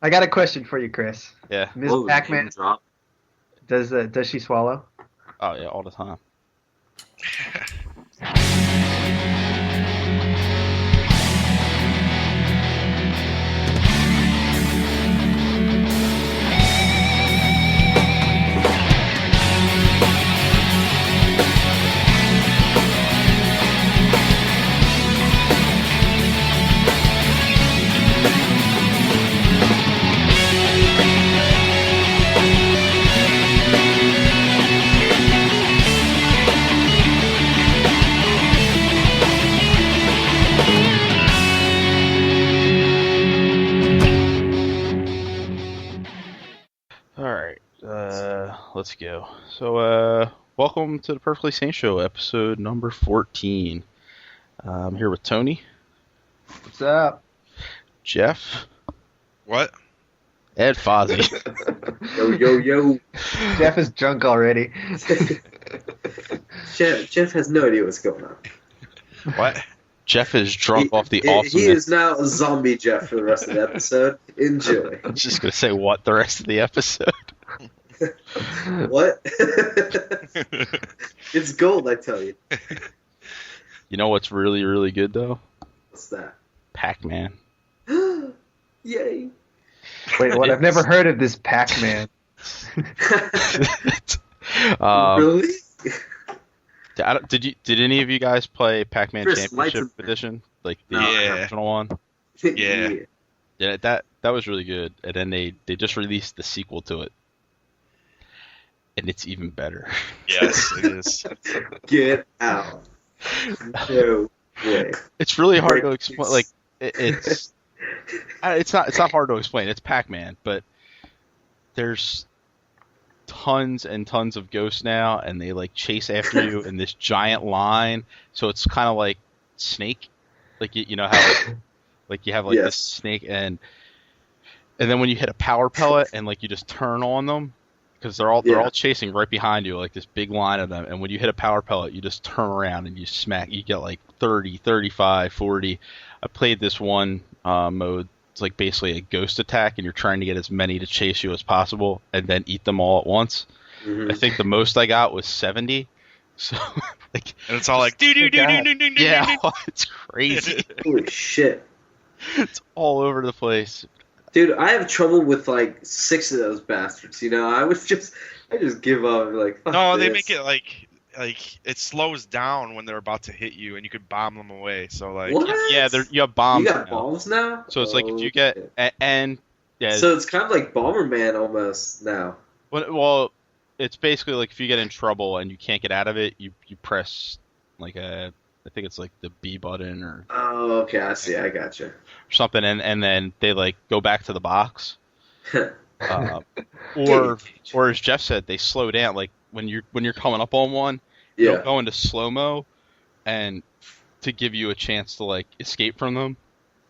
I got a question for you, Chris. Yeah. Ms. Whoa, Pac-Man, name drop. does she swallow? Oh yeah, all the time. All right. Let's go. So, welcome to the Perfectly Sane Show, episode number 14. I'm here with Tony, What's up? Jeff, What? Ed Fozzie. Yo. Jeff is drunk already. Jeff has no idea what's going on. What? Jeff is drunk off the He awesomeness. is now a zombie Jeff for the rest of the episode. Enjoy. I was just gonna say what the rest of the episode. What? It's gold, I tell you. You know what's really, really good though? What's that? Pac-Man. Yay. Wait, what? I've never heard of this Pac-Man. Really? Did any of you guys play Pac-Man Chris, lights Championship and- Edition? Like the Yeah. original one? Yeah. Yeah, that was really good. And then they just released the sequel to it. And it's even better. Yes, it is. Get out. No way. It's really hard to Break explain. news. Like it's not hard to explain. It's Pac-Man, but there's tons and tons of ghosts now, and they like chase after you in this giant line. So it's kind of like Snake, like you know how like you have like Yes. this snake, and then when you hit a power pellet and like you just turn on them. Because they're all chasing right behind you, like this big line of them. And when you hit a power pellet, you just turn around and you smack. You get like 30, 35, 40. I played this one mode. It's like basically a ghost attack, and you're trying to get as many to chase you as possible and then eat them all at once. Mhm. I think the most I got was 70. So, like, And it's all like do do do do do do. yeah, it's crazy. Holy shit. It's all over the place. Dude, I have trouble with like 6 of those bastards, you know? I just give up and be like, fuck No, they this. make it like it slows down when they're about to hit you, and you could bomb them away. So like, What? Yeah, you have bombs. You got now. bombs now? So it's like if you Oh, get shit. and yeah. So it's kind of like Bomberman almost now. Well, it's basically like if you get in trouble and you can't get out of it, you press like I think it's like the B button or Oh, okay, I see. I gotcha. something, and then they like go back to the box. Or as Jeff said, they slow down. Like when you're coming up on one, they'll Yeah. go into slow mo, and to give you a chance to like escape from them.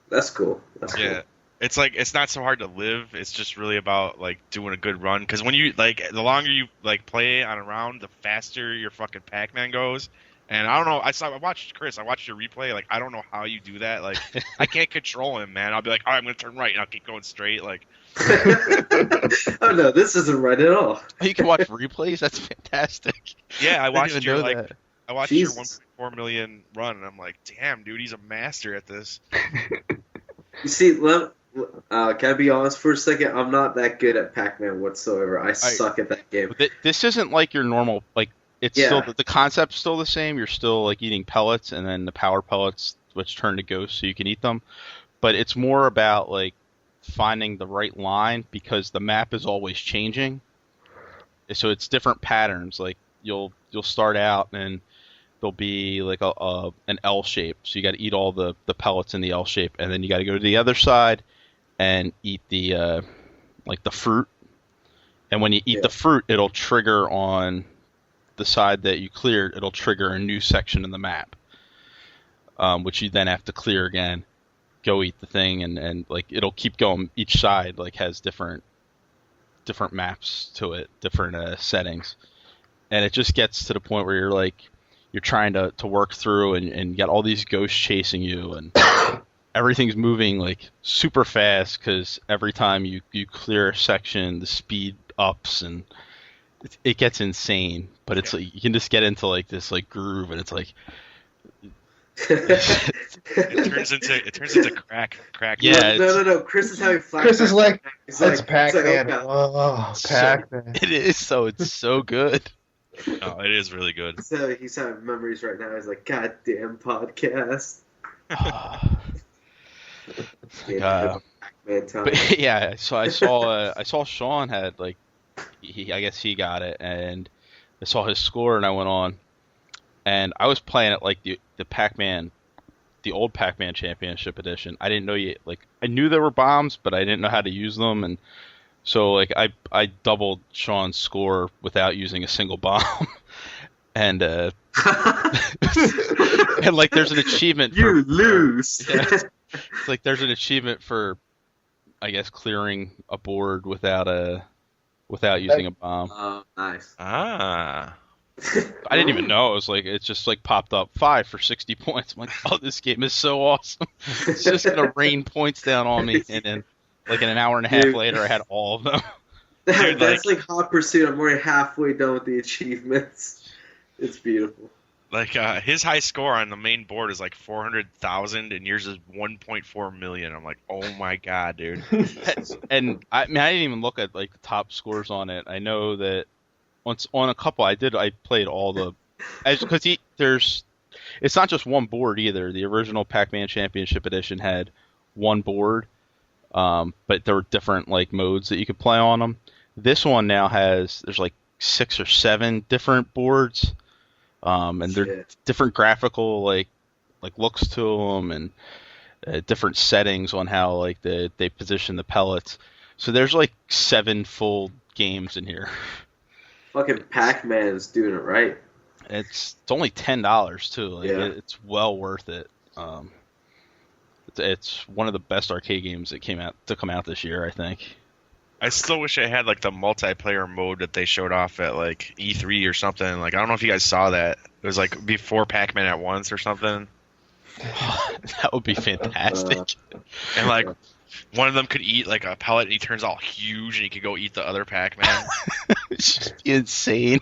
That's cool. That's yeah. It's like it's not so hard to live. It's just really about like doing a good run. Because when you like, the longer you like play on a round, the faster your fucking Pac-Man goes. And I don't know. I watched Chris. I watched your replay. Like I don't know how you do that. Like I can't control him, man. I'll be like, all right, I'm gonna turn right, and I'll keep going straight. Like cool. Oh no, this isn't right at all. You can watch replays. That's fantastic. yeah, I didn't watched even your know like that. I watched Jesus. your 1.4 million run, and I'm like, damn, dude, he's a master at this. You see, can I be honest for a second? I'm not that good at Pac-Man whatsoever. I suck at that game. But this isn't like your normal like. It's Yeah. still the concept's still the same. You're still like eating pellets, and then the power pellets which turn to ghosts, so you can eat them. But it's more about like finding the right line because the map is always changing. So it's different patterns. Like you'll start out and there'll be like an L shape, so you got to eat all the pellets in the L shape, and then you got to go to the other side and eat the like the fruit. And when you eat the fruit, it'll trigger on the side that you cleared. It'll trigger a new section in the map, which you then have to clear again. Go eat the thing, and like it'll keep going. Each side like has different maps to it, different settings, and it just gets to the point where you're trying to work through and you got all these ghosts chasing you, and everything's moving like super fast because every time you clear a section, the speed ups and it gets insane. But it's like you can just get into like this like groove, and it's like it turns into crack. Yeah, no. Chris is having flashbacks. Chris is like, He's it's like, Pac-Man. oh, God. Oh, Pac-Man. it is. So it's so good. No, it is really good. He's having memories right now. He's like, God damn podcast. Pac-Man time. But yeah, so I saw Sean had like I guess he got it, and I saw his score, and I went on, and I was playing it like the Pac-Man, the old Pac-Man Championship Edition. I didn't know I knew there were bombs, but I didn't know how to use them, and so like I doubled Sean's score without using a single bomb, and and like there's an achievement. You lose. Yeah, it's like there's an achievement for, I guess, clearing a board without using a bomb. Oh, nice. Ah. I didn't even know. It just like popped up 5 for 60 points. I'm like, oh, this game is so awesome. It's just gonna rain points down on me, and then like in an hour and a half later, I had all of them. Dude, That's like Hot Pursuit. I'm already halfway done with the achievements. It's beautiful. Like his high score on the main board is like 400,000, and yours is 1.4 million. I'm like, oh my god, dude. And I mean, I didn't even look at like the top scores on it. I know that once on a couple, I played all the, because it's not just one board either. The original Pac-Man Championship Edition had one board, but there were different like modes that you could play on them. This one now there's like 6 or 7 different boards. And they're different graphical like looks to them, and different settings on how like they position the pellets. So there's like 7 full games in here. Fucking Pac-Man's doing it right. It's only $10 too. Like, yeah. It's well worth it. It's one of the best arcade games that come out this year, I think. I still wish I had like the multiplayer mode that they showed off at like E3 or something. Like I don't know if you guys saw that. It was like before Pac-Man at once or something. That would be fantastic. And like one of them could eat like a pellet, and he turns all huge, and he could go eat the other Pac-Man. It's just insane.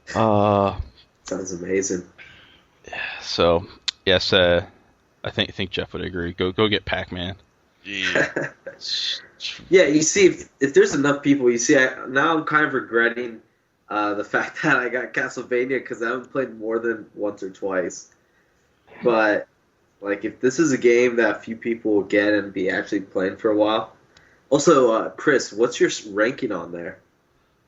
Sounds amazing. So yes, I think Jeff would agree. Go get Pac-Man. Yeah. Yeah, you see, if there's enough people, you see, now I'm kind of regretting the fact that I got Castlevania because I haven't played more than once or twice. But, like, if this is a game that a few people will get and be actually playing for a while. Also, Chris, what's your ranking on there?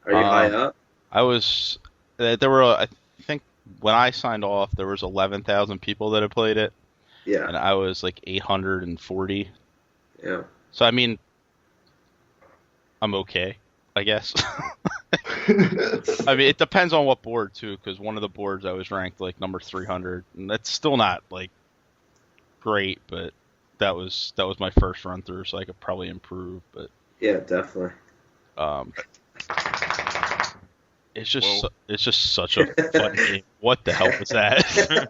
Are you high up? I was, there were, I think when I signed off, there was 11,000 people that had played it. Yeah. And I was like 840. Yeah. So, I mean, I'm okay, I guess. I mean, it depends on what board, too, because one of the boards I was ranked, like, number 300. And that's still not, like, great, but that was my first run-through, so I could probably improve. But yeah, definitely. It's just such a fun game. What the hell was that?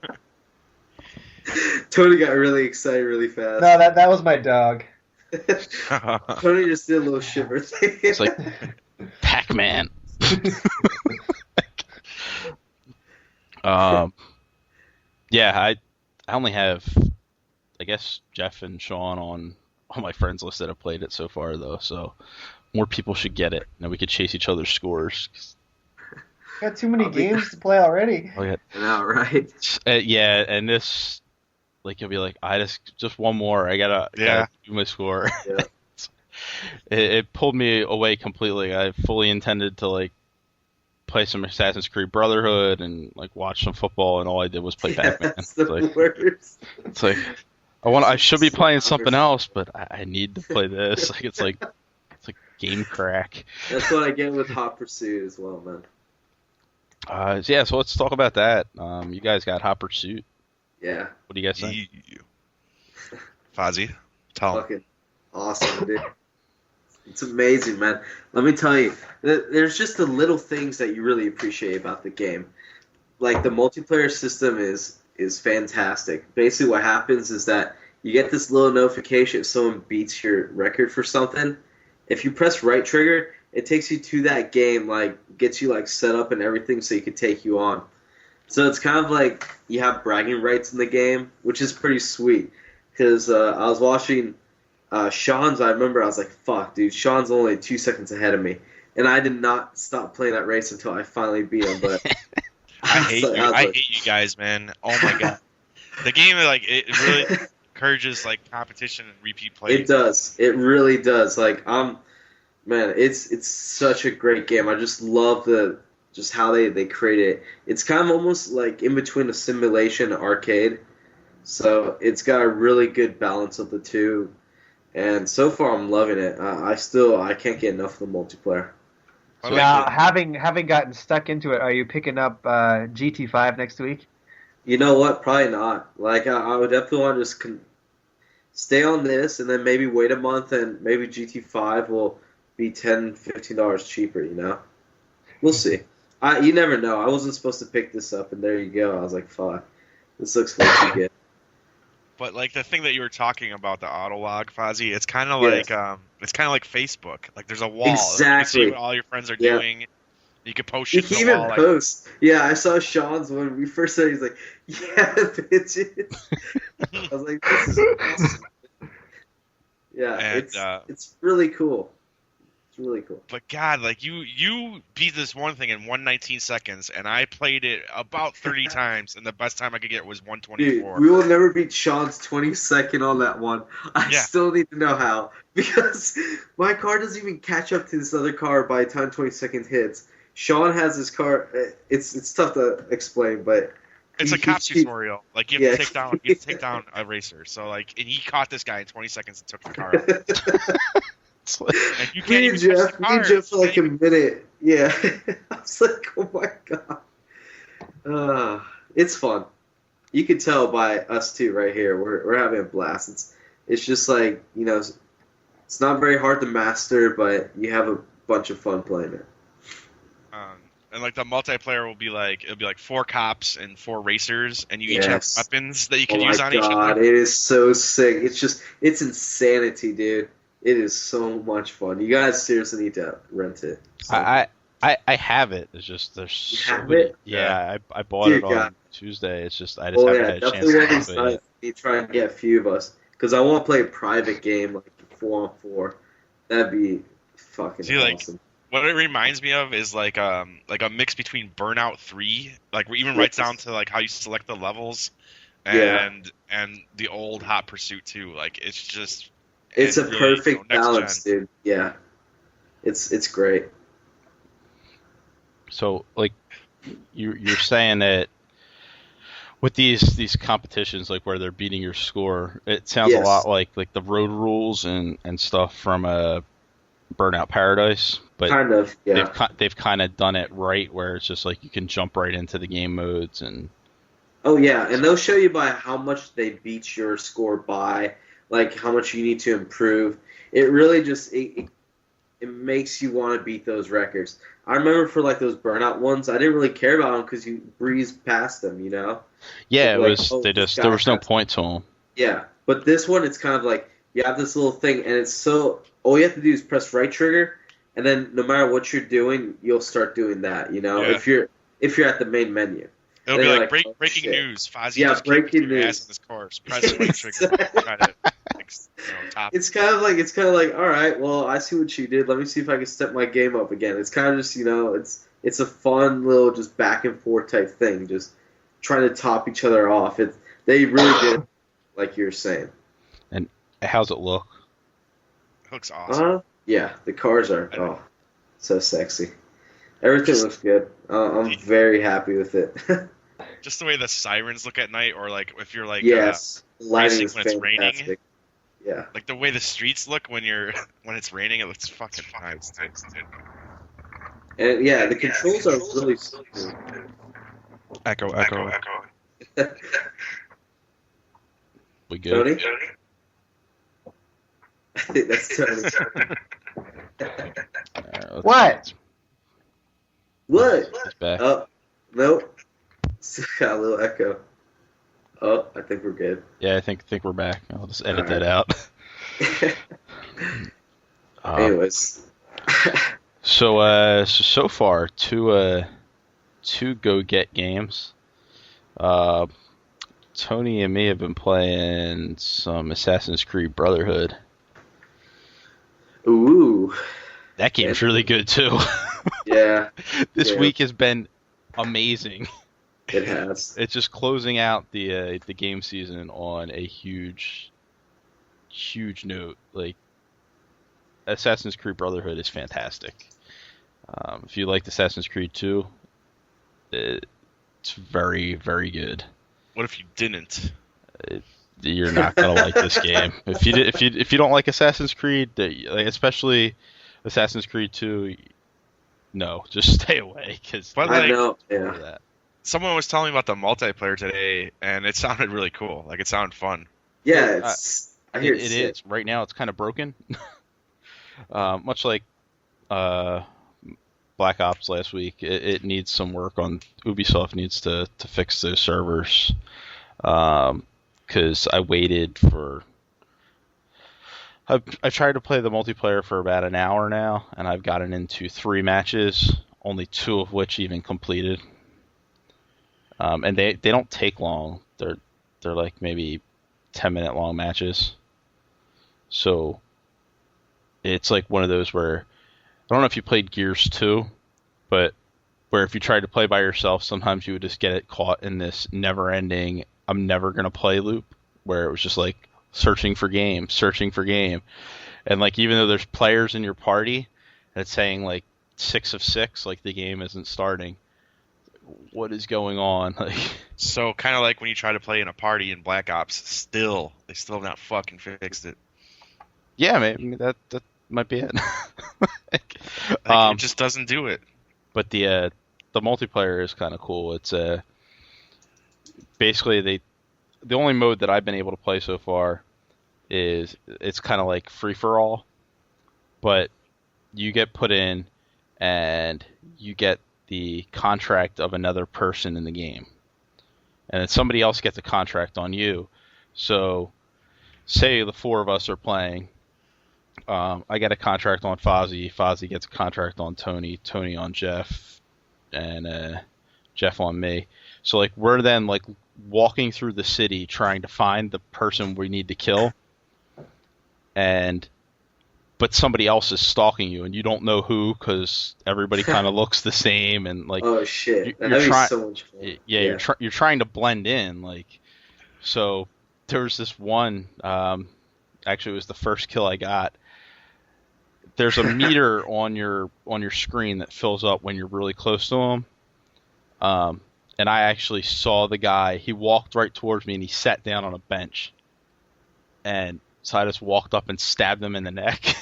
Tony got really excited really fast. No, that was my dog. Tony just did a little shiver thing. It's like Pac-Man. Yeah, I only have, I guess, Jeff and Sean on my friends list that have played it so far, though. So more people should get it, and then we could chase each other's scores. Got too many games to play already. Oh yeah, I know, right? Yeah, and this, like, you'll be like, I just one more. I gotta do my score. Yeah. It pulled me away completely. I fully intended to like play some Assassin's Creed Brotherhood and like watch some football, and all I did was play Pac-Man. That's the worst. It's like I should be playing something else, but I need to play this. Like it's like game crack. That's what I get with Hot Pursuit as well, man. Yeah, so let's talk about that. You guys got Hot Pursuit. Yeah. What do you guys think? Fozzie, tell him. Fucking awesome, dude. It's amazing, man. Let me tell you, there's just the little things that you really appreciate about the game. Like, the multiplayer system is fantastic. Basically what happens is that you get this little notification if someone beats your record for something. If you press right trigger, it takes you to that game, like gets you like set up and everything so you can take you on. So it's kind of like you have bragging rights in the game, which is pretty sweet. Because I was watching Sean's, I remember I was like, fuck, dude, Sean's only 2 seconds ahead of me. And I did not stop playing that race until I finally beat him. But I hate you. I hate you guys, man. Oh my god. The game, like, it really encourages like competition and repeat play. It does. It really does. Like, man, it's such a great game. I just love just how they create it. It's kind of almost like in between a simulation and arcade. So it's got a really good balance of the two. And so far, I'm loving it. I can't get enough of the multiplayer. Now, having gotten stuck into it, are you picking up GT5 next week? You know what? Probably not. Like, I would definitely want to just stay on this and then maybe wait a month and maybe GT5 will be $10, $15 cheaper, you know? We'll see. You never know. I wasn't supposed to pick this up, and there you go. I was like, fuck. This looks way too good. But like the thing that you were talking about, the auto log, Fozzie, it's kind of like Facebook. Like there's a wall. Exactly. You can see what all your friends are doing. You can post shit You to can the even wall. post. Yeah, I saw Sean's when we first started. He's like, "Yeah, bitches." I was like, "This is awesome." Yeah, And, it's really cool. It's really cool. But God, like you beat this one thing in 119 seconds, and I played it about 30 times, and the best time I could get was 124. Dude, we will never beat Sean's 22nd on that one. I still need to know how, because my car doesn't even catch up to this other car by the time 22nd hits. Sean has his car. It's tough to explain, but it's a cop tutorial. Like you have to take down a racer. So like, and he caught this guy in 20 seconds and took the car. And you can't even touch the car. Me and Jeff for like a minute. Yeah, I was like, oh my god. It's fun. You can tell by us two right here. We're having a blast. It's just like, you know, it's not very hard to master, but you have a bunch of fun playing it. And like the multiplayer will be like, it'll be like 4 cops and 4 racers, and you each have weapons that you can use on each other. It is so sick. It's insanity, dude. It is so much fun. You guys seriously need to rent it. So. I have it. It's just there's so many. It? Yeah, I bought it on Tuesday. It's just I just haven't had a chance to play it. You try and get a few of us, because I want to play a private game like 4-on-4. That'd be fucking awesome. What it reminds me of is like a mix between Burnout 3, like even right down to like how you select the levels, and the old Hot Pursuit 2. Like it's a perfect balance, dude. Yeah, it's great. So like you're saying that with these competitions, like where they're beating your score, it sounds a lot like the road rules and stuff from Burnout Paradise, but kind of, yeah. They've kind of done it right, where it's just like you can jump right into the game modes and. Oh yeah, and they'll show you by how much they beat your score by, like how much you need to improve. It really just it makes you want to beat those records. I remember for like those Burnout ones, I didn't really care about them because you breezed past them, you know. Yeah, there was no point to them. Yeah, but this one, it's kind of like you have this little thing, and it's so. All you have to do is press right trigger, and then no matter what you're doing, you'll start doing that. You know, if you're at the main menu, it'll be like breaking news. Fozzie just breaking news. Ass in this course. Press right trigger. It's kind of like, all right, well, I see what you did. Let me see if I can step my game up again. It's kind of just, you know, it's a fun little just back and forth type thing, just trying to top each other off. They really did, like you were saying. And how's it look? Looks awesome. Yeah, the cars are so sexy. Everything looks good. I'm very happy with it. Just the way the sirens look at night, or like if you're like lighting is when it's fantastic. raining. Yeah, like the way the streets look when it's raining, it looks fucking nice. And yeah, the controls are really smooth. Echo. We good? Tony? I think that's Tony. What? What? It's back. Oh, nope. Still got a little echo. Oh, I think we're good. Yeah, I think we're back. I'll just edit All that right. out. Anyways. So far, two go get games. Tony and me have been playing some Assassin's Creed Brotherhood. Ooh. That game's really good too. Yeah. This week has been amazing. It has. It's just closing out the game season on a huge note. Like, Assassin's Creed Brotherhood is fantastic. If you liked Assassin's Creed 2, it's very, very good. What if you didn't? You're not gonna like this game. If you don't like Assassin's Creed, especially Assassin's Creed 2, no, just stay away. I know. Yeah. Someone was telling me about the multiplayer today, and it sounded really cool. Like, it sounded fun. Yeah, I hear it is. Right now, it's kind of broken. Much like Black Ops last week, it needs some work on. Ubisoft needs to fix those servers. Because I waited for. I've tried to play the multiplayer for about an hour now, and I've gotten into 3 matches, only 2 of which even completed. And they don't take long. They're like maybe 10-minute long matches. So it's like one of those where, I don't know if you played Gears 2, but where if you tried to play by yourself, sometimes you would just get caught in this never-ending, I'm never going to play loop, where it was just like searching for game. And like, even though there's players in your party, and it's saying like 6 of 6, like the game isn't starting. What is going on? So kind of like when you try to play in a party in Black Ops, they still have not fucking fixed it. Yeah, maybe that might be it. It just doesn't do it. But the multiplayer is kind of cool. It's basically the only mode that I've been able to play so far is it's kind of like free for all, but you get put in and you get the contract of another person in the game, and then somebody else gets a contract on you. So say the 4 of us are playing, I get a contract on Fozzie gets a contract on Tony on Jeff, and Jeff on me. So like, we're then like walking through the city trying to find the person we need to kill, but somebody else is stalking you, and you don't know who, because everybody kind of looks the same, and like, oh shit, you're trying. So much fun. Yeah, you're trying to blend in, like. So there was this one. Actually, it was the first kill I got. There's a meter on your screen that fills up when you're really close to him. And I actually saw the guy. He walked right towards me, and he sat down on a bench. And so I just walked up and stabbed him in the neck.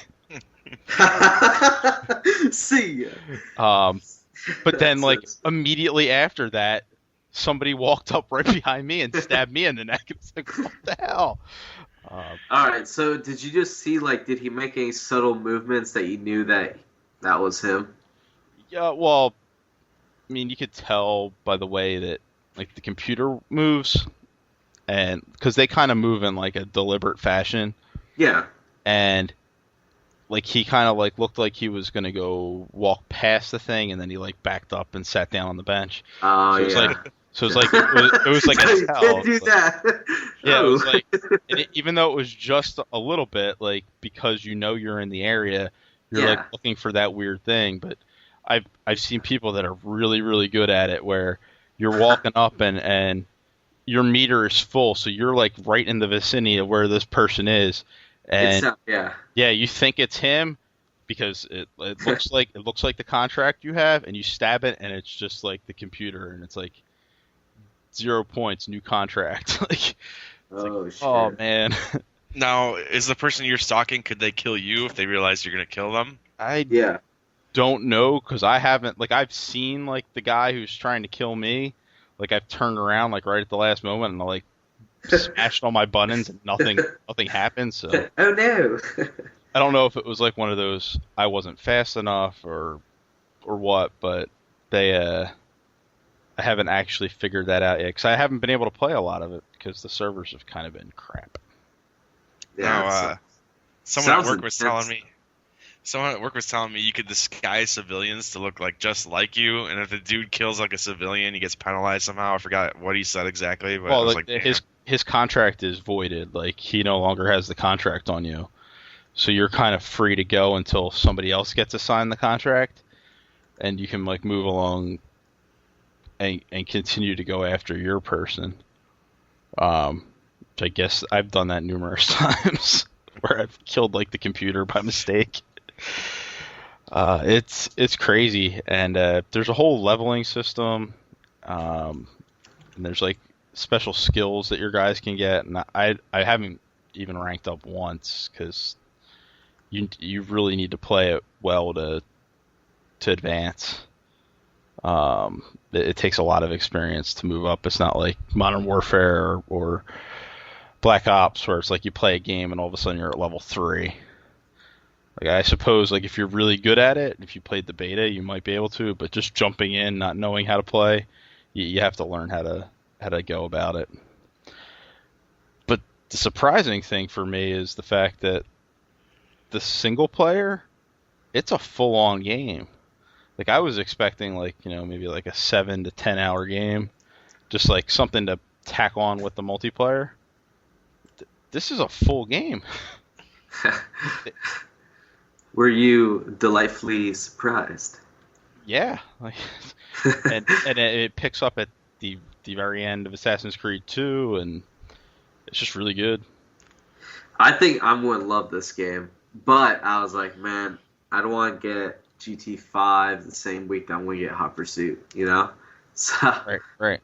See ya. But then, like, immediately after that, somebody walked up right behind me and stabbed me in the neck. It's like, what the hell? Alright, so did you just see, like, did he make any subtle movements that you knew that was him? Yeah, well, I mean, you could tell by the way that, like, the computer moves, and because they kind of move in, like, a deliberate fashion. Yeah. And, like, he kind of, like, looked like he was going to go walk past the thing, and then he, like, backed up and sat down on the bench. Oh, so yeah. It was like a tell. Can't do that. Yeah, it was like, even though it was just a little bit, like, because you know you're in the area, you're like looking for that weird thing. But I've seen people that are really, really good at it, where you're walking up and your meter is full, so you're like right in the vicinity of where this person is, and you think it's him because it looks like the contract you have, and you stab it, and it's just like the computer, and it's like 0 points, new contract. Like, shit. Oh man. Now, is the person you're stalking, could they kill you if they realize you're gonna kill them? I don't know, because I haven't, like, I've seen, like, the guy who's trying to kill me, like, I've turned around, like, right at the last moment, and I, like, smashed all my buttons, and nothing happened, so. Oh no. I don't know if it was, like, one of those, I wasn't fast enough, or what, but they, I haven't actually figured that out yet, because I haven't been able to play a lot of it. because the servers have kind of been crap. Yeah, someone at sounds work was intense. telling me. Someone at work was telling me you could disguise civilians to look like just like you, and if the dude kills like a civilian, he gets penalized somehow. I forgot what he said exactly, but Well, I was like, like, his contract is voided. Like, he no longer has the contract on you, so you're kind of free to go until somebody else gets assigned the contract, and you can like move along and continue to go after your person. I guess I've done that numerous times where I've killed like the computer by mistake. It's crazy, and there's a whole leveling system, and there's like special skills that your guys can get, and I haven't even ranked up once because you really need to play it well to advance. It takes a lot of experience to move up. It's not like Modern Warfare or Black Ops where it's like you play a game and all of a sudden you're at level 3. Like, I suppose like if you're really good at it, if you played the beta, you might be able to, but just jumping in, not knowing how to play, you have to learn how to go about it. But the surprising thing for me is the fact that the single player, it's a full-on game. Like, I was expecting like, maybe like a 7 to 10 hour game, just like something to tack on with the multiplayer. This is a full game. Were you delightfully surprised? Yeah, like, and it picks up at the very end of Assassin's Creed 2, and it's just really good. I think I'm going to love this game, but I was like, man, I don't want to get GT5 the same week that I'm going to get Hot Pursuit, So, Right.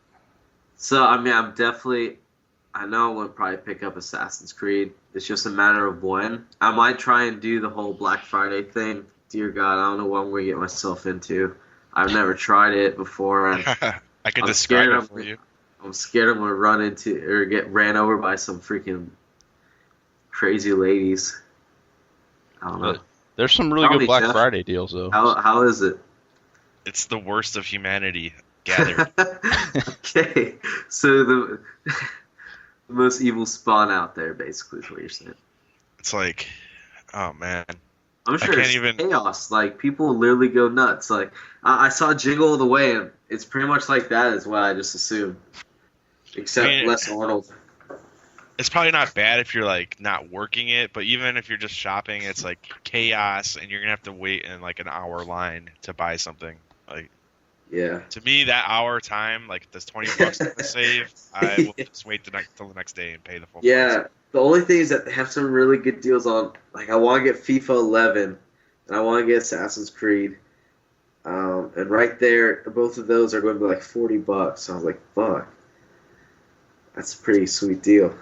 So, I mean, I know I'm going to probably pick up Assassin's Creed. It's just a matter of when. I might try and do the whole Black Friday thing. Dear God, I don't know what I'm going to get myself into. I've never tried it before, and I can I'm describe scared it for you. I'm scared I'm going to run into or get ran over by some freaking crazy ladies. I don't know. But there's some really Tell good me, Black Jeff. Friday deals though. How is it? It's the worst of humanity gathered. Okay, so the most evil spawn out there, basically, is what you're saying. It's like, oh man. I'm sure can't it's even- chaos. Like, people literally go nuts. Like, I saw Jingle All the Way, and it's pretty much like that is what I just assumed. Except I mean, less Arnold. It's probably not bad if you're like not working it, but even if you're just shopping, it's like chaos, and you're gonna have to wait in like an hour line to buy something. Like, Yeah. to me, that hour time, like this $20 to save, I will just wait till the next day and pay the full price. Yeah. The only thing is that they have some really good deals on. Like, I want to get FIFA 11, and I want to get Assassin's Creed. And right there, both of those are going to be like $40. So I was like, fuck. That's a pretty sweet deal.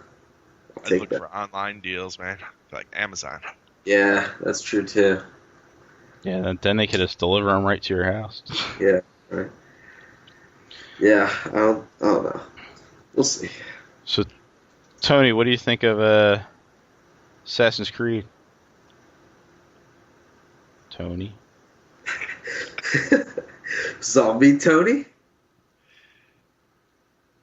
I'll I take look that. for online deals, man, like Amazon. Yeah, that's true too. Yeah, then they could just deliver them right to your house. Yeah, right. Yeah, I don't know. We'll see. So, Tony, what do you think of Assassin's Creed? Tony? Zombie Tony?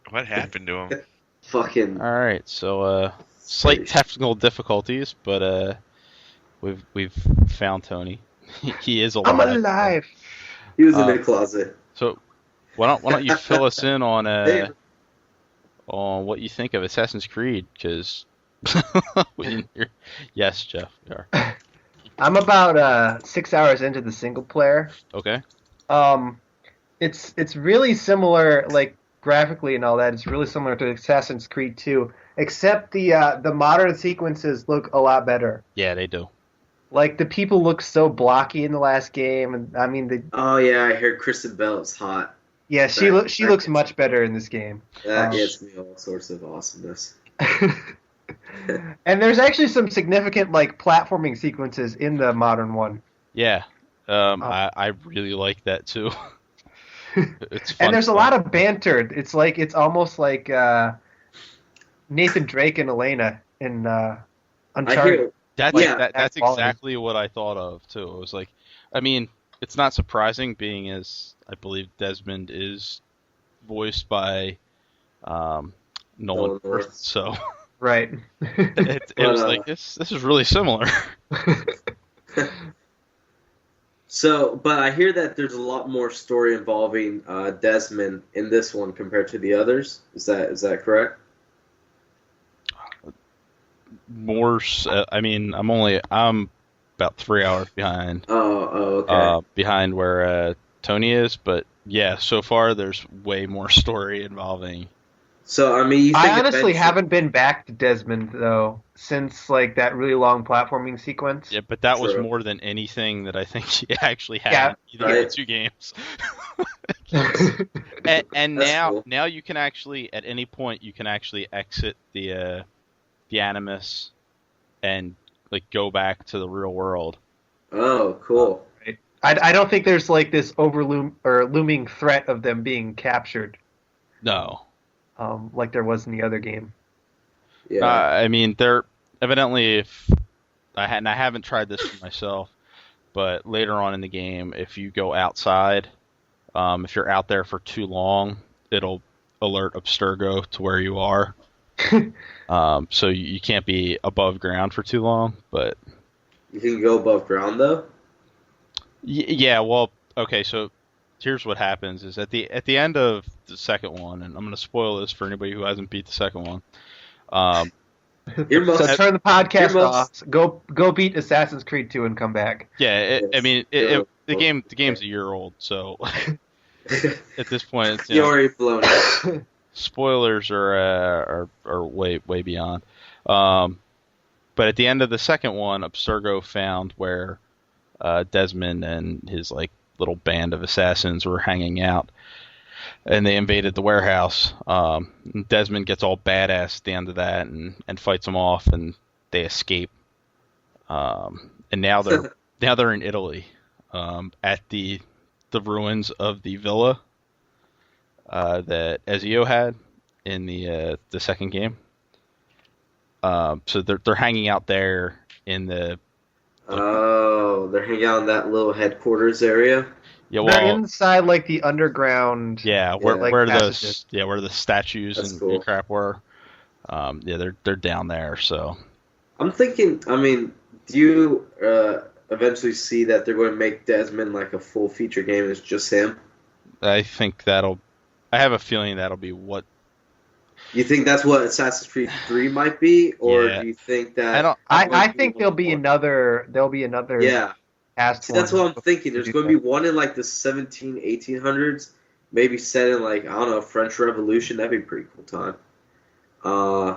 What happened to him? Fucking. All right, so slight technical difficulties, but we've found Tony. He is alive. I'm alive. He was in the closet. So why don't you fill us in on Hey. on what you think of Assassin's Creed? Because we didn't hear. Yes, Jeff. We are. I'm about 6 hours into the single player. Okay. It's really similar, like graphically and all that. It's really similar to Assassin's Creed 2, except the modern sequences look a lot better. Yeah, they do. Like, the people look so blocky in the last game, and I mean, Oh yeah, I heard Kristen Bell is hot. yeah, she looks much better in this game. That gets me all sorts of awesomeness. And there's actually some significant like platforming sequences in the modern one. Yeah. I really like that too. It's fun And there's a stuff. lot of banter. It's almost like Nathan Drake and Elena in I Uncharted. hear. That's Yeah, that's quality. exactly what I thought of too. It was like, I mean, it's not surprising, being as I believe Desmond is voiced by Nolan Nolan North, North. so Right. it But, was like this is really similar. So, but I hear that there's a lot more story involving Desmond in this one compared to the others. Is that correct? I mean, I'm about 3 hours behind. Okay. Behind where Tony is, but yeah, so far there's way more story involving. So, I mean, you think I honestly eventually- haven't been back to Desmond though since like that really long platforming sequence. Yeah, but that was True. more than anything that I think he actually had Yeah, in either of right. the two games. Right. And That's now cool. now you can actually at any point you can actually exit the Animus and like go back to the real world. Oh, cool. I don't think there's like this looming threat of them being captured, No. like there was in the other game. Yeah. I mean, they're evidently if I haven't tried this for myself, but later on in the game, if you go outside, if you're out there for too long, it'll alert Abstergo to where you are. So you can't be above ground for too long, but You can go above ground though. yeah. Well, okay. So here's what happens: is at the end of the second one, and I'm going to spoil this for anybody who hasn't beat the second one. You're So most, turn the podcast you're off. Go beat Assassin's Creed 2 and come back. Yeah, I Yes. mean, the game's a year old, so at this point, it's, you already blown it. spoilers are way beyond. But at the end of the second one, Abstergo found where Desmond and his like little band of assassins were hanging out, and they invaded the warehouse. Desmond gets all badass at the end of that and fights them off, and they escape. And now they're in Italy, at the ruins of the villa that Ezio had in the second game. So they're hanging out there in the Oh, they're hanging out in that little headquarters area. yeah They're well inside like the underground. yeah where like where passages. where the statues That's and cool. crap were. Yeah, they're down there. So I'm thinking. I mean, do you eventually see that they're going to make Desmond like a full feature game? And it's just him. I think I have a feeling that'll be what. You think that's what Assassin's Creed 3 might be, or Yeah. do you think that? I don't. I think there'll be another. another Yeah, past see, that's one. what I'm thinking. There's going to be one in like the 1800s, maybe set in like I don't know French Revolution. That'd be a pretty cool time. And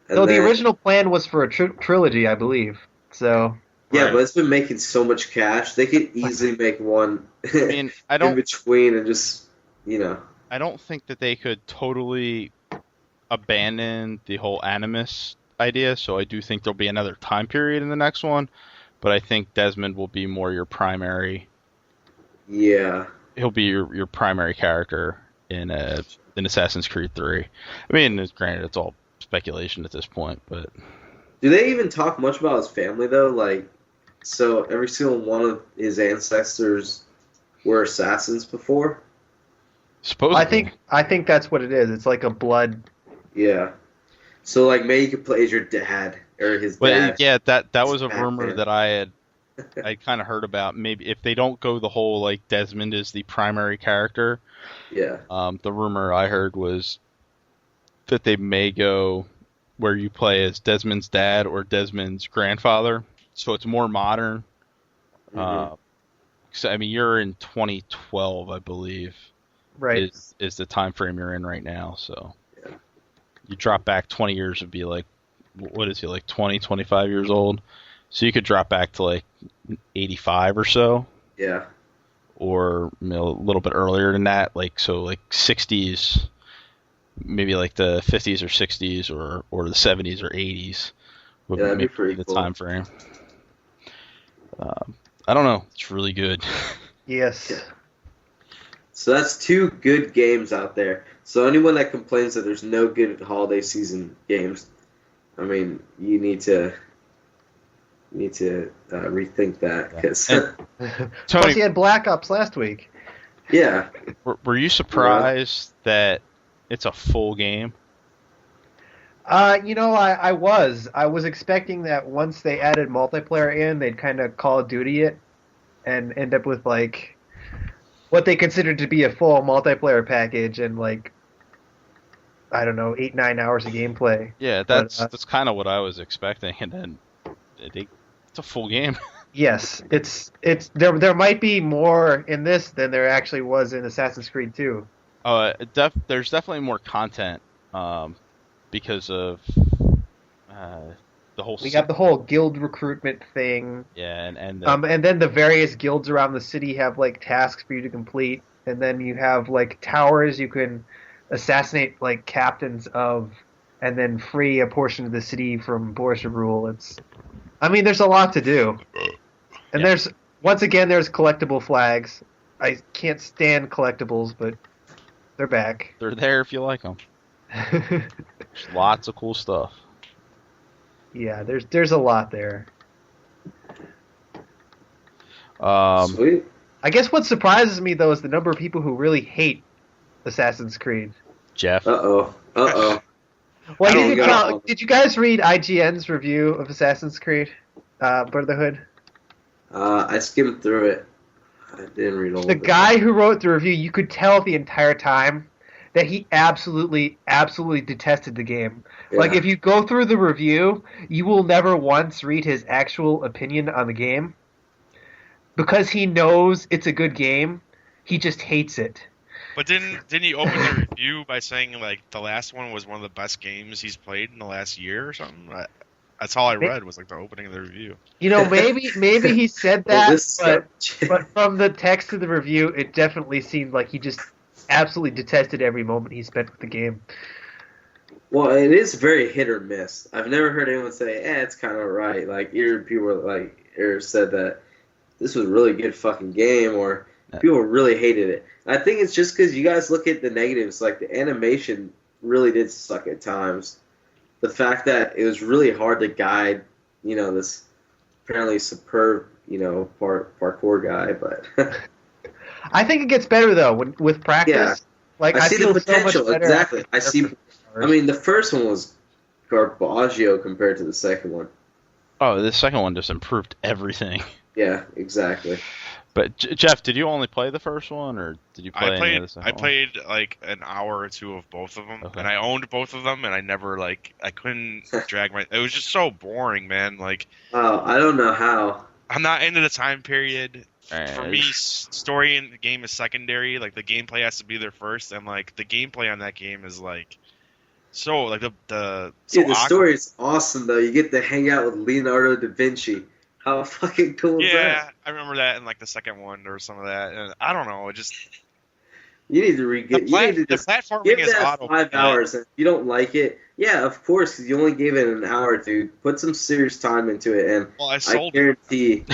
No, the then- original plan was for a trilogy, I believe. So Yeah, Right. but it's been making so much cash. They could easily make one I mean, I in don't. between and just I don't think that they could totally abandon the whole Animus idea. So I do think there'll be another time period in the next one, but I think Desmond will be more your primary. Yeah. He'll be your primary character in Assassin's Creed 3. I mean, granted, it's all speculation at this point, but Do they even talk much about his family though? Like, so every single one of his ancestors were assassins before. supposedly. I think that's what it is. It's like a blood. Yeah. So like maybe you could play as your dad or his But dad. yeah, that was a Pac-Man. rumor that I kind of heard about. Maybe if they don't go the whole like Desmond is the primary character, Yeah. the rumor I heard was that they may go where you play as Desmond's dad or Desmond's grandfather, so it's more modern. Mhm. So I mean, you're in 2012, I believe, Right. is the time frame you're in right now. So Yeah. you drop back 20 years would be like, what is he, like 20, 25 years old? So you could drop back to like 85 or so, Yeah. or a little bit earlier than that, like 60s, maybe like the 50s or 60s, or the 70s or 80s would Yeah, that'd be maybe pretty the cool. time frame. I don't know. It's really good. Yes. Yeah. So that's two good games out there. So anyone that complains that there's no good holiday season games, I mean, you need to rethink that because And- Plus, he had Black Ops last week. yeah, Were you surprised that it's a full game? I was expecting that once they added multiplayer in, they'd kind of Call of Duty it and end up with like what they considered to be a full multiplayer package and like I don't know 8-9 hours of gameplay. Yeah, But, that's kind of what I was expecting, and then it's a full game. yes, it's there might be more in this than there actually was in Assassin's Creed 2. There's definitely more content because of the whole. We got the whole guild recruitment thing. Yeah, and And then the various guilds around the city have like tasks for you to complete, and then you have like towers you can assassinate like captains of, and then free a portion of the city from Borgia rule. There's a lot to do, and Yeah. there's collectible flags. I can't stand collectibles, but they're back. they're there if you like them. There's lots of cool stuff. Yeah, there's a lot there. Sweet. I guess what surprises me though is the number of people who really hate Assassin's Creed. Jeff. Uh-oh. Well, I don't know. did you guys read IGN's review of Assassin's Creed Brotherhood? I skimmed through it. I didn't read all The of it. guy who wrote the review, you could tell the entire time that he absolutely detested the game. Yeah. Like, if you go through the review, you will never once read his actual opinion on the game. Because he knows it's a good game, he just hates it. But didn't he open the review by saying like the last one was one of the best games he's played in the last year or something? That's all I read was like the opening of the review. Maybe he said Well, that, this is- but from the text of the review, it definitely seemed like he just absolutely detested every moment he spent with the game. Well, it is very hit or miss. I've never heard anyone say, it's kind of right. Like, either people were like, or said that this was a really good fucking game, or people really hated it. And I think it's just because you guys look at the negatives. Like, the animation really did suck at times. The fact that it was really hard to guide, this apparently superb, parkour guy, but I think it gets better though with practice. Yeah. Like I see feel the potential. so much better Exactly. after The first one was garbaggio compared to the second one. Oh, the second one just improved everything. Yeah, exactly. But Jeff, did you only play the first one, or did you play any of the second I one? played like an hour or two of both of them, Okay. and I owned both of them, and I never I couldn't drag my. It was just so boring, man. Like Oh, I don't know how. I'm not into the time period. Alright, For me, story in the game is secondary. Like the gameplay has to be there first, and like the gameplay on that game is like so like the so Dude, the awkward. story is awesome though. You get to hang out with Leonardo da Vinci. How fucking cool is Yeah, that? I remember that in like the second one or some of that. And I don't know. It just You need to the just platforming give is that auto. 5 hours. And if you don't like it, yeah, of course, 'cause you only gave it an hour, dude. Put some serious time into it, and Well, I I sold. guarantee.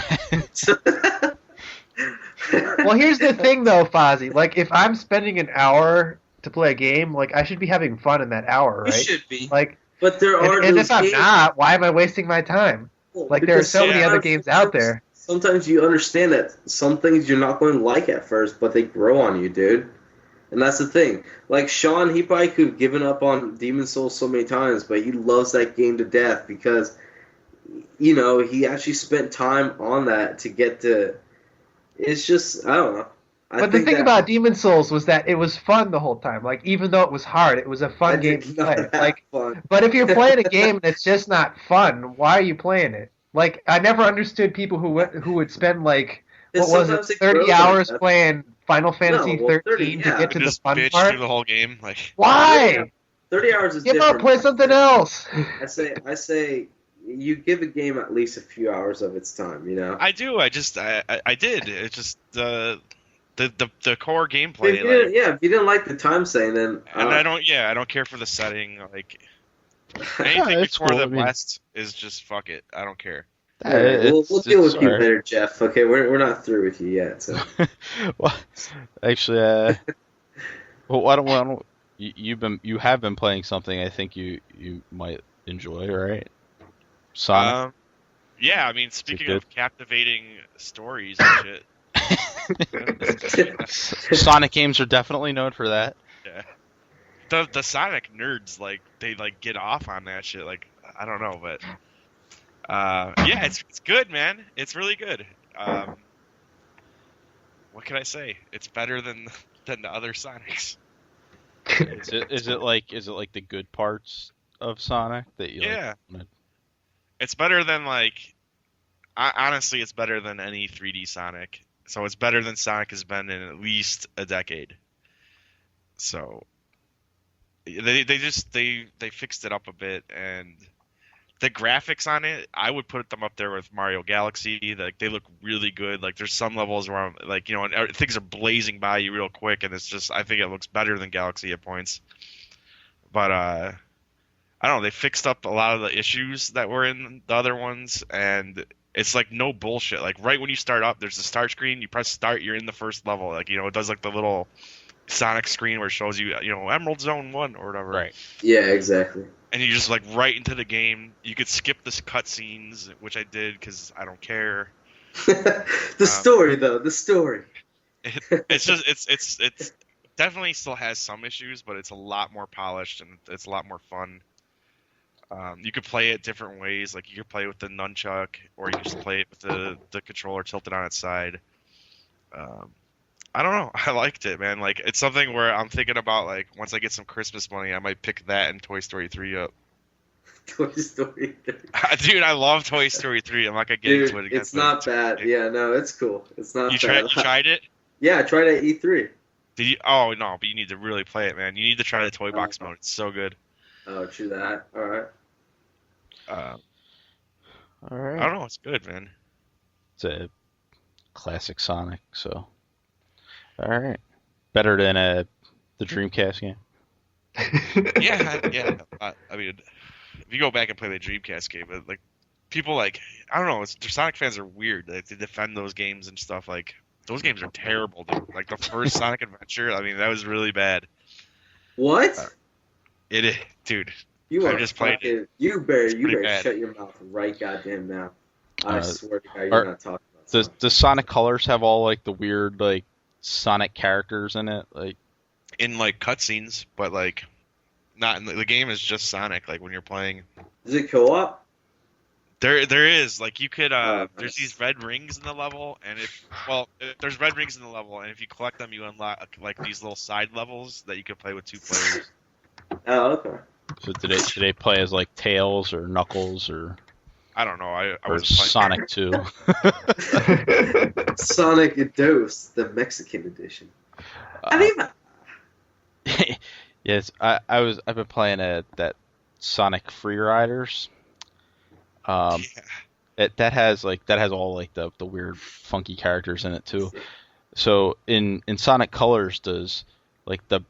Well, here's the thing though, Fozzie. Like if I'm spending an hour to play a game, like I should be having fun in that hour, You right? should be. Like, But there are and those if I'm games- not, why am I wasting my time? Like there are because so many other sometimes- games out there. Sometimes you understand that some things you're not going to like at first, but they grow on you, dude. And that's the thing. Like Sean, he probably could have given up on Demon's Souls so many times, but he loves that game to death because, he actually spent time on that to get to. It's just, I don't know. But the thing about Demon's Souls was that it was fun the whole time. Like even though it was hard, it was a fun game to play. Like, fun. but if you're playing a game and it's just not fun, why are you playing it? Like I never understood people who would spend like what was it, Sometimes it 30 grows hours like that. playing Final Fantasy No, well, 13 yeah. to get to the Just fun bitch part. through the whole game. Like Why? 30 hours is Give different. up, play something else. I say, you give a game at least a few hours of its time. I do. I did. It's just the core If gameplay. you didn't, if you didn't like the time saying, then And I don't care for the setting. Like anything it's before cool. the I mean- West is just fuck it. I don't care. we'll deal with you alright. later, Jeff. Okay, we're not through with you yet. So. Well, actually, well, why don't you have been playing something I think you might enjoy, right? Sonic. Yeah, I mean, speaking good? of captivating stories and shit. Sonic games are definitely known for that. Yeah. the Sonic nerds, like, they like get off on that shit. Like, I don't know, but yeah, it's good, man. It's really good. What can I say? It's better than the other Sonics. Is it like the good parts of Sonic that you Yeah. like? It's better than like, honestly, it's better than any 3D Sonic. So it's better than Sonic has been in at least a decade. So they fixed it up a bit, and the graphics on it, I would put them up there with Mario Galaxy. Like, they look really good. Like, there's some levels where like, you know, and things are blazing by you real quick, and it's just, I think it looks better than Galaxy at points. But I don't know, they fixed up a lot of the issues that were in the other ones, and it's like no bullshit. Like, right when you start up, there's the start screen. You press start, you're in the first level. Like, you know, it does like the little Sonic screen where it shows you, you know, Emerald Zone 1 or whatever. Right. Yeah, exactly. And you just like right into the game. You could skip the cutscenes, which I did because I don't care. The story, though, the story. It's just it's definitely still has some issues, but it's a lot more polished and it's a lot more fun. You could play it different ways. Like, you could play with the nunchuck, or you could just play it with the controller tilted on its side. I don't know. I liked it, man. Like, it's something where I'm thinking about, like, once I get some Christmas money, I might pick that and Toy Story 3 up. Toy Story 3. Dude, I love Toy Story 3. I'm not gonna get into it again. It's not bad. Yeah, no, it's cool. It's not bad. You tried it? Yeah, I tried it at E3. Did you? Oh, no, but you need to really play it, man. You need to try the Toy Box mode. It's so good. Oh, true that. All right. All right. I don't know. It's good, man. It's a classic Sonic, so. All right. Better than the Dreamcast game. Yeah. I mean, if you go back and play the Dreamcast game, like, people, like, I don't know. Sonic fans are weird. Like, they defend those games and stuff. Like, those games are terrible, dude. Like, the first Sonic Adventure, I mean, that was really bad. What? It is, dude. You I are just played fucking. it. You better bad. shut your mouth right goddamn now. I swear to God, you're not talking about Sonic. Does Sonic Colors have all like the weird like Sonic characters in it? Like In, like, cutscenes, but, like, not in the game is just Sonic. Like, when you're playing, Is it co-op? there is, like, you could Nice. there's these red rings in the level, and if there's red rings in the level, and if you collect them, you unlock like these little side levels that you could play with 2 players. Oh, okay. so do they play as like Tails or Knuckles or I don't know. I or was playing. Sonic 2? Sonic Dos, the Mexican edition. Yes, I've been playing that Sonic Free Riders. Yeah. That has all like the weird funky characters in it too. So in Sonic Colors, does like the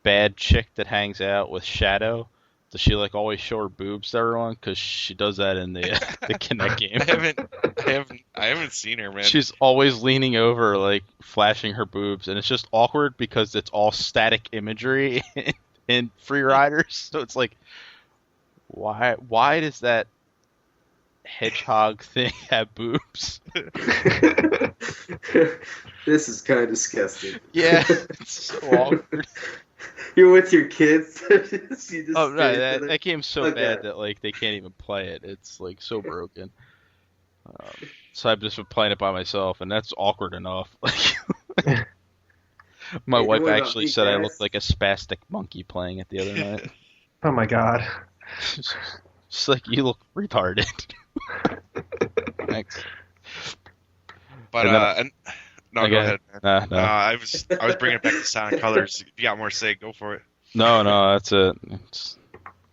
bad chick that hangs out with Shadow, does she like always show her boobs to everyone? Because she does that in the Kinect game. I haven't seen her, man. She's always leaning over, like flashing her boobs, and it's just awkward because it's all static imagery in Free Riders. So it's like, why does that hedgehog thing have boobs? This is kind of disgusting. Yeah, it's so awkward. You're with your kids. You just Oh no, stand there. that game's so Okay. bad that like they can't even play it. It's like so broken. So I've just been playing it by myself, and that's awkward enough. Like, my Hey, wife what about actually you said I guys? looked like a spastic monkey playing it the other night. Oh my god. She's like, you look retarded. Thanks. But And then- no, go ahead, man. No. I was bringing it back to Sonic Colors. If you got more to say, go for it. No, that's it. It's,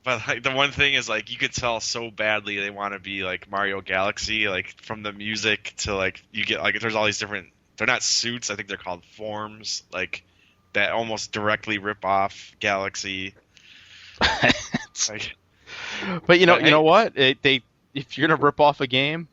But, like, the one thing is, like, you could tell so badly they want to be like Mario Galaxy, like, from the music to, like, you get, like, there's all these different, they're not suits, I think they're called forms, like, that almost directly rip off Galaxy. Like, but you know Hey. what? If you're gonna rip off a game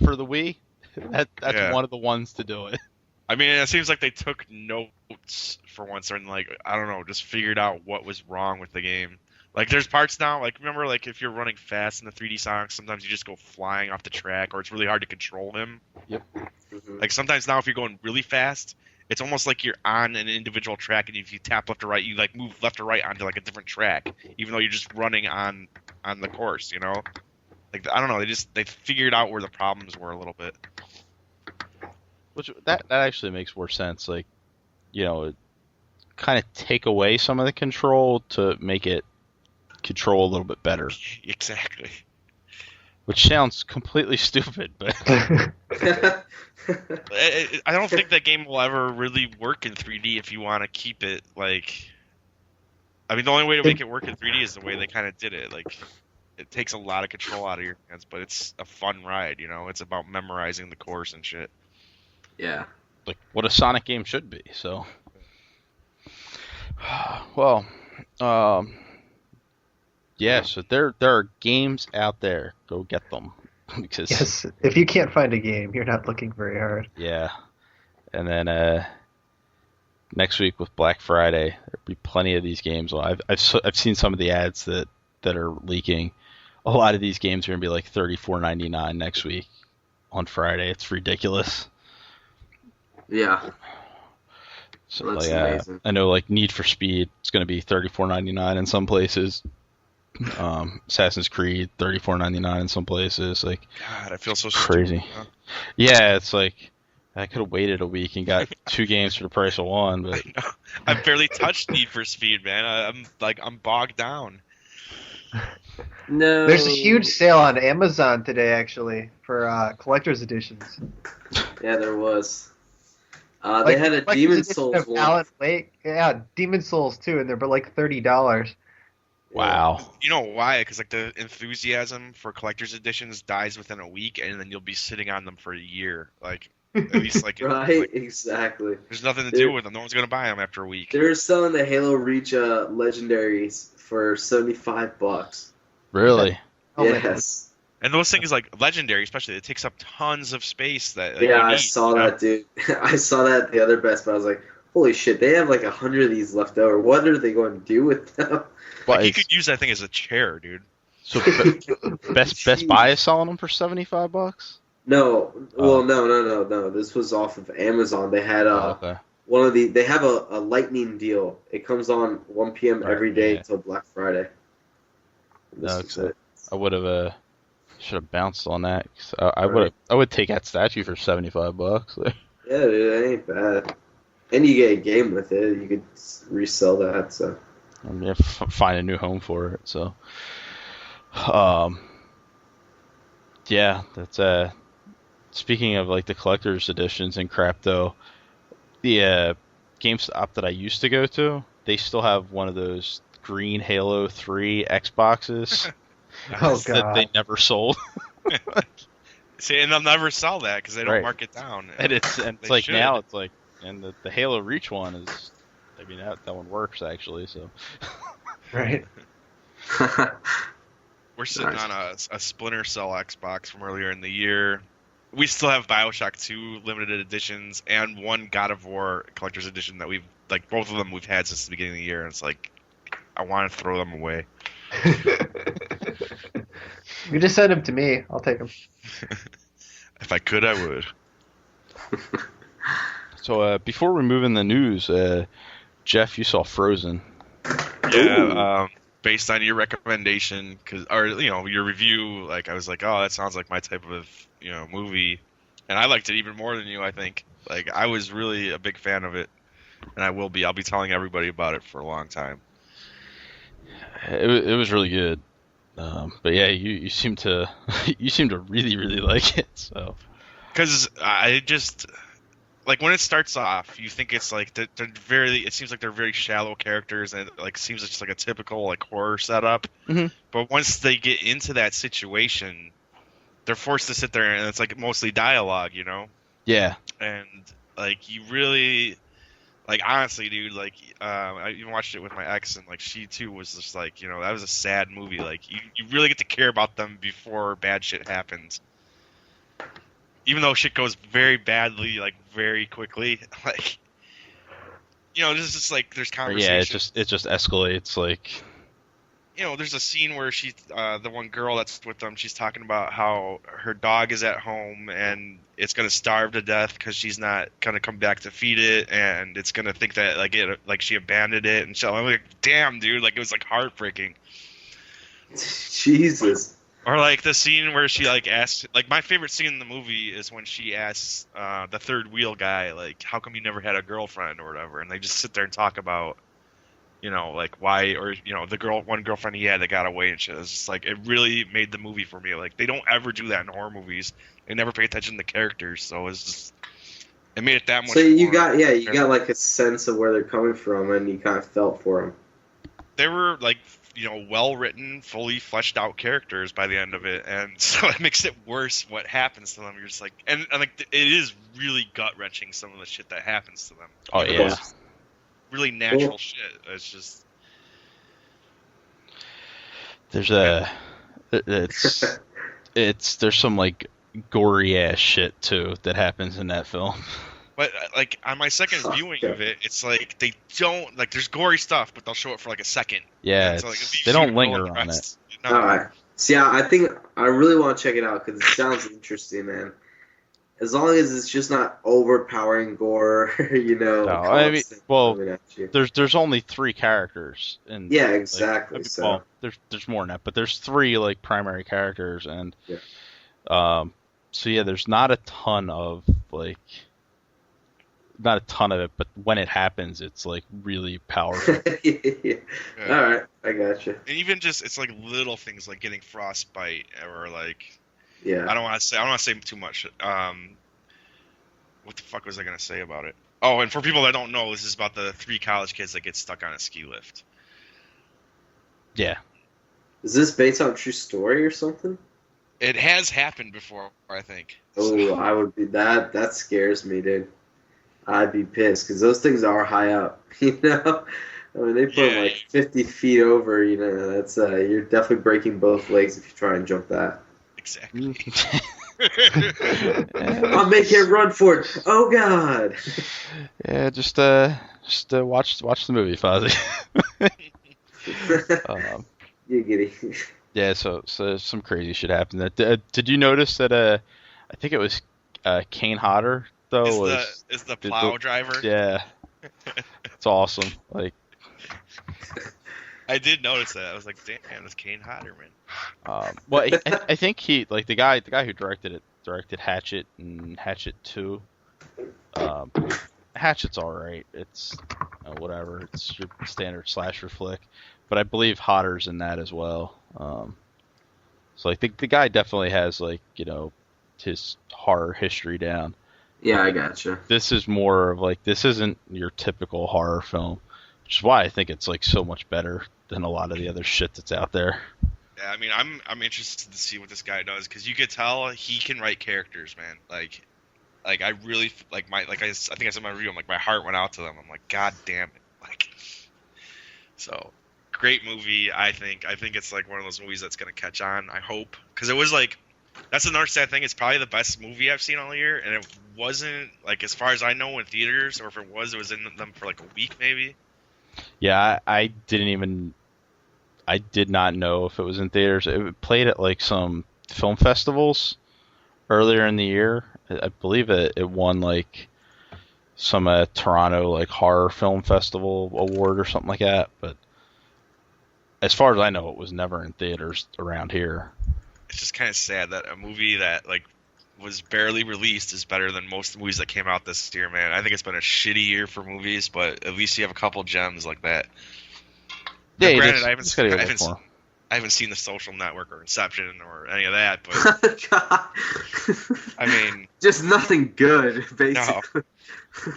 for the Wii, that's Yeah. one of the ones to do it. I mean, it seems like they took notes for once, and, like, I don't know, just figured out what was wrong with the game. Like, there's parts now, like, remember, like, if you're running fast in the 3D Sonic, sometimes you just go flying off the track, or it's really hard to control him. Mhm. Like, sometimes now if you're going really fast, it's almost like you're on an individual track, and if you tap left or right, you like move left or right onto like a different track, even though you're just running on the course. You know, like I don't know, they figured out where the problems were a little bit. Which that actually makes more sense. Like, kind of take away some of the control to make it control a little bit better. Exactly. Which sounds completely stupid, but I don't think that game will ever really work in 3D if you want to keep it like. I mean, the only way to make it work in 3D is the way they kind of did it. Like, it takes a lot of control out of your hands, but it's a fun ride. It's about memorizing the course and shit. Yeah. Like what a Sonic game should be. So, well, yeah. So there are games out there. Go get them. Because yes, if you can't find a game, you're not looking very hard. Yeah, and then next week with Black Friday, there'll be plenty of these games. I've seen some of the ads that are leaking. A lot of these games are gonna be like $34.99 next week on Friday. It's ridiculous. Yeah. So That's amazing. I know like Need for Speed, it's gonna be $34.99 in some places. Assassin's Creed, $34.99 in some places. Like, God, I feel so crazy. Stupid, huh? Yeah, it's like I could have waited a week and got 2 games for the price of 1. But I know. I've barely touched Need for Speed, man. I'm bogged down. No. There's a huge sale on Amazon today, actually, for collector's editions. Yeah, there was. Like, they had a collector's Demon edition Souls of one. Alan Wake. Yeah, Demon Souls too, and they're like $30. wow. You know why? Because like the enthusiasm for collector's editions dies within a week, and then you'll be sitting on them for a year. Like at least like Right, like, exactly. there's nothing to do with them. No one's gonna buy them after a week. They're selling the Halo Reach legendaries for $75. Really? Oh my Yes. And those things like legendary, especially, it takes up tons of space. That like, Yeah, you I need, saw you know? that, dude. I saw that at the other Best Buy. I was like, holy shit, they have like 100 of these left over. What are they going to do with them? Like, you could use that thing as a chair, dude. So Best Buy is selling them for $75? No, Oh. well, no. This was off of Amazon. They had Okay. they have a lightning deal. It comes on 1 p.m. Right, every day yeah. until Black Friday. This No, is it. I would have should have bounced on that. 'Cause I would take that statue for $75. Like, Yeah, dude, that ain't bad. And you get a game with it. You could resell that. So I mean, find a new home for it. So, yeah, that's speaking of like the collector's editions and crap, though, the GameStop that I used to go to, they still have one of those green Halo 3 Xboxes Oh that god. they never sold. See, and they'll never sell that because they don't Right. mark it down. And it's They like should. now it's like, and the Halo Reach one is, I mean that one works actually. So Right. We're sitting Nice. on a Splinter Cell Xbox from earlier in the year. We still have BioShock 2 limited editions and one God of War collector's edition that we've like both of them we've had since the beginning of the year. And it's like I want to throw them away. You just send them to me. I'll take them. If I could, I would. so before we move in the news, Jeff, you saw Frozen. Yeah, based on your recommendation, or your review, like I was like, oh, that sounds like my type of movie, and I liked it even more than you. I think like I was really a big fan of it, and I'll be telling everybody about it for a long time. It was really good. But yeah, you seem to really like it. So Because I just like when it starts off, you think it's like they're very. It seems like they're very shallow characters, and it like seems just like a typical like horror setup. Mhm. But once they get into that situation, they're forced to sit there, and it's like mostly dialogue, yeah, and like you really. Like honestly, dude, like I even watched it with my ex, and like she too was just like, that was a sad movie. Like you really get to care about them before bad shit happens. Even though shit goes very badly, like very quickly, like there's just like there's conversation. yeah, it just escalates like there's a scene where the one girl that's with them, she's talking about how her dog is at home and it's gonna starve to death because she's not gonna come back to feed it, and it's gonna think that like she abandoned it, and so I'm like, damn, dude, like it was like heartbreaking. Jesus. Or like the scene where she like asks, like my favorite scene in the movie is when she asks the third wheel guy, like, how come you never had a girlfriend or whatever, and they just sit there and talk about, like why, or one girlfriend he had that got away and shit. It's just like, it really made the movie for me. Like they don't ever do that in horror movies. They never pay attention to the characters, so it made it that much. So you got like a sense of where they're coming from, and you kind of felt for them. They were like, well written, fully fleshed out characters by the end of it, and so it makes it worse what happens to them. You're just like, and like it is really gut wrenching, some of the shit that happens to them. Oh yeah, really natural shit. It's just there's some like gory ass shit too that happens in that film. But like on my second viewing of it, it's like they don't like. There's gory stuff, but they'll show it for like a second. Yeah, so, like, they don't linger on it. No. All right. See, I think I really want to check it out because it sounds interesting, man. As long as it's just not overpowering gore, No, I mean, well, there's only 3 characters, and yeah, exactly. Well, there's more than that, but there's 3 like primary characters, and so yeah, there's not a ton of it, but when it happens, it's like really powerful. Yeah. All right, I gotcha. And even just it's like little things like getting frostbite or like, yeah. I don't want to say too much. What the fuck was I gonna say about it? Oh, and for people that don't know, this is about the 3 college kids that get stuck on a ski lift. Yeah. Is this based on a true story or something? It has happened before, I think. Oh, I would be that. That scares me, dude. I'd be pissed because those things are high up. I mean, they put them like 50 feet over. That's you're definitely breaking both legs if you try and jump that. Exactly. I'll make it run for it. Oh God. Yeah, just watch the movie, Fozzie. You get it. Yeah, so some crazy shit happened. Did you notice that? I think it was Kane Hodder though. Is the plow driver? Yeah, it's awesome. Like, I did notice that. I was like, damn, it's Kane Hodder, man. Well, I think he like the guy who directed Hatchet and Hatchet 2. Hatchet's alright. It's whatever. It's your standard slasher flick, but I believe Hodder's in that as well. So like the guy definitely has like his horror history down. Yeah, I gotcha. This is more of like, this isn't your typical horror film, which is why I think it's like so much better than a lot of the other shit that's out there. Yeah, I mean, I'm interested to see what this guy does because you could tell he can write characters, man. Like I really like I think I said in my review, I'm like, my heart went out to them. I'm like, God damn it, like. So great movie, I think. I think it's like one of those movies that's gonna catch on. I hope because it was like. That's another sad thing. It's probably the best movie I've seen all year, and it wasn't like, as far as I know, in theaters, or if it was in them for like a week maybe. Yeah, I did not know if it was in theaters. It played at like some film festivals earlier in the year. I believe it won like some Toronto like horror film festival award or something like that. But as far as I know, it was never in theaters around here. It's just kind of sad that a movie that like was barely released is better than most movies that came out this year, man. I think it's been a shitty year for movies, but at least you have a couple gems like that. Yeah, now, granted, I haven't seen The Social Network or Inception or any of that, but I mean, just nothing good, basically. No.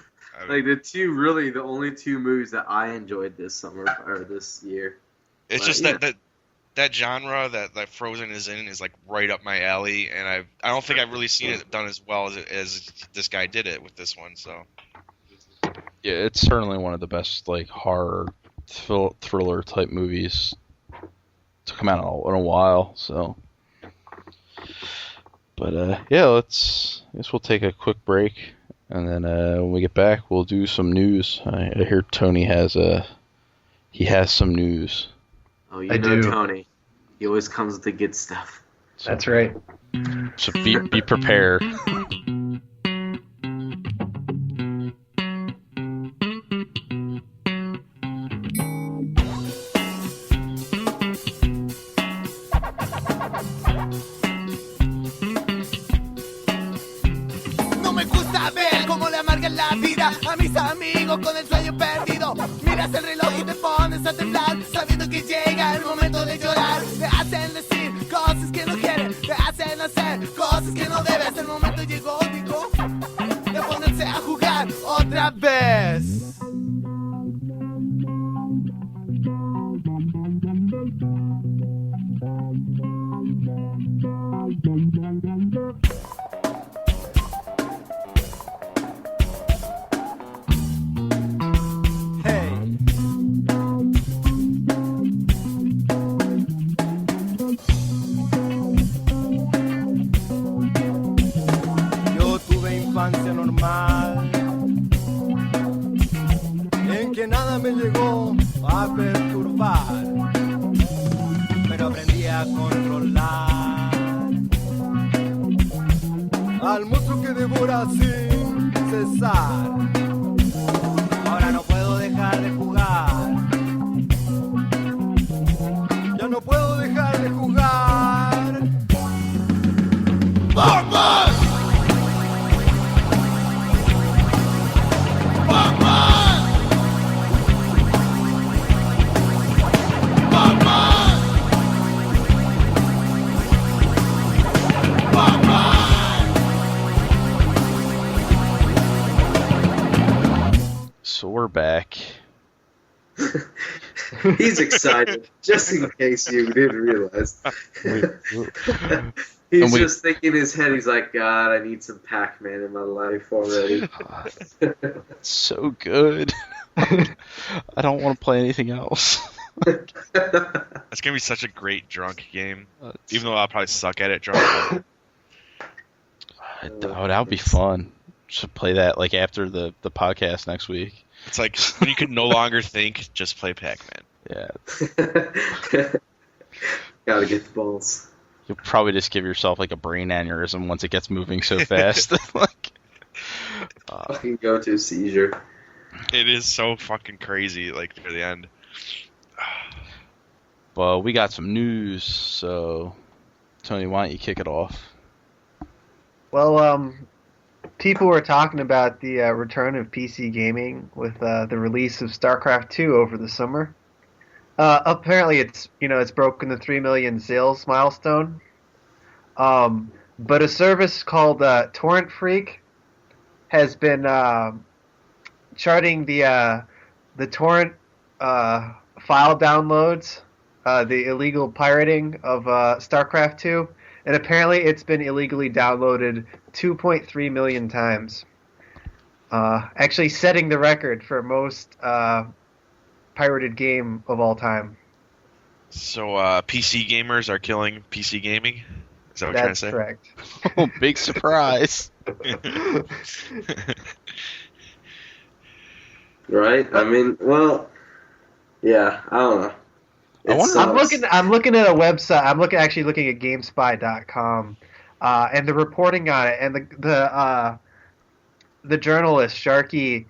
Like the only 2 movies that I enjoyed this summer or this year. It's just that genre that Frozen is in is like right up my alley, and I don't think I've really seen it done as well as this guy did it with this one. So yeah, it's certainly one of the best like horror thriller type movies to come out in a while. So, but yeah, I guess we'll take a quick break, and then when we get back, we'll do some news. I hear Tony has some news. Oh, you I know do. Tony. He always comes with the good stuff. That's right. So be prepared. No me gusta ver cómo le amargan la vida a mis amigos con el sueño perdido. Miras el reloj y te pones a temblar, sabiendo que llega el momento de llorar. Te hacen decir cosas que no quieren, te hacen hacer cosas que no debes. El momento llegó, digo, de ponerse a jugar otra vez. Hey. Yo tuve infancia normal, en que nada me llegó a perturbar, pero aprendí a controlar al monstruo que devora sin cesar. Ahora no puedo dejar de jugar, ya no puedo dejar de jugar. ¡Pac-Man! ¡Pac-Man! ¡Pac-Man! So we're back. He's excited, just in case you didn't realize. He's just thinking in his head, he's like, God, I need some Pac-Man in my life already. So good. I don't want to play anything else. That's gonna be such a great drunk game. Even though I'll probably suck at it drunk. That would be fun. Should play that like after the podcast next week. It's like when you can no longer think, just play Pac-Man. Yeah. Gotta get the balls. You'll probably just give yourself like a brain aneurysm once it gets moving so fast. Like, Fucking go to seizure. It is so fucking crazy, like near the end. Well, we got some news, so Tony, why don't you kick it off? Well, people were talking about the return of PC gaming with the release of StarCraft 2 over the summer. Apparently, it's broken the 3 million sales milestone. But a service called Torrent Freak has been charting the torrent file downloads, the illegal pirating of StarCraft 2, and apparently it's been illegally downloaded 2.3 million times. Actually setting the record for most pirated game of all time. So PC gamers are killing PC gaming? Is that what you're trying to say? That's correct. Oh, big surprise. Right? I mean, well, yeah, I don't know. I wonder- I'm looking at a website. I'm actually looking at GameSpy.com, and the reporting on it, and the journalist Sharky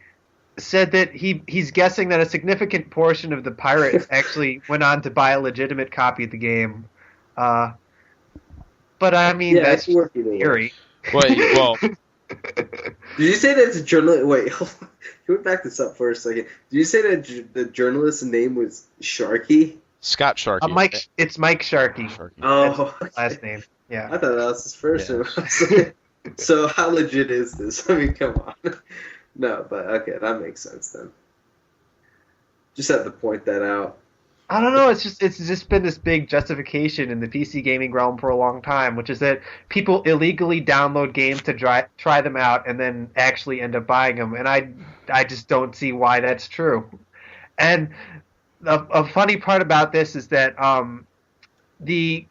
said that he's guessing that a significant portion of the pirates actually went on to buy a legitimate copy of the game. But I mean, Yeah, that's it's working anyway. theory. Well, Did you say that the journalist? Wait, hold on. Can we back this up for a second? Did you say that the journalist's name was Sharky? Scott Sharkey. It's Mike Sharky. Sharkey. Oh, That's his last name. Yeah. I thought that was his first Yeah. name. I was like, so how legit is this? I mean, come on. No, but okay, that makes sense then. Just had to point that out. I don't know. It's just been this big justification in the PC gaming realm for a long time, which is that people illegally download games to try them out and then actually end up buying them, and I just don't see why that's true. And a funny part about this is that the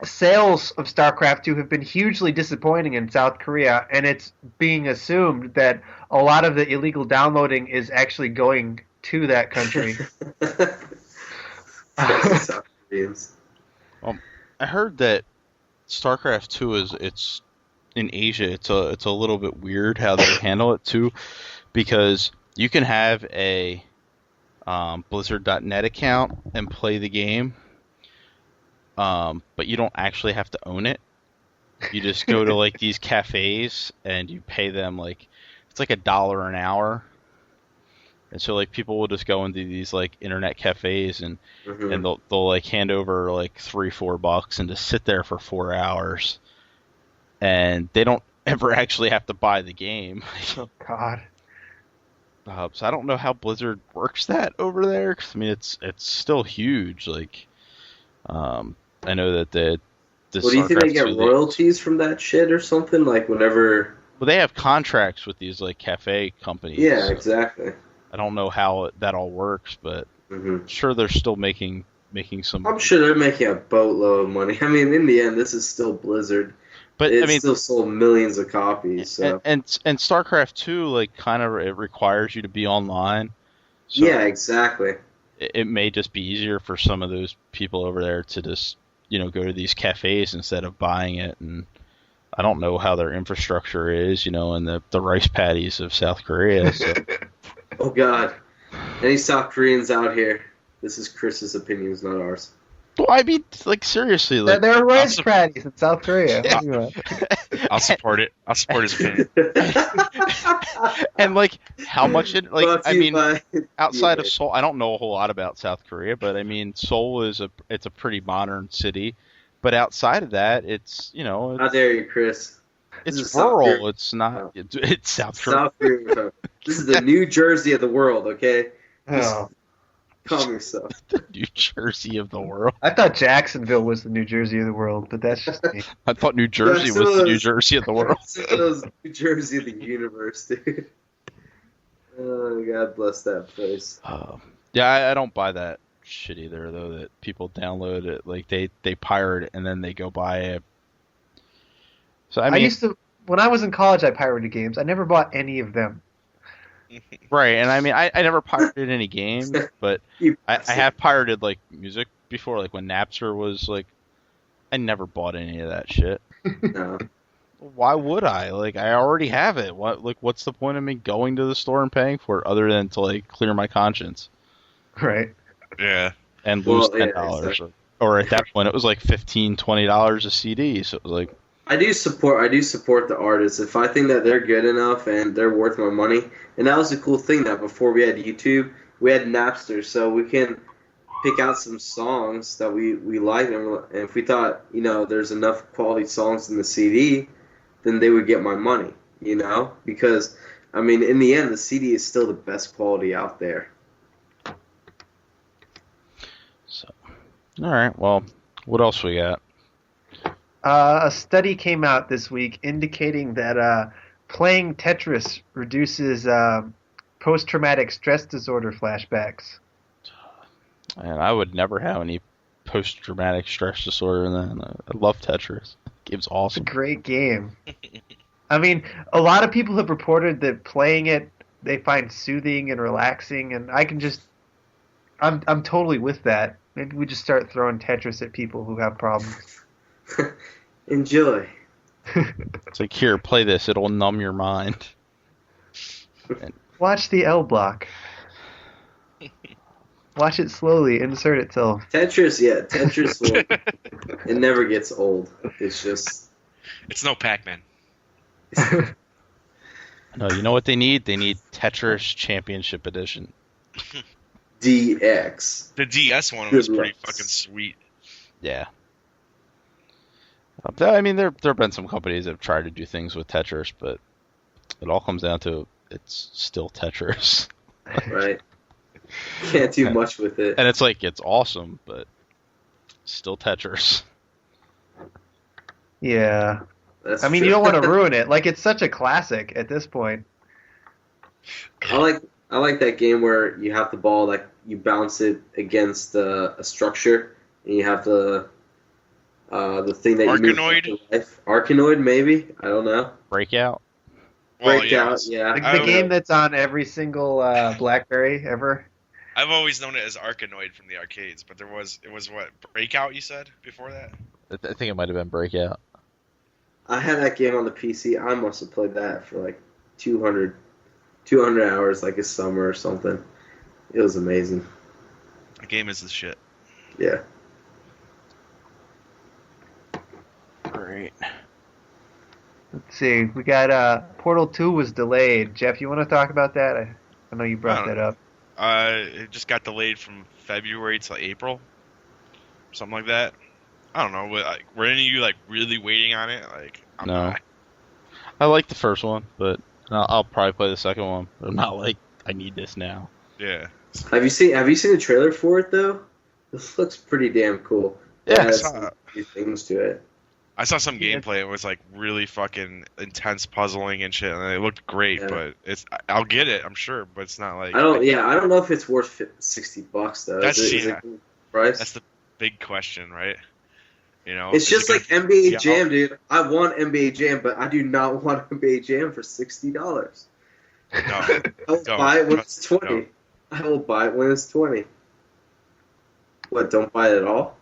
sales of StarCraft 2 have been hugely disappointing in South Korea, and it's being assumed that a lot of the illegal downloading is actually going to that country. South Koreans. I heard that StarCraft 2 it's in Asia. It's a little bit weird how they handle it too, because you can have a Blizzard.net account and play the game, but you don't actually have to own it. You just go to like these cafes and you pay them it's like $1 an hour. And so like people will just go into these like internet cafes and they'll like hand over like $3-4 and just sit there for 4 hours, and they don't ever actually have to buy the game. Oh God. So I don't know how Blizzard works that over there. 'Cause, I mean, it's still huge. Like, I know that the What do you think, they get royalties from that shit or something? Like whenever. Well, they have contracts with these like cafe companies. Yeah, exactly. I don't know how that all works, but I'm sure they're still making some. I'm sure they're making a boatload of money. I mean, in the end, this is still Blizzard. But it's I mean, still sold millions of copies. So. And StarCraft 2 like kind of it requires you to be online. So yeah, exactly. It may just be easier for some of those people over there to just go to these cafes instead of buying it. And I don't know how their infrastructure is, in the rice paddies of South Korea. So. Oh God, any South Koreans out here? This is Chris's opinions, not ours. Well, I mean, like seriously, like there are rice paddies in South Korea. I'll support it. I'll support his opinion. And like, how much it like? I mean, outside yeah. of Seoul, I don't know a whole lot about South Korea, but I mean, Seoul it's a pretty modern city. But outside of that, it's How dare you, Chris? It's rural. It's not. It's South Korea. South Korea. This is the New Jersey of the world. Okay. Oh. Calm yourself. The New Jersey of the world. I thought Jacksonville was the New Jersey of the world, but that's just me. I thought New Jersey was the New Jersey of the world. It was New Jersey of the universe, dude. Oh, God bless that place. Yeah, I don't buy that shit either, though, that people download it. Like, they pirate it and then they go buy it. So, I mean, when I was in college, I pirated games. I never bought any of them. Right, and I mean, I never pirated any games, but I have pirated, like, music before, like, when Napster was, like, I never bought any of that shit. No. Why would I? Like, I already have it. What's the point of me going to the store and paying for it other than to, like, clear my conscience? Right. Yeah. And lose $10. Yeah, exactly. Or at that point, it was like $15, $20 a CD, so it was like... I do support the artists. If I think that they're good enough and they're worth my money, and that was the cool thing that before we had YouTube, we had Napster, so we can pick out some songs that we like, and if we thought there's enough quality songs in the CD, then they would get my money, because I mean in the end the CD is still the best quality out there. So, all right, well, what else we got? A study came out this week indicating that playing Tetris reduces post-traumatic stress disorder flashbacks. And I would never have any post-traumatic stress disorder. I love Tetris. The game's awesome. It's a great game. I mean, a lot of people have reported that playing it they find soothing and relaxing, and I can just, I'm totally with that. Maybe we just start throwing Tetris at people who have problems. Enjoy. It's like, here, play this. It'll numb your mind. Watch the L block. Watch it slowly insert itself. Tetris, it never gets old. It's just... It's no Pac-Man. No, you know what they need? They need Tetris Championship Edition. DX. The DS one was pretty fucking sweet. Yeah. I mean, there have been some companies that have tried to do things with Tetris, but it all comes down to it's still Tetris. Right. Can't do much with it. And it's like, it's awesome, but still Tetris. Yeah. That's I mean, true. you don't want to ruin it. Like, it's such a classic at this point. I like that game where you have the ball, like you bounce it against a structure, and you have the thing that Arkanoid? you move. Arkanoid, maybe. I don't know. Breakout. Breakout, yeah. The game that's on every single BlackBerry ever. I've always known it as Arkanoid from the arcades, but it was what, Breakout you said before that? I think it might have been Breakout. I had that game on the PC. I must have played that for like 200 hours, like a summer or something. It was amazing. The game is the shit. Yeah. Great. Let's see. We got Portal 2 was delayed. Jeff, you want to talk about that? I know you brought that up. It just got delayed from February to April, something like that. I don't know. Were any of you like really waiting on it? Like, I'm No. not. I like the first one, but I'll probably play the second one. But I'm not like I need this now. Yeah. Have you seen the trailer for it though? This looks pretty damn cool. Yeah, It has I saw some it. new things to it. I saw some Yeah. gameplay. It was like really fucking intense puzzling and shit, and it looked great. Yeah. But I'll get it, I'm sure. But it's not like I don't know if it's worth $60 though. That's- is it price? that's the big question, right? You know, It's is just it like gonna- NBA Yeah, Jam, dude. I want NBA Jam, but I do not want NBA Jam for $60. No, I will Don't. buy it when it's Don't. 20. I will buy it when it's 20. What? Don't buy it at all?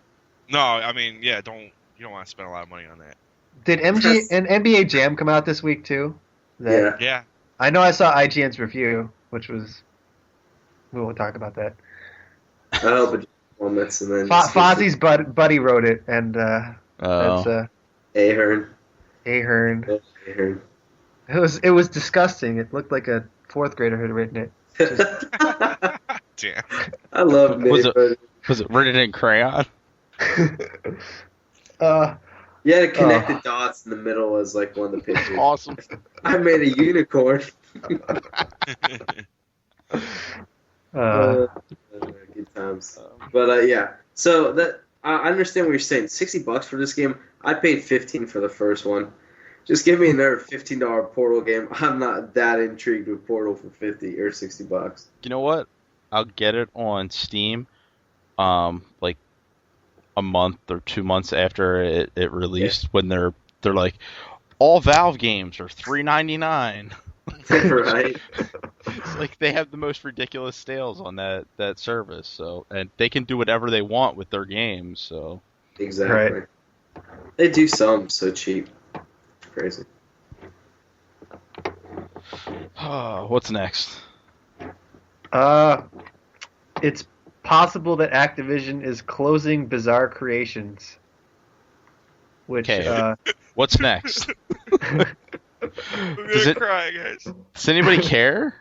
no. I mean, yeah. You don't want to spend a lot of money on that. Did NBA Jam come out this week too? Yeah. Yeah. I know I saw IGN's review, which was. We won't talk about that. I hope it moments and then Fozzie's buddy wrote it, and that's Ahern. Ahern. Ahern. It was disgusting. It looked like a fourth grader had written it. Damn. I love Was Nate. Was it written in crayon? Yeah, the connected dots in the middle is like one of the pictures. Awesome. I made a unicorn. Good times. But yeah, so that I understand what you're saying. $60 for this game. I paid $15 for the first one. Just give me another $15 Portal game. I'm not that intrigued with Portal for $50 or $60. You know what? I'll get it on Steam, like a month or 2 months after it released, when they're like, all Valve games are $3.99. Right? It's like they have the most ridiculous sales on that service, so, and they can do whatever they want with their games. So Exactly. Right. They do some so cheap. Crazy. what's next? It's possible that Activision is closing Bizarre Creations. Which, Okay. What's next? I'm Does gonna it- cry, guys. Does anybody care?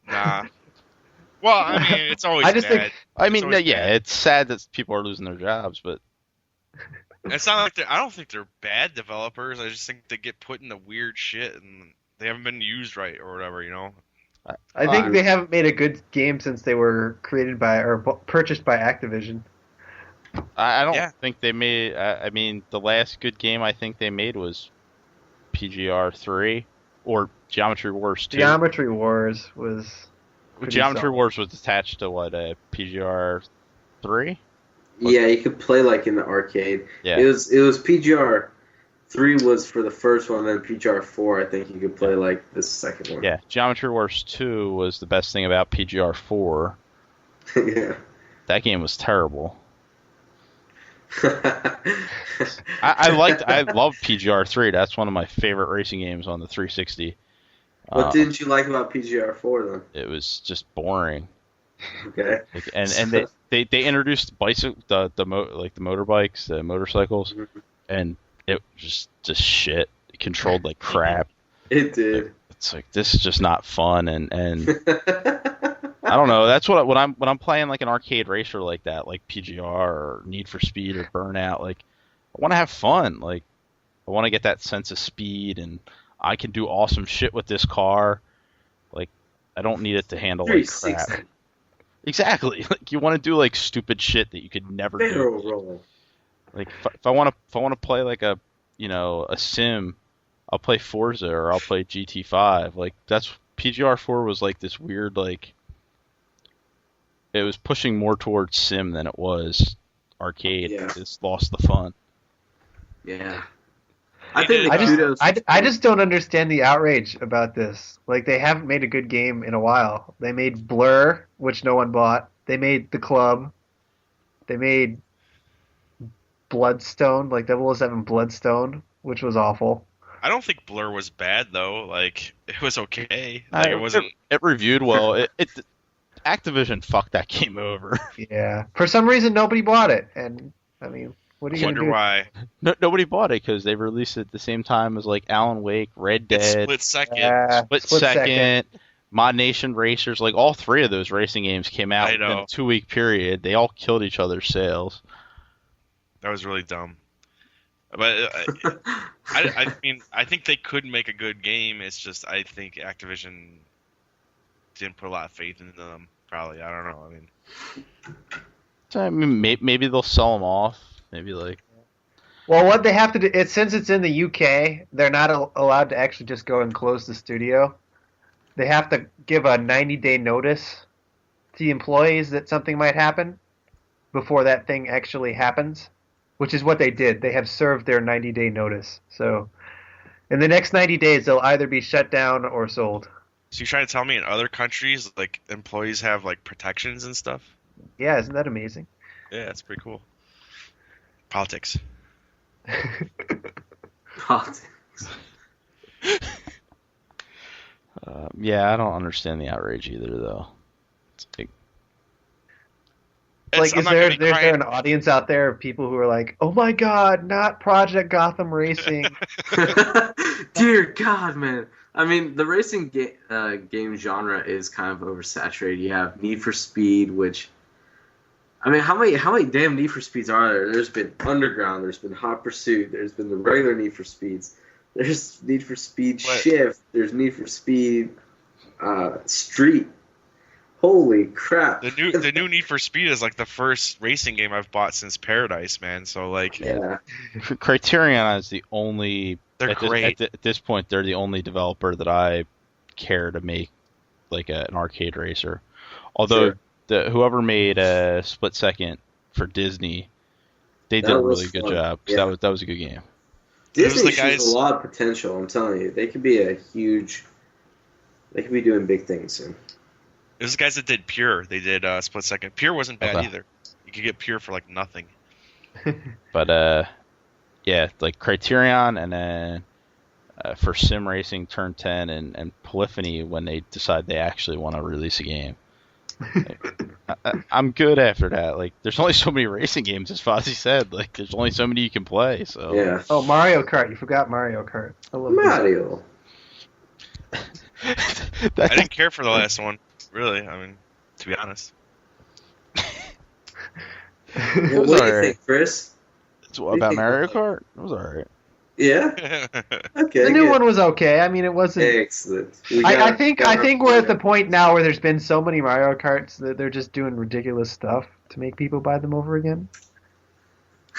Nah. Well, I mean, it's always I just bad. think- I mean, always yeah, bad. it's sad that people are losing their jobs, but It's not like I don't think they're bad developers. I just think they get put into weird shit and they haven't been used right or whatever, you know. I think they haven't made a good game since they were created by or purchased by Activision. I don't Yeah. think they made. I mean, the last good game I think they made was PGR 3 or Geometry Wars 2. Geometry Wars was. pretty Geometry solid. Wars was attached to what, PGR 3? Yeah, you could play like in the arcade. Yeah. It was PGR 3 was for the first one, then PGR 4 I think you could play like the second one. Yeah, Geometry Wars 2 was the best thing about PGR 4. Yeah. That game was terrible. I love PGR 3. That's one of my favorite racing games on the 360. What didn't you like about PGR 4 then? It was just boring. Okay. Like, and they introduced the motorbikes, the motorcycles, and it was just shit. It controlled like crap. It did. It's like, this is just not fun, and I don't know. That's what when I'm playing like an arcade racer like that, like PGR or Need for Speed or Burnout. Like, I want to have fun. Like, I want to get that sense of speed, and I can do awesome shit with this car. Like, I don't need it to handle like crap. 360. Exactly. Like, you want to do like stupid shit that you could never Barrel do. roll. Like, if I want to play like a sim, I'll play Forza or I'll play GT5. Like, that's PGR4 was like this weird, like, it was pushing more towards sim than it was arcade. Yeah. It's lost the fun. Yeah. I think the I kudos. just don't understand the outrage about this. Like, they haven't made a good game in a while. They made Blur, which no one bought, They made The Club. They made Bloodstone, like 007 Bloodstone, which was awful. I don't think Blur was bad though. Like it was okay. Like it wasn't. It reviewed well. Activision fucked that game over. Yeah. For some reason, nobody bought it, and I mean, what are you gonna Wonder do? why. Nobody bought it because they released it at the same time as like Alan Wake, Red It's Dead, split second. Split Second, Mod Nation Racers. Like all three of those racing games came out I within know. a 2-week period. They all killed each other's sales. That was really dumb. But I mean, I think they could make a good game. It's just I think Activision didn't put a lot of faith into them. Probably, I don't know. I mean, So, I mean, maybe they'll sell them off. Maybe like Well, what they have to do, since it's in the UK, they're not allowed to actually just go and close the studio. They have to give a 90-day notice to the employees that something might happen before that thing actually happens, which is what they did. They have served their 90-day notice. So in the next 90 days, they'll either be shut down or sold. so you're trying to tell me in other countries, like employees have like protections and stuff? Yeah, isn't that amazing? Yeah, that's pretty cool. Politics. Politics. yeah, I don't understand the outrage either, though. It's like, Like, I'm is not gonna be there crying. an audience out there of people who are like, oh my god, not Project Gotham Racing? Dear God, man. I mean, the racing game genre is kind of oversaturated. You have Need for Speed, which, I mean, how many damn Need for Speeds are there? There's been Underground, there's been Hot Pursuit, there's been the regular Need for Speeds, there's Need for Speed What? Shift, there's Need for Speed Street. Holy crap! The new Need for Speed is like the first racing game I've bought since Paradise, man. So like, Yeah. Criterion is the only. They're at this- great. at this point, they're the only developer that I care to make like an arcade racer. Although Sure. whoever made Split Second for Disney, they did That a was really good fun. job. 'Cause Yeah. that was a good game. Those Disney the shows guys- a lot of potential. I'm telling you, they could be a huge. They could be doing big things soon. it was the guys that did Pure. They did Split Second. Pure wasn't bad Okay. either. You could get Pure for like nothing. But yeah, like Criterion, and then for sim racing, Turn 10, and Polyphony when they decide they actually want to release a game. I'm good after that. Like, there's only so many racing games, as Fozzie said. Like, there's only so many you can play. So Yeah. Oh, Mario Kart. You forgot Mario Kart. I love Mario. I didn't care for the last one, really. I mean, to be honest. Well, was what do you alright. think, Chris? It's about Mario Kart. It was alright. Yeah. Okay. The new good. one was okay. I mean, it wasn't. Excellent. I think we're at the point now where there's been so many Mario Karts that they're just doing ridiculous stuff to make people buy them over again.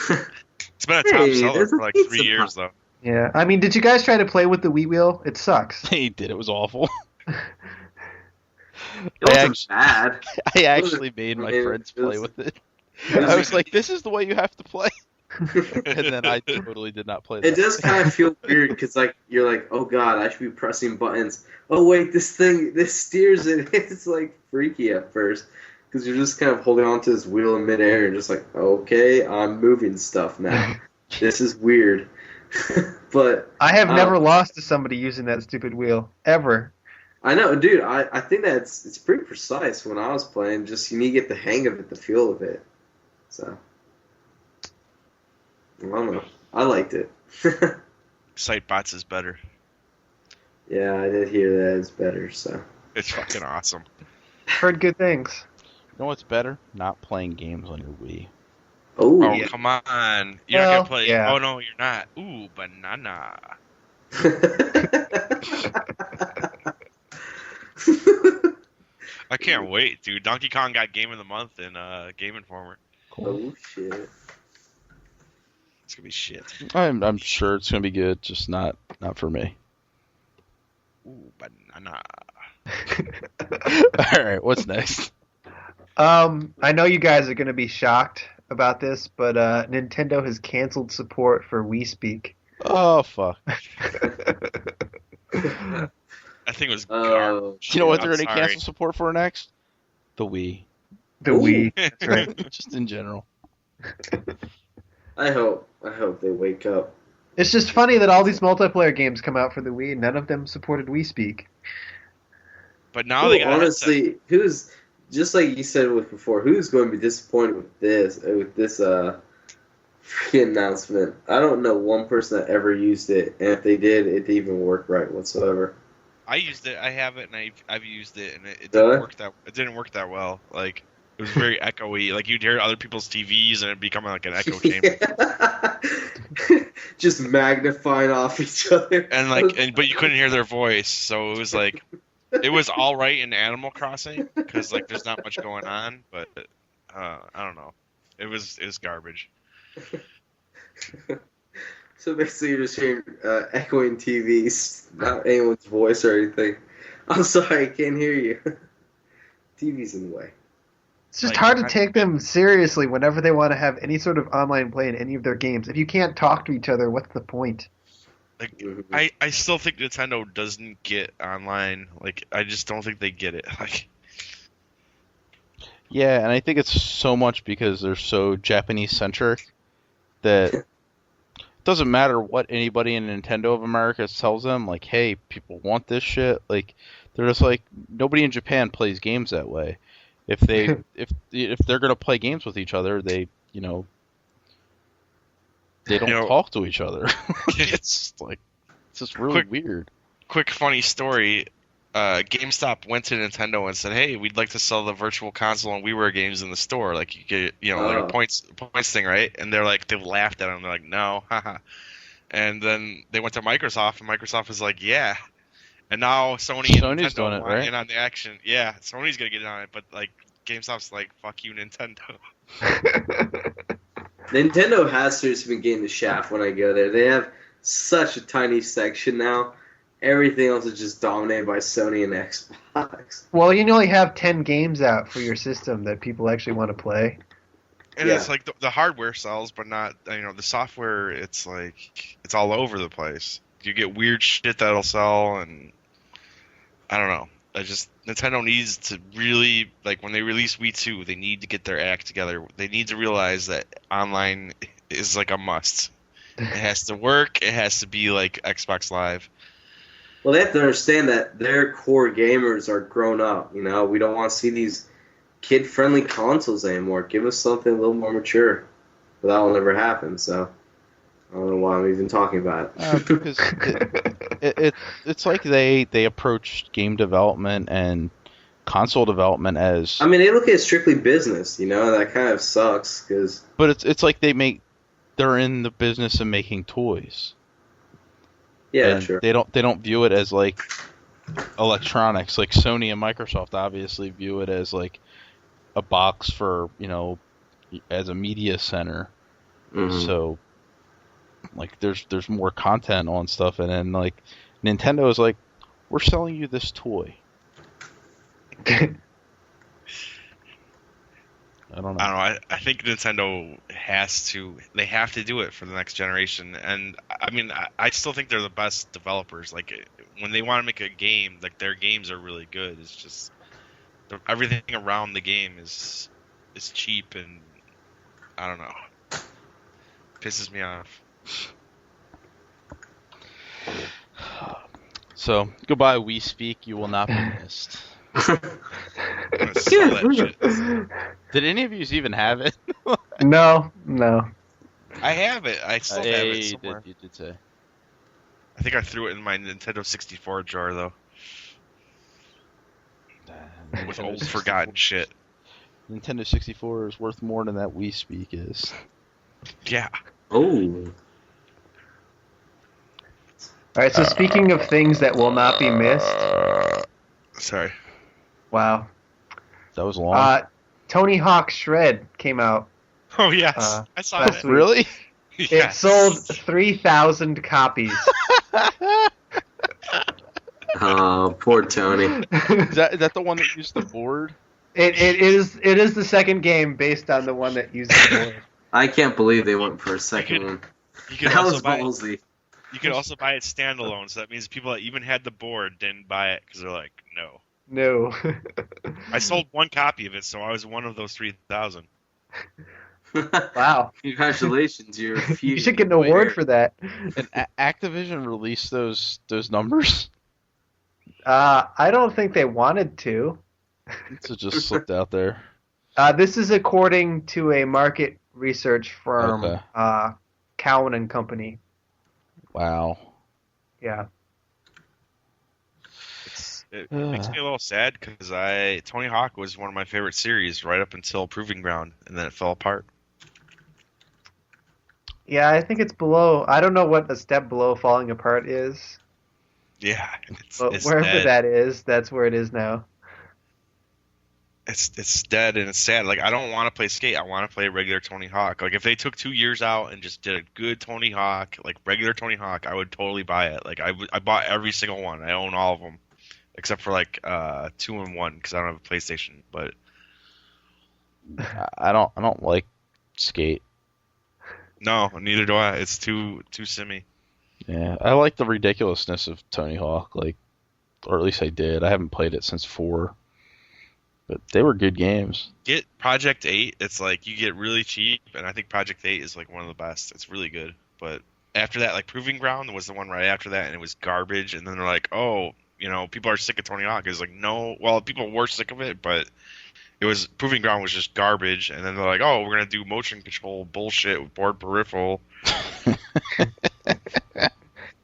It's been a top Hey, seller there's a for like pizza 3 years, though. Yeah, I mean, did you guys try to play with the Wii Wheel? It sucks. He did. It was awful. It wasn't act- bad. I actually made my I mean, friends it play was- with it. it I was- was like, "This is the way you have to play," and then I totally did not play. It that. does kind of feel weird because like you're like, oh god, I should be pressing buttons. Oh wait, this steers it. It's like freaky at first because you're just kind of holding on to this wheel in midair and just like, okay, I'm moving stuff now. This is weird. But I have never lost to somebody using that stupid wheel ever. I know, dude. I think that it's pretty precise when I was playing. Just you need to get the hang of it, the feel of it. So I don't know. I liked it. Sightbots is better. Yeah, I did hear that it's better. So It's fucking awesome. Heard good things. You know what's better? Not playing games on your Wii. oh, Oh, yeah. come on. You're Well, not gonna play. yeah. Oh, no, you're not. Ooh, banana. I can't wait, dude. Donkey Kong got Game of the Month in Game Informer. oh shit. It's gonna be shit. I'm sure it's gonna be good, just not for me. Ooh, banana. All right, what's next? I know you guys are going to be shocked about this, but Nintendo has canceled support for Wii Speak. Oh fuck! That thing was Oh, garbage. You know what I'm they're gonna sorry. cancel support for next? The Wii. The Ooh. Wii. That's right. Just in general. I hope they wake up. It's just funny that all these multiplayer games come out for the Wii, and none of them supported Wii Speak. But now they got honestly, who's just like you said with before? Who's going to be disappointed with this freaking announcement? I don't know one person that ever used it, and if they did, it didn't even work right whatsoever. I used it. I have it, and I've used it, and it Really? didn't work that well. Like it was very echoey. Like you'd hear other people's TVs, and it'd become like an echo chamber. Just magnifying off each other. And but you couldn't hear their voice, so it was like it was all right in Animal Crossing because like there's not much going on, but I don't know. It was garbage. So basically, you're just hearing echoing TVs, not anyone's voice or anything. I'm sorry, I can't hear you. TV's in the way. It's just Like, hard to take them seriously whenever they want to have any sort of online play in any of their games. If you can't talk to each other, what's the point? Like Mhm. I still think Nintendo doesn't get online. Like I just don't think they get it. Like Yeah, and I think it's so much because they're so Japanese-centric that it doesn't matter what anybody in Nintendo of America tells them, like, hey, people want this shit. Like, they're just like, nobody in Japan plays games that way. If they if they're gonna play games with each other, they don't talk to each other. It's just really weird. quick funny story. GameStop went to Nintendo and said, "Hey, we'd like to sell the Virtual Console and WiiWare games in the store. Like you get, like a points thing, right?" And they're like, they laughed at them. They're like, "No, haha." And then they went to Microsoft, and Microsoft was like, "Yeah." And now Sony's and Nintendo doing it, want right? in on the action. Yeah, Sony's gonna get in on it, but like GameStop's like, "Fuck you, Nintendo." Nintendo has seriously been getting the shaft when I go there. They have such a tiny section now. Everything else is just dominated by Sony and Xbox. Well, you only have 10 games out for your system that people actually want to play. And Yeah. it's like the hardware sells, but not the software. It's like it's all over the place. You get weird shit that'll sell, and I don't know. Nintendo needs to really, like, when they release Wii 2, they need to get their act together. They need to realize that online is like a must. It has to work. It has to be like Xbox Live. Well, they have to understand that their core gamers are grown up. We don't want to see these kid-friendly consoles anymore. Give us something a little more mature. But that will never happen, so I don't know why I'm even talking about it. Because it's like they approached game development and console development as. I mean, they look at it strictly business, that kind of sucks, because... But it's like they're in the business of making toys. Yeah, and sure. They don't view it as like electronics. Like Sony and Microsoft obviously view it as like a box for as a media center. Mhm. So like there's more content on stuff, and then like Nintendo is like, we're selling you this toy. I don't know. I think Nintendo have to do it for the next generation. And I mean, I still think they're the best developers. Like when they want to make a game, like their games are really good. It's just everything around the game is cheap, and I don't know, pisses me off. So goodbye, Wii Speak. You will not be missed. I'm gonna sell that shit. Did any of you even have it? No. I have it. I still have it Hey, somewhere. you did say. I think I threw it in my Nintendo 64 jar though, with Nintendo old 64 forgotten shit. Nintendo 64 is worth more than that Wii Speak is. Yeah. Oh. All right, so speaking of things that will not be missed, Sorry. wow. That was long. Tony Hawk Shred came out. Oh yes, I saw last that. week. Really? It Yes. sold 3,000 copies. Oh, poor Tony. Is that the one that used the board? It is the second game based on the one that uses the board. I can't believe they went for a second one. You could That also was buy ballsy. You could also buy it standalone, so that means people that even had the board didn't buy it because they're like, no. No. I sold one copy of it, so I was one of those 3,000. Wow. Congratulations, you're a few. You should get an award for that. And Activision released those numbers. I don't think they wanted to. So just slipped out there. This is according to a market research firm, Okay. Cowan and Company. Wow. Yeah. It makes me a little sad because Tony Hawk was one of my favorite series right up until Proving Ground, and then it fell apart. Yeah, I think it's below. I don't know what a step below falling apart is. Yeah, But it's wherever dead. that is, that's where it is now. It's dead and it's sad. Like I don't want to play Skate. I want to play regular Tony Hawk. Like if they took 2 years out and just did a good Tony Hawk, like regular Tony Hawk, I would totally buy it. Like I bought every single one. I own all of them, except for like 2 and 1 because I don't have a PlayStation. But I don't like Skate. no, neither do I. It's too simmy. Yeah, I like the ridiculousness of Tony Hawk, like, or at least I did. I haven't played it since 4, but they were good games. Get Project 8. It's like you get really cheap, and I think Project 8 is like one of the best. It's really good. But after that, like Proving Ground was the one right after that, and it was garbage. And then they're like, oh, people are sick of Tony Hawk. It's like, no, well, people were sick of it, but it was Proving Ground was just garbage. And then they're like, oh, we're gonna do motion control bullshit with board peripheral.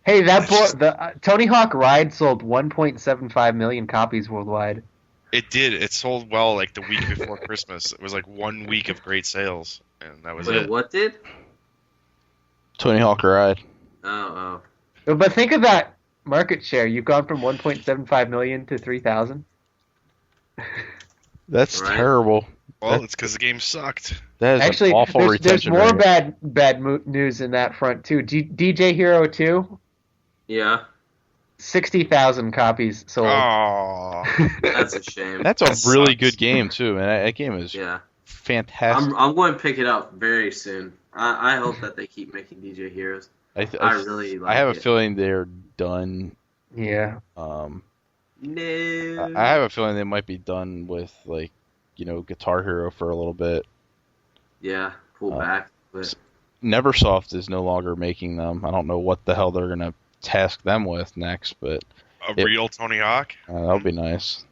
Hey, the Tony Hawk Ride sold 1.75 million copies worldwide. It did. It sold well like the week before Christmas. It was like 1 week of great sales, and that was Wait, it. what did? Tony Hawk Ride. Oh. But think of that market share. You've gone from 1.75 million to 3,000. That's Right. terrible. Well, it's because the game sucked. That is Actually, an awful there's retention more rate. bad news in that front too. DJ Hero 2, Yeah, 60,000 copies sold. Oh, that's a shame. That's a That really sucks. good game too, man. That game is Yeah, fantastic. I'm going to pick it up very soon. I hope that they keep making DJ Heroes. I really like I have a it. feeling they're done. Yeah. No. I have a feeling they might be done with Guitar Hero for a little bit. Yeah, pull back. But Neversoft is no longer making them. I don't know what the hell they're gonna task them with next, but real Tony Hawk? that'll be nice.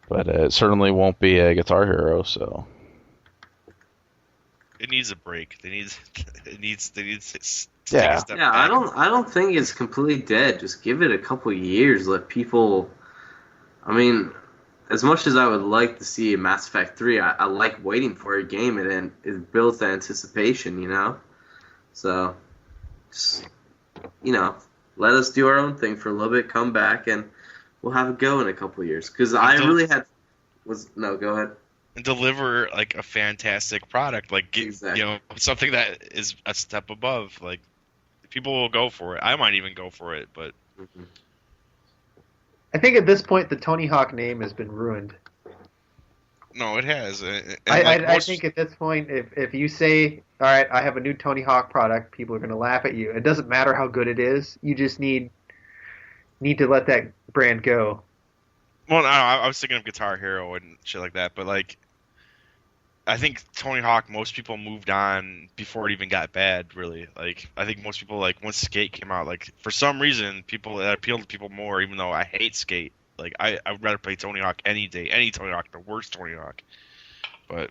But it certainly won't be a Guitar Hero. So It needs a break. They need to take a step yeah, back. I don't think it's completely dead. Just give it a couple years. Let people. I mean, as much as I would like to see a Mass Effect 3, I like waiting for a game, and then it builds the anticipation, So, just, let us do our own thing for a little bit, come back, and we'll have a go in a couple years. Because I really had... go ahead. And deliver like a fantastic product, like Exactly. something that is a step above. Like people will go for it. I might even go for it, but Mhm. I think at this point the Tony Hawk name has been ruined. no, it has. And I think at this point, if you say, all right, I have a new Tony Hawk product, people are going to laugh at you. It doesn't matter how good it is. You just need to let that brand go. Well, no, I was thinking of Guitar Hero and shit like that, but like, I think Tony Hawk, most people moved on before it even got bad. Really, like I think most people like once Skate came out, like for some reason, that appealed to people more. Even though I hate Skate, like I would rather play Tony Hawk any day, any Tony Hawk, the worst Tony Hawk. But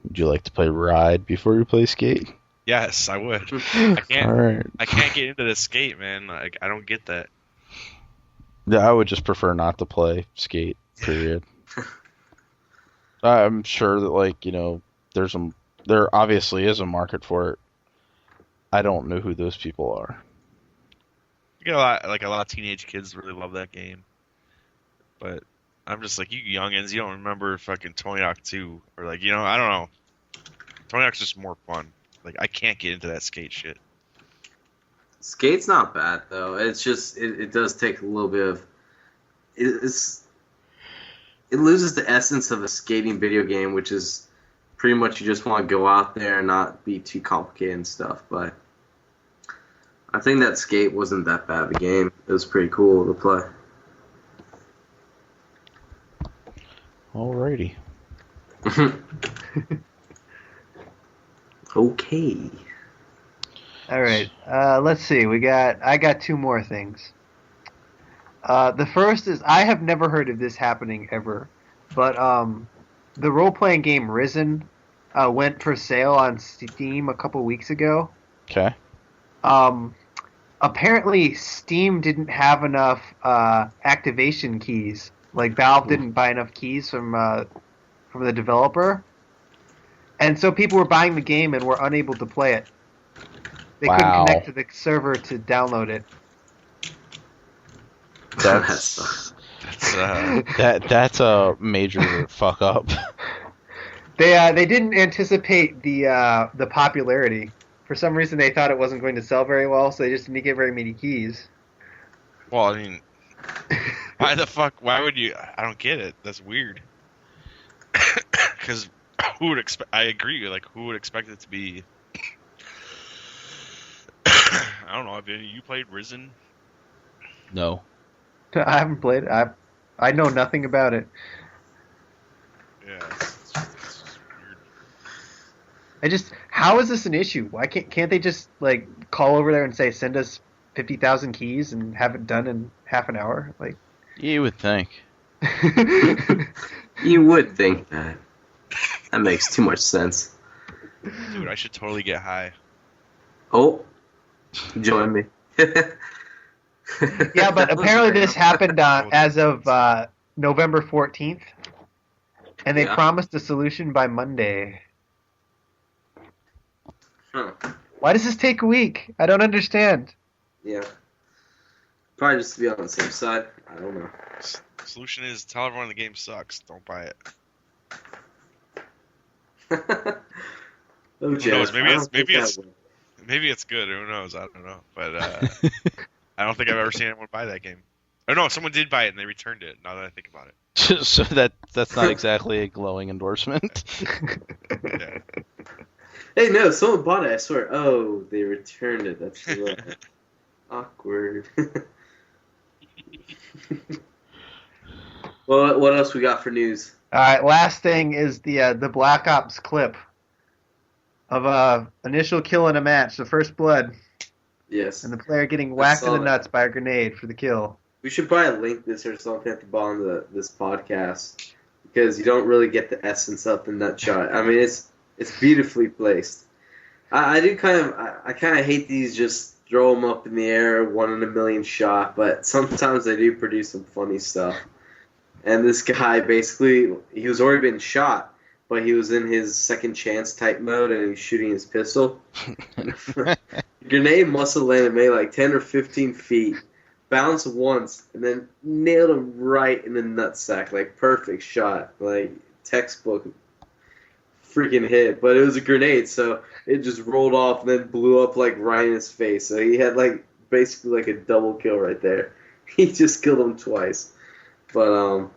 would you like to play Ride before you play Skate? yes, I would. All I right. can't get into the Skate, man. Like I don't get that. Yeah, I would just prefer not to play Skate. Period. I'm sure that there obviously is a market for it. I don't know who those people are. You get a lot of teenage kids really love that game, but I'm just like, you youngins, you don't remember fucking Tony Hawk 2, or like, I don't know. Tony Hawk's just more fun. Like, I can't get into that Skate shit. Skate's not bad though. It's just it does take a little bit of it loses the essence of a skating video game, which is pretty much you just want to go out there and not be too complicated and stuff. But I think that Skate wasn't that bad of a game. It was pretty cool to play. Alrighty. Okay. All right. Let's see. I got two more things. The first is I have never heard of this happening ever, but the role-playing game Risen went for sale on Steam a couple weeks ago. Okay. Apparently, Steam didn't have enough activation keys. Like Valve didn't buy enough keys from the developer, and so people were buying the game and were unable to play it. They couldn't connect to the server to download it. That's that's a major fuck up. They didn't anticipate the popularity. For some reason, they thought it wasn't going to sell very well, so they just didn't get very many keys. Well, I mean, why the fuck? Why would you? I don't get it. That's weird. Because who would expect? I agree. Like, who would expect it to be? I don't know. Have you played Risen? No. I haven't played it. I know nothing about it. Yeah. It's just weird. How is this an issue? Why can't they just like call over there and say send us 50,000 keys and have it done in half an hour? Like You would think. You would think that. That makes too much sense. Dude, I should totally get high. Oh, join me. Yeah, but apparently this happened as of November 14th, and they promised a solution by Monday. Huh. Why does this take a week? I don't understand. Yeah. Probably just to be on the safe side. I don't know. Solution is tell everyone the game sucks. Don't buy it. Oh, Who Jeff, knows? Maybe it's good. Who knows? I don't know. But I don't think I've ever seen anyone buy that game. Oh no, someone did buy it and they returned it. Now that I think about it. So that's not exactly a glowing endorsement. Yeah. Hey, no, someone bought it. I swear. Oh, they returned it. That's right. Awkward. Well, what else we got for news? All right, last thing is the Black Ops clip of initial kill in a match, the first blood, Yes. and the player getting whacked in the that. nuts by a grenade for the kill. We should probably link this or something at the bottom of this podcast because you don't really get the essence of the nut shot. I mean, it's beautifully placed. I kind of hate these just throw them up in the air, 1 in a million shot, but sometimes they do produce some funny stuff. And this guy basically, he was already been shot, but he was in his second chance type mode and he was shooting his pistol. Grenade must have landed maybe like 10 or 15 feet, bounced once, and then nailed him right in the nutsack. Like, perfect shot. Like, textbook freaking hit. But it was a grenade, so it just rolled off and then blew up like right in his face. So he had like basically like a double kill right there. He just killed him twice. But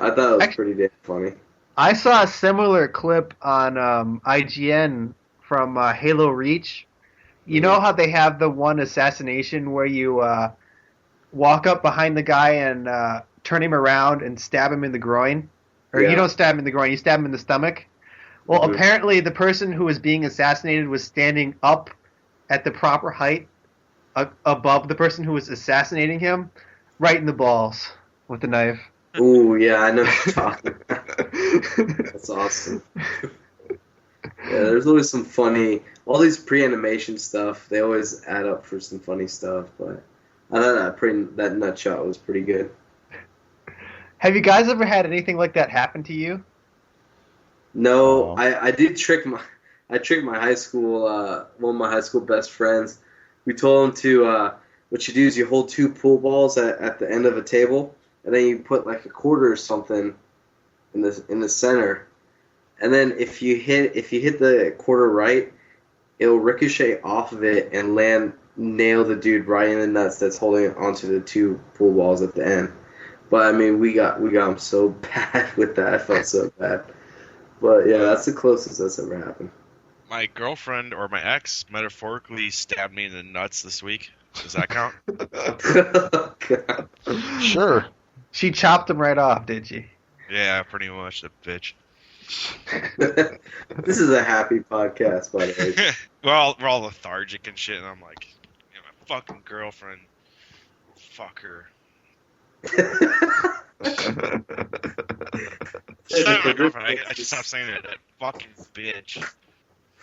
I thought it was pretty damn funny. I saw a similar clip on IGN from Halo Reach. You know how they have the one assassination where you walk up behind the guy and turn him around and stab him in the groin? Or you don't stab him in the groin, you stab him in the stomach? Well, apparently the person who was being assassinated was standing up at the proper height above the person who was assassinating him, right in the balls with the knife. Ooh, yeah, I know what you're talking about. That's awesome. Yeah, there's always some funny... All these pre-animation stuff, they always add up for some funny stuff, but I thought that nut shot was pretty good. Have you guys ever had anything like that happen to you? No, I did trick my high school, one of my high school best friends. We told him to, what you do is you hold 2 pool balls at the end of a table, and then you put like a quarter or something in the center, and then if you hit the quarter right, it'll ricochet off of it and nail the dude right in the nuts that's holding onto the 2 pool balls at the end. But I mean, we got him so bad with that. I felt so bad. But yeah, that's the closest that's ever happened. My girlfriend or my ex metaphorically stabbed me in the nuts this week. Does that count? Oh, God. Sure. She chopped him right off, did she? Yeah, pretty much, the bitch. This is a happy podcast, by the way. we're all lethargic and shit, and I'm like, my fucking girlfriend, fuck her. She's not my girlfriend. I just stopped saying that fucking bitch.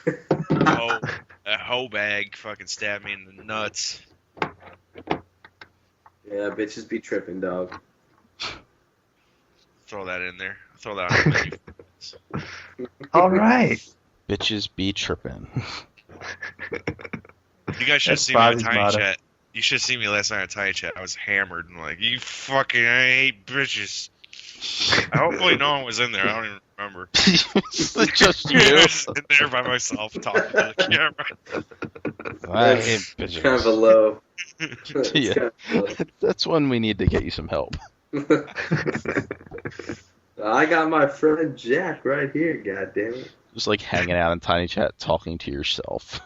That hoe bag fucking stabbed me in the nuts. Yeah, bitches be tripping, dog. Throw that in there. Throw that on the menu. All right. Bitches be tripping. You guys should That's see me on Bobby's Tiny motto. Chat. You should see me last night on Tiny Chat. I was hammered and like, I hate bitches. Hopefully no one was in there. I don't even remember. Just I you. was sitting there by myself talking to the camera. I hate It's bitches. kind of a low. It's Yeah. kind of a low. That's when we need to get you some help. I got my friend Jack right here, goddammit. Just like hanging out in Tiny Chat, talking to yourself.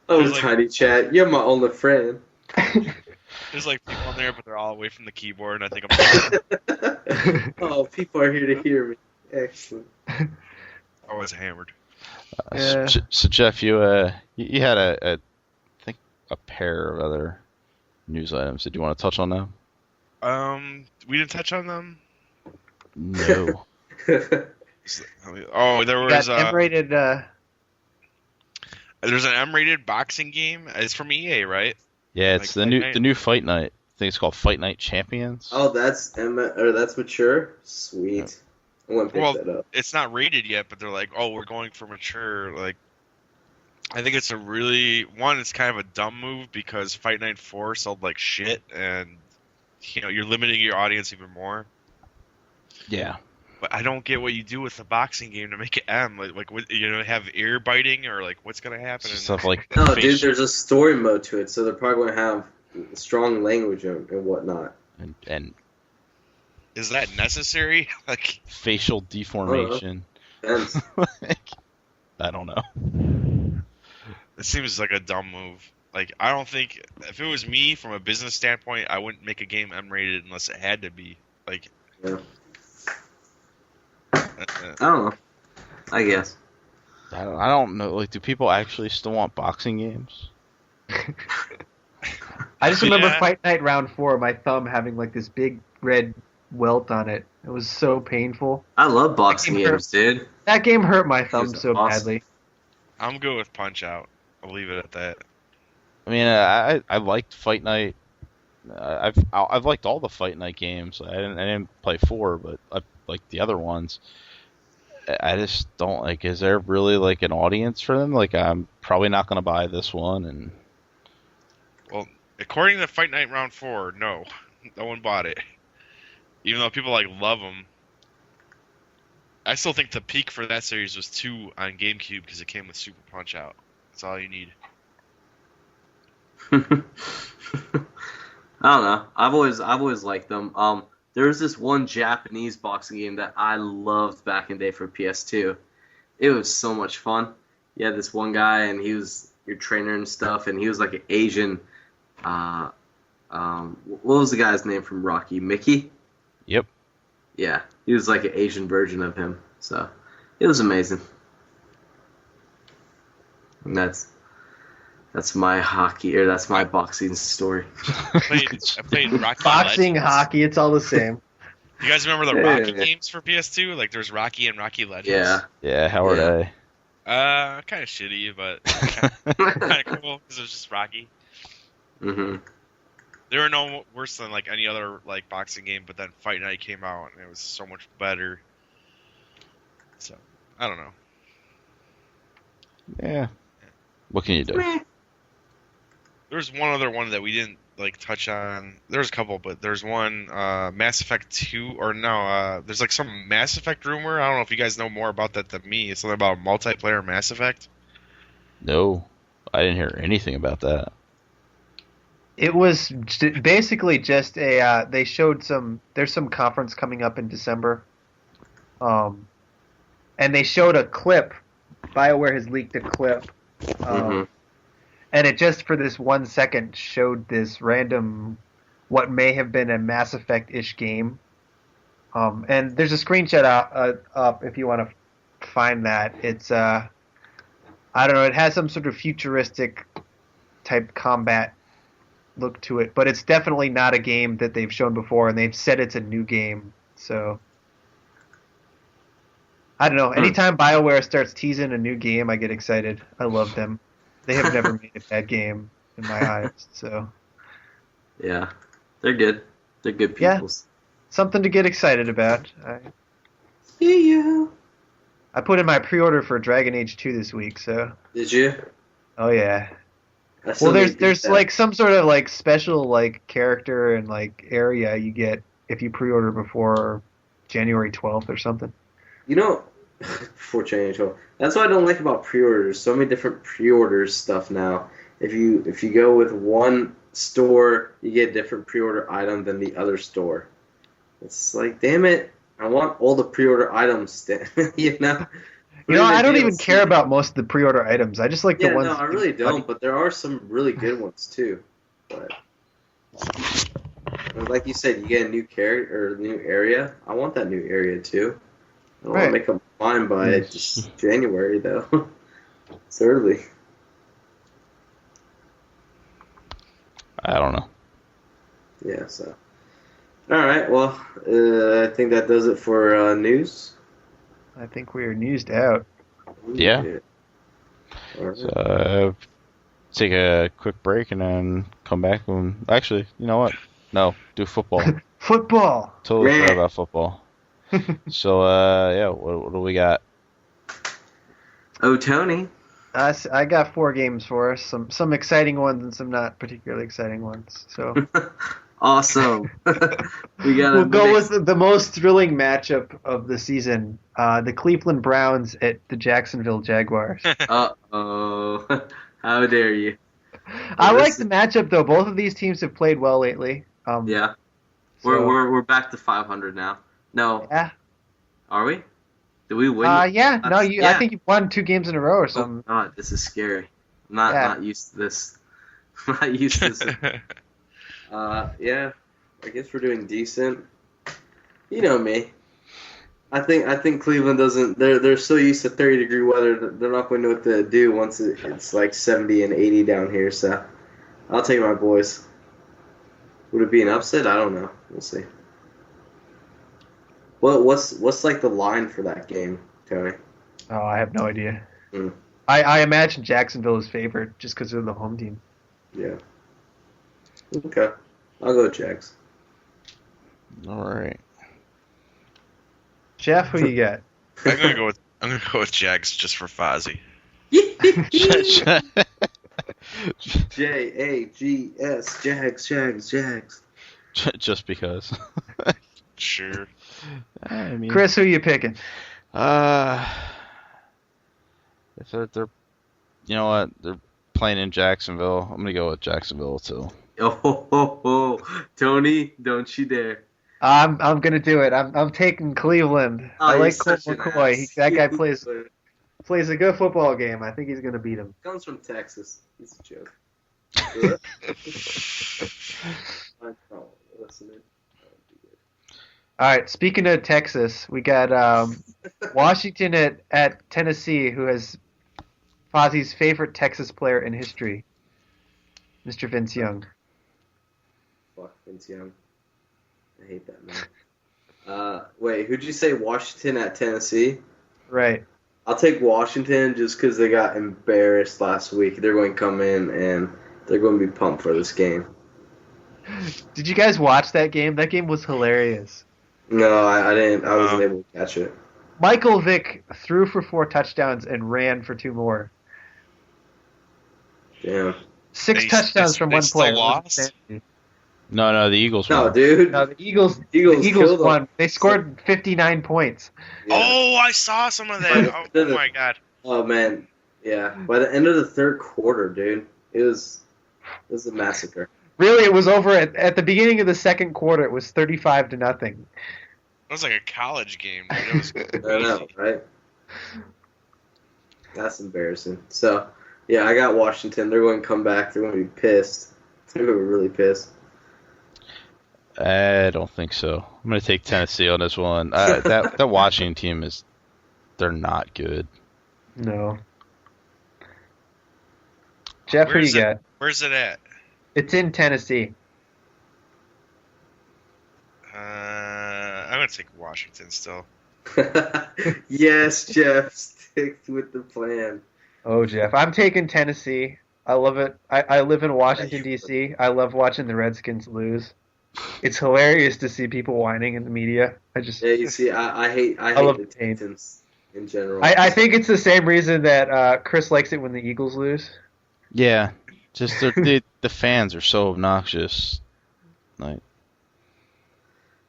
Oh, There's like- Tiny Chat, you're my only friend. There's like people in there, but they're all away from the keyboard, and I think I'm Oh, people are here to hear me. Excellent. I was hammered. Yeah. So Jeff, you had I think a pair of other news items. Did you want to touch on them? We didn't touch on them. No. Oh, there Got was M-rated. there's an M-rated boxing game. It's from EA, right? Yeah, it's Like the Fight Night? new Fight Night. I think it's called Fight Night Champions. Oh, that's that's mature. Sweet. I want to pick Well, that up. It's not rated yet, but they're like, oh, we're going for mature. Like, I think it's a really it's kind of a dumb move because Fight Night 4 sold like shit, and you're limiting your audience even more. Yeah. But I don't get what you do with the boxing game to make it M. Like what, have ear biting or like what's gonna happen? Stuff like No, face- dude, there's a story mode to it, so they're probably going to have strong language and whatnot. and Is that necessary? Like, facial deformation. Depends. I don't know. it seems like a dumb move. Like, I don't think if it was me from a business standpoint, I wouldn't make a game M-rated unless it had to be. Like, Yeah. I don't know. I guess. I don't know. Like, do people actually still want boxing games? I just remember Yeah. Fight Night Round 4, my thumb having like this big red welt on it. It was so painful. I love boxing That game games, dude. That game hurt my thumb It's so awesome. badly. I'm good with Punch Out. I'll leave it at that. I mean, I liked Fight Night. I've liked all the Fight Night games. I didn't play 4, but I liked the other ones. I just don't like. Is there really like an audience for them? Like, I'm probably not gonna buy this one. And Well, according to Fight Night Round 4, no one bought it. Even though people like love them, I still think the peak for that series was 2 on GameCube because it came with Super Punch Out. That's all you need. I don't know. I've always liked them. There was this one Japanese boxing game that I loved back in the day for PS2. It was so much fun. You had this one guy, and he was your trainer and stuff, and he was like an Asian. What was the guy's name from Rocky? Mickey? yep. Yeah, he was like an Asian version of him. So it was amazing. And that's my hockey, or that's my boxing story. I played Rocky Boxing, Legends. hockey, it's all the same. You guys remember the Yeah. Rocky games for PS2? Like there's Rocky and Rocky Legends. Yeah. Yeah. How are Yeah. they? Kind of shitty, but kind of cool because it was just Rocky. hmm They were no worse than like any other like boxing game, but then Fight Night came out and it was so much better. So I don't know. Yeah. What can you do? There's one other one that we didn't like touch on. There's a couple, but there's one Mass Effect 2 or no, there's like some Mass Effect rumor. I don't know if you guys know more about that than me. It's something about multiplayer Mass Effect. No, I didn't hear anything about that. It was basically just a. They showed there's some conference coming up in December, and they showed a clip. BioWare has leaked a clip, Mhm. and it just for this 1 second showed this random what may have been a Mass Effect-ish game. And there's a screenshot up if you want to find that. It's I don't know. It has some sort of futuristic type combat look to it, but it's definitely not a game that they've shown before, and they've said it's a new game. So I don't know. Anytime BioWare starts teasing a new game, I get excited. I love them. They have never made a bad game in my eyes. So Yeah, they're good. They're good people. Yeah. Something to get excited about. Yeah. I put in my pre-order for Dragon Age 2 this week, so. Did you? Oh yeah. I still Well, need to do there's that. like some sort of like special like character and like area you get if you pre-order before January 12th or something. You know, before January 12th. That's what I don't like about pre-orders. So many different pre-orders stuff now. If you go with one store, you get a different pre-order item than the other store. It's like, damn it, I want all the pre-order items, you know? You know, I don't even DLC. care about most of the pre-order items. I just like Yeah, the ones. no, I really don't, but there are some really good ones too. But like you said, you get a new character or a new area. I want that new area too. I don't want Right. to make up my mind by just January though. It's early. I don't know. Yeah, so. Alright, well, I think that does it for news. I think we are newsed out. Yeah. Alright. So, take a quick break and then come back and actually, you know what? No, do football. Football. Totally Yeah. forgot about football. So, yeah, what do we got? Oh, Tony. I got 4 games for us. Some exciting ones and some not particularly exciting ones. So Awesome. We got we'll go with the most thrilling matchup of the season: the Cleveland Browns at the Jacksonville Jaguars. Uh-oh. How dare you? I this like the matchup though. Both of these teams have played well lately. Yeah. So, We're back to 500 now. No. yeah. Are we? Did we win? Yeah. No, I Yeah. think you won 2 games in a row or Oh, something. God, this is scary. I'm Yeah. not used to this. I'm not used to this. Yeah, I guess we're doing decent. You know me. I think Cleveland doesn't. They're so used to 30-degree weather. They're not going to know what to do once it's like 70 and 80 down here. So I'll take my boys. Would it be an upset? I don't know. We'll see. Well, what's like the line for that game, Tony? Oh, I have no idea. Hmm. I imagine Jacksonville is favored just because they're the home team. Yeah. Okay, I'll go Jags. All right. Jeff, who you got? I'm gonna go with Jags just for Fozzie. Jags, Jags. Just because. Sure. I mean, Chris, who you picking? if they're, you know what, they're playing in Jacksonville. I'm gonna go with Jacksonville too. Oh, Tony, don't you dare. I'm gonna do it. I'm taking Cleveland. Oh, I you're like Colt such an McCoy. ass. That guy plays a good football game. I think he's gonna beat him. Comes from Texas. He's a joke. All right. Speaking of Texas, we got Washington at Tennessee, who has Fozzie's favorite Texas player in history, Mr. Vince Young. Fuck Vince Young. I hate that man. Wait, who'd you say Washington at Tennessee? Right. I'll take Washington just because they got embarrassed last week. They're going to come in and they're going to be pumped for this game. Did you guys watch that game? That game was hilarious. No, I didn't. I wasn't able to catch it. Michael Vick threw for 4 touchdowns and ran for 2 more. Damn. 6 They- touchdowns they- from they one still player. lost? No, the Eagles No, won. dude. No, the Eagles Eagles killed them. won. They scored 59 points. Yeah. Oh, I saw some of By the that. end Oh of the- my god. Oh, man. Yeah. By the end of the third quarter, dude, it was a massacre. Really, it was over at the beginning of the second quarter. It was 35 to nothing. It was like a college game. Dude. It was I know, right? That's embarrassing. So, yeah, I got Washington. They're going to come back. They're going to be pissed. They're going to be really pissed. I don't think so. I'm going to take Tennessee on this one. That Washington team they're not good. No. Jeff, who you got? Where's it at? It's in Tennessee. I'm gonna take Washington still. Yes, Jeff, stick with the plan. Oh, Jeff, I'm taking Tennessee. I love it. I live in Washington, D.C. I love watching the Redskins lose. It's hilarious to see people whining in the media. Yeah, you see, I hate love the pain. Titans in general. I think it's the same reason that Chris likes it when the Eagles lose. Yeah, just the fans are so obnoxious. Like,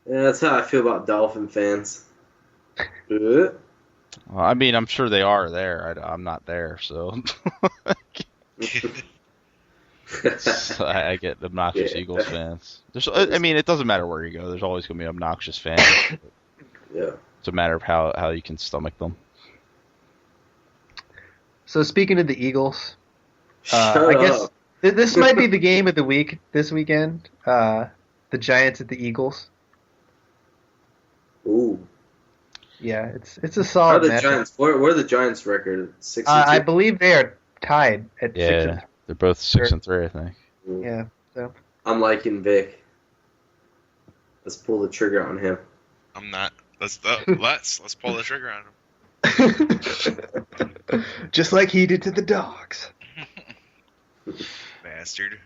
Yeah, that's how I feel about Dolphin fans. well, I mean, I'm sure they are there. I'm not there, so. So I get obnoxious Eagles fans. I mean, it doesn't matter where you go. There's always going to be obnoxious fans. Yeah. It's a matter of how you can stomach them. So speaking of the Eagles, Shut I guess up. this might be the game of the week this weekend. The Giants at the Eagles. Ooh. Yeah, it's a What are solid the matchup. Giants? What are the Giants' record? 6-2. I believe they are tied at 6. Yeah, they're both 6-3, I think. Yeah. So I'm liking Vic. Let's pull the trigger on him. I'm not. Let's pull the trigger on him. just like he did to the Dogs. Bastard.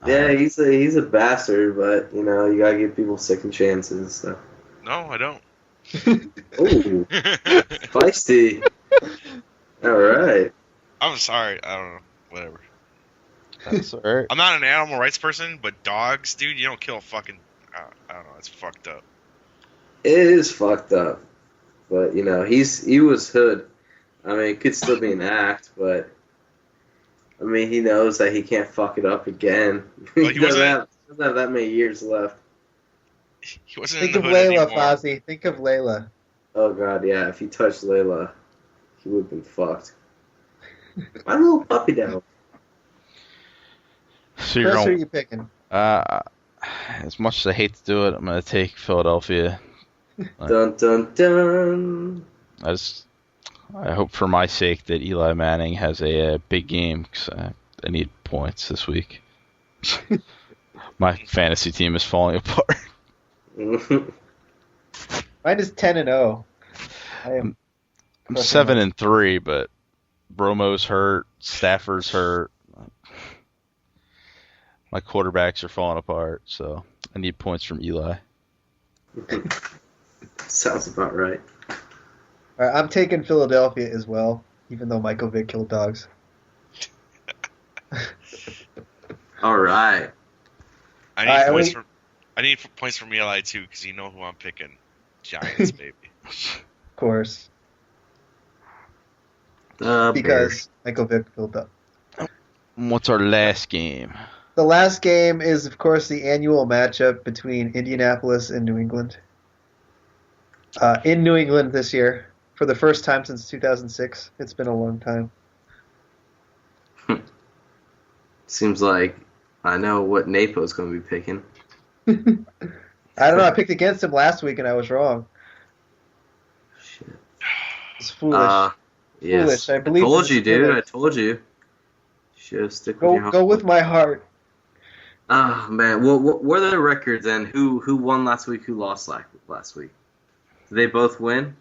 Yeah, he's a bastard, but you know you gotta give people second chances. So. No, I don't. Ooh, feisty. All right. I'm sorry. I don't know. Whatever. That's all right. I'm not an animal rights person, but dogs, dude, you don't kill a fucking. I don't know. It's fucked up. It is fucked up, but you know he was hood. I mean, it could still be an act, but I mean he knows that he can't fuck it up again. Well, he doesn't have that many years left. He wasn't Think in of the hood Layla, anymore. Fozzie. Think of Layla. Oh god, yeah. If he touched Layla, he would have been fucked. My little puppy down. So you're Chris, who are going. you picking? As much as I hate to do it, I'm going to take Philadelphia. Dun dun dun. I hope for my sake that Eli Manning has a big game because I need points this week. My fantasy team is falling apart. Mine is 10-0. I'm 7-3, but Romo's hurt, Stafford's hurt. My quarterbacks are falling apart, so I need points from Eli. Sounds about right. All right, I'm taking Philadelphia as well, even though Michael Vick killed dogs. All right. I need points from Eli too, because you know who I'm picking. Giants, baby. Of course, Bears. because Michael Vick killed dogs. What's our last game? The last game is, of course, the annual matchup between Indianapolis and New England. In New England this year, for the first time since 2006. It's been a long time. Seems like I know what Napo's going to be picking. I don't know. I picked against him last week and I was wrong. Shit. It's foolish. Yes. Foolish. I I believe told it's you, dude. foolish. I told you. Should have stick with your heart. Go with my heart. Oh, man. Well, what are the records then? Who won last week? Who lost last week? Did they both win?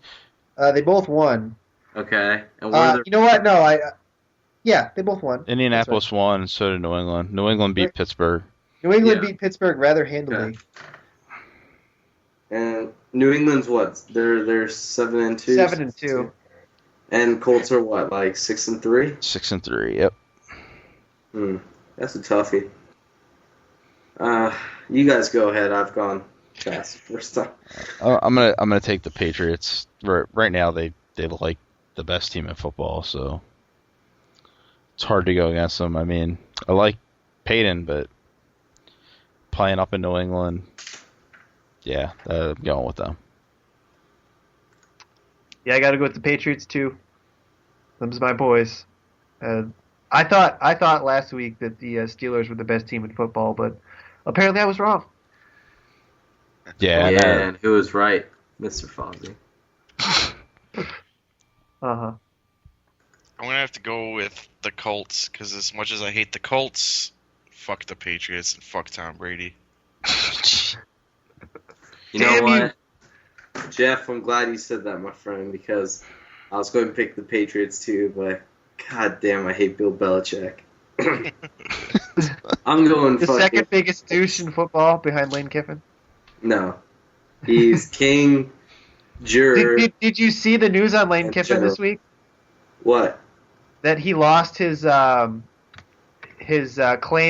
They both won. Okay. And what are the You know what? No, yeah, they both won. Indianapolis won, and so did New England. New England beat Pittsburgh. New England Yeah. beat Pittsburgh rather handily. Okay. And New England's what? They're 7-2. 7-2. And Colts are what? Like 6-3. 6-3. Yep. That's a toughie. You guys go ahead. I've gone fast first time. I'm gonna take the Patriots. Right now, they look like the best team in football, so it's hard to go against them. I mean, I like Peyton, but playing up in New England, yeah, I'm going with them. Yeah, I got to go with the Patriots too. Them's my boys. I thought last week that the Steelers were the best team in football, but apparently I was wrong. Yeah. And who was right? Mr. Fozzie. Uh-huh. I'm gonna have to go with the Colts because as much as I hate the Colts, fuck the Patriots and fuck Tom Brady. You know Damn what? Jeff, I'm glad you said that, my friend, because I was going to pick the Patriots too, but god damn, I hate Bill Belichick. I'm going The fucking... second biggest douche in football behind Lane Kiffin. No. He's king, juror... Did you see the news on Lane And Kiffin this week? What? That he lost his claim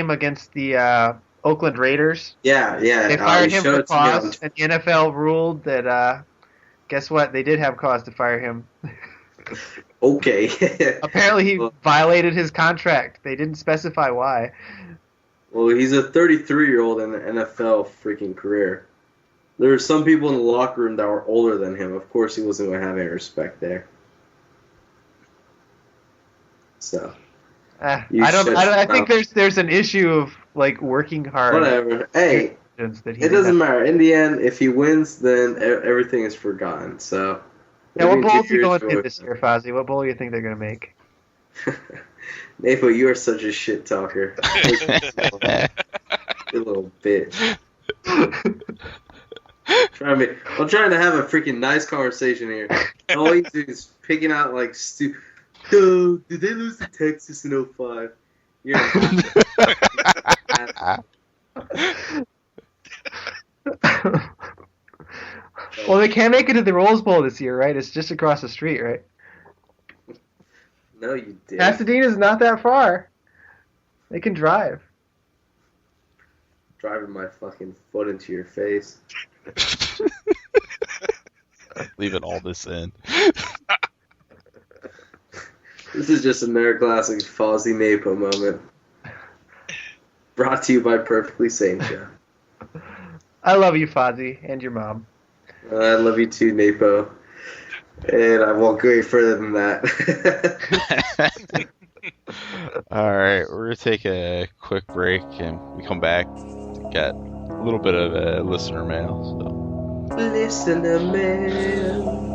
against the Oakland Raiders. Yeah. They fired you him showed for it to me on- cause, and the NFL ruled that, guess what? They did have cause to fire him. Okay. Apparently he Well- violated his contract. They didn't specify why. Well, he's a 33-year-old in the NFL freaking career. There were some people in the locker room that were older than him. Of course, he wasn't going to have any respect there. So, I think there's an issue of like working hard. whatever. Hey, it doesn't matter. In the end, if he wins, then everything is forgotten. So, Now, what maybe bowl is he Jeter's going to voice- this year, Fozzie? What bowl do you think they're going to make? Napo, you are such a shit talker. You little bitch. I'm trying to have a freaking nice conversation here. All you do is picking out like Did they lose to Texas in 05? You're Well, they can't make it to the Rose Bowl this year, right? It's just across the street, right? No, you did. Pasadena's not that far. They can drive. Driving my fucking foot into your face. Leaving all this in. This is just another classic Fozzie Napo moment. Brought to you by Perfectly Sane Show. I love you, Fozzie, and your mom. I love you too, Napo. And I won't go any further than that. All right, we're gonna take a quick break, and we come back. Got a little bit of listener mail. Listener mail.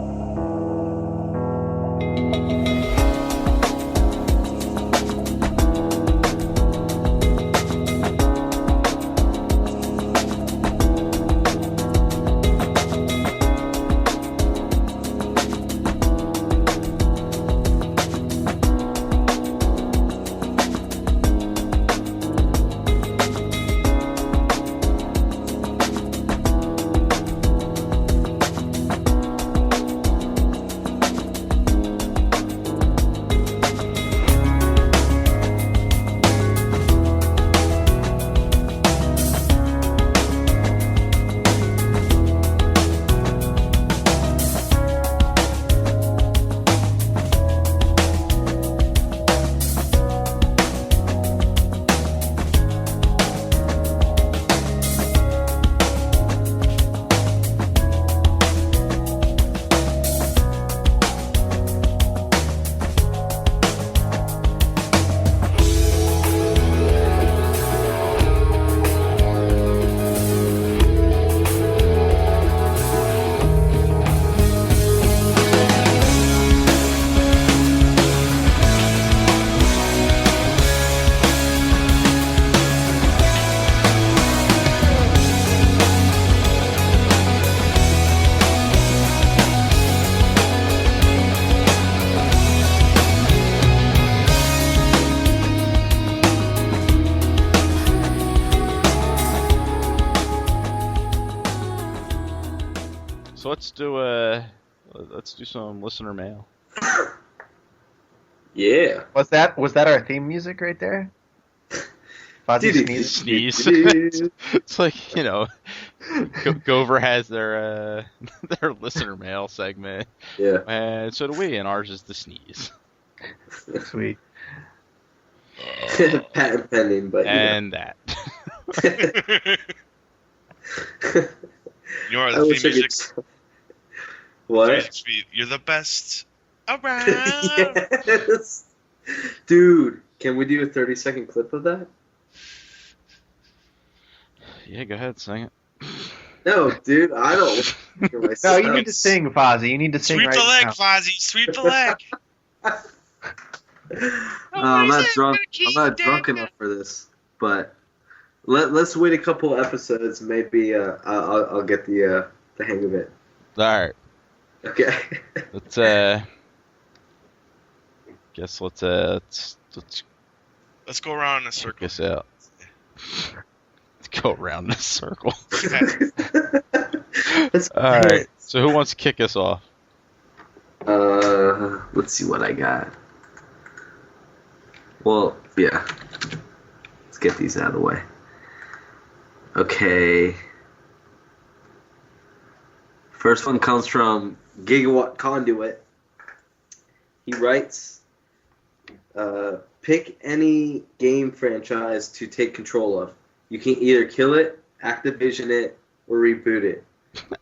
So let's do some listener mail. Yeah. Was that our theme music right there? Fozzie sneeze. Sneeze. It's like, you know, Gover has their listener mail segment, Yeah. and so do we, and ours is the sneeze. Sweet. Patent pending, but And that. You know I the wish I theme music? could. What? music speed. You're the best around. Yes. Dude, can we do a 30-second clip of that? Yeah, go ahead, sing it. No, dude, I don't hear No, myself. you need to sing, Fozzie. You need to sing Sweep right the leg, now. Fozzie. Sweep the leg. I'm not Nobody's drunk. gonna keep I'm not you drunk down. enough for this. But let's wait a couple episodes. Maybe I'll get the hang of it. All right. Okay. Let's guess let's Let's go around in a check circle. this out. Let's go around in a circle. Let's All right. So who wants to kick us off? Let's see what I got. Well, yeah. Let's get these out of the way. Okay. First one comes from Gigawatt Conduit. He writes, pick any game franchise to take control of. You can either kill it, Activision it, or reboot it.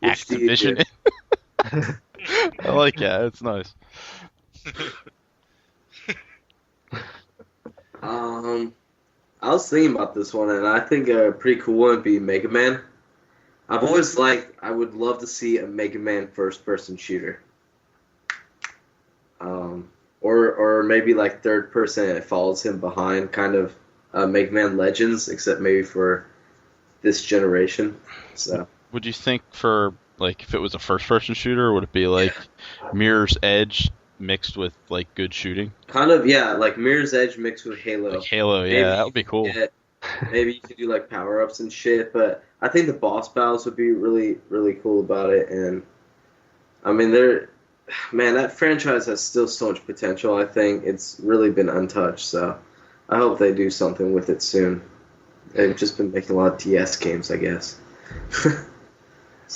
Which do you do? Activision. I like that. It's nice. I was thinking about this one, and I think a pretty cool one would be Mega Man. I've always liked, I would love to see a Mega Man first-person shooter. Or maybe like third person and it follows him behind, kind of Mega Man Legends, except maybe for this generation. So Would you think for like if it was a first-person shooter, would it be like Mirror's Edge mixed with like good shooting? kind of, yeah, like Mirror's Edge mixed with Halo. Like Halo, yeah, Maybe that would be cool. Maybe you could do like power-ups and shit, but I think the boss battles would be really, really cool about it. And I mean, that franchise has still so much potential. I think it's really been untouched, so I hope they do something with it soon. They've just been making a lot of DS games, I guess. All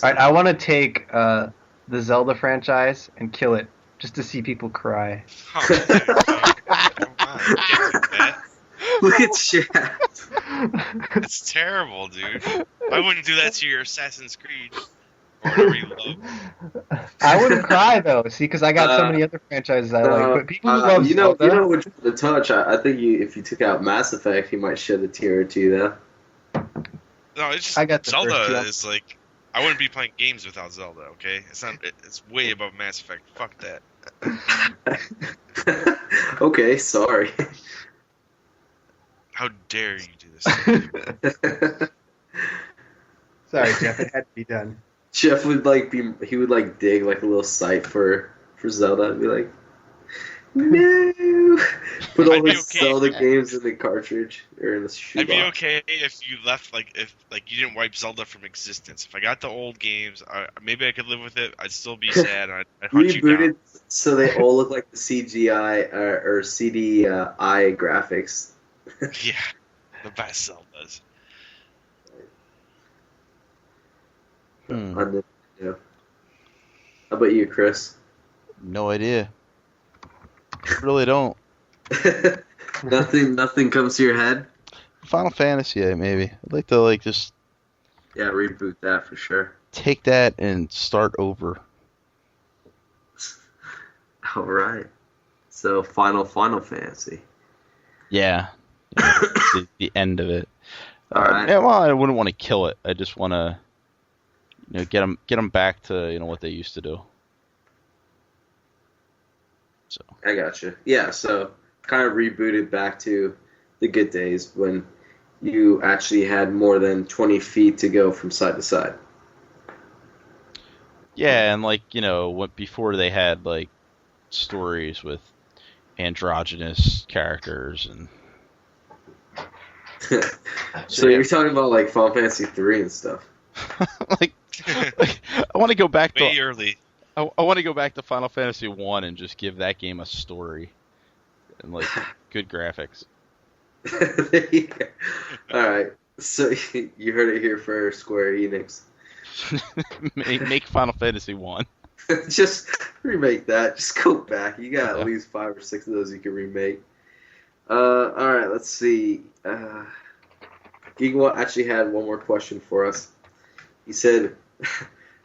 right, I want to take the Zelda franchise and kill it just to see people cry. Oh, there, dude. Come on, you can't do that. Look at Shaft. It's terrible, dude. I wouldn't do that to your Assassin's Creed or whatever you love. I wouldn't cry though, see, because I got so many other franchises I like. But people who love you know Zelda, which one to touch. I think if you took out Mass Effect, you might shed a tear or two, though. No, it's just I got the Zelda first two. is like I wouldn't be playing games without Zelda. Okay, it's way above Mass Effect. Fuck that. Okay, sorry. How dare you do this? sorry, Jeff, it had to be done. Jeff would he would dig like a little site for Zelda and be like, no, put all I'd be these okay. Zelda games in the cartridge or in the shoebox. I'd be okay if you left if you didn't wipe Zelda from existence. If I got the old games, maybe I could live with it. I'd still be sad. I'd hunt you down. Rebooted so they all look like the CGI or CDI graphics. Yeah, the best Zeldas. Hmm. Yeah. How about you, Chris? No idea. Really don't. Nothing comes to your head? Final Fantasy, maybe. I'd like to just Yeah, reboot that for sure. take that and start over. All right. So Final Fantasy. Yeah. The end of it. All right. Yeah, well, I wouldn't want to kill it. I just want to, get them back to what they used to do. So I gotcha. Yeah, so kind of rebooted back to the good days when you actually had more than 20 feet to go from side to side. yeah, and before they had stories with androgynous characters and So you're talking about like Final Fantasy 3 and stuff. I want to go back Way to early. I want to go back to Final Fantasy 1 and just give that game a story and good graphics. There you go. All right. So you heard it here for Square Enix. make Final Fantasy 1. Just remake that. Just go back. You got at least 5 or 6 of those you can remake. All right. Let's see. Gigawatt actually had one more question for us. He said,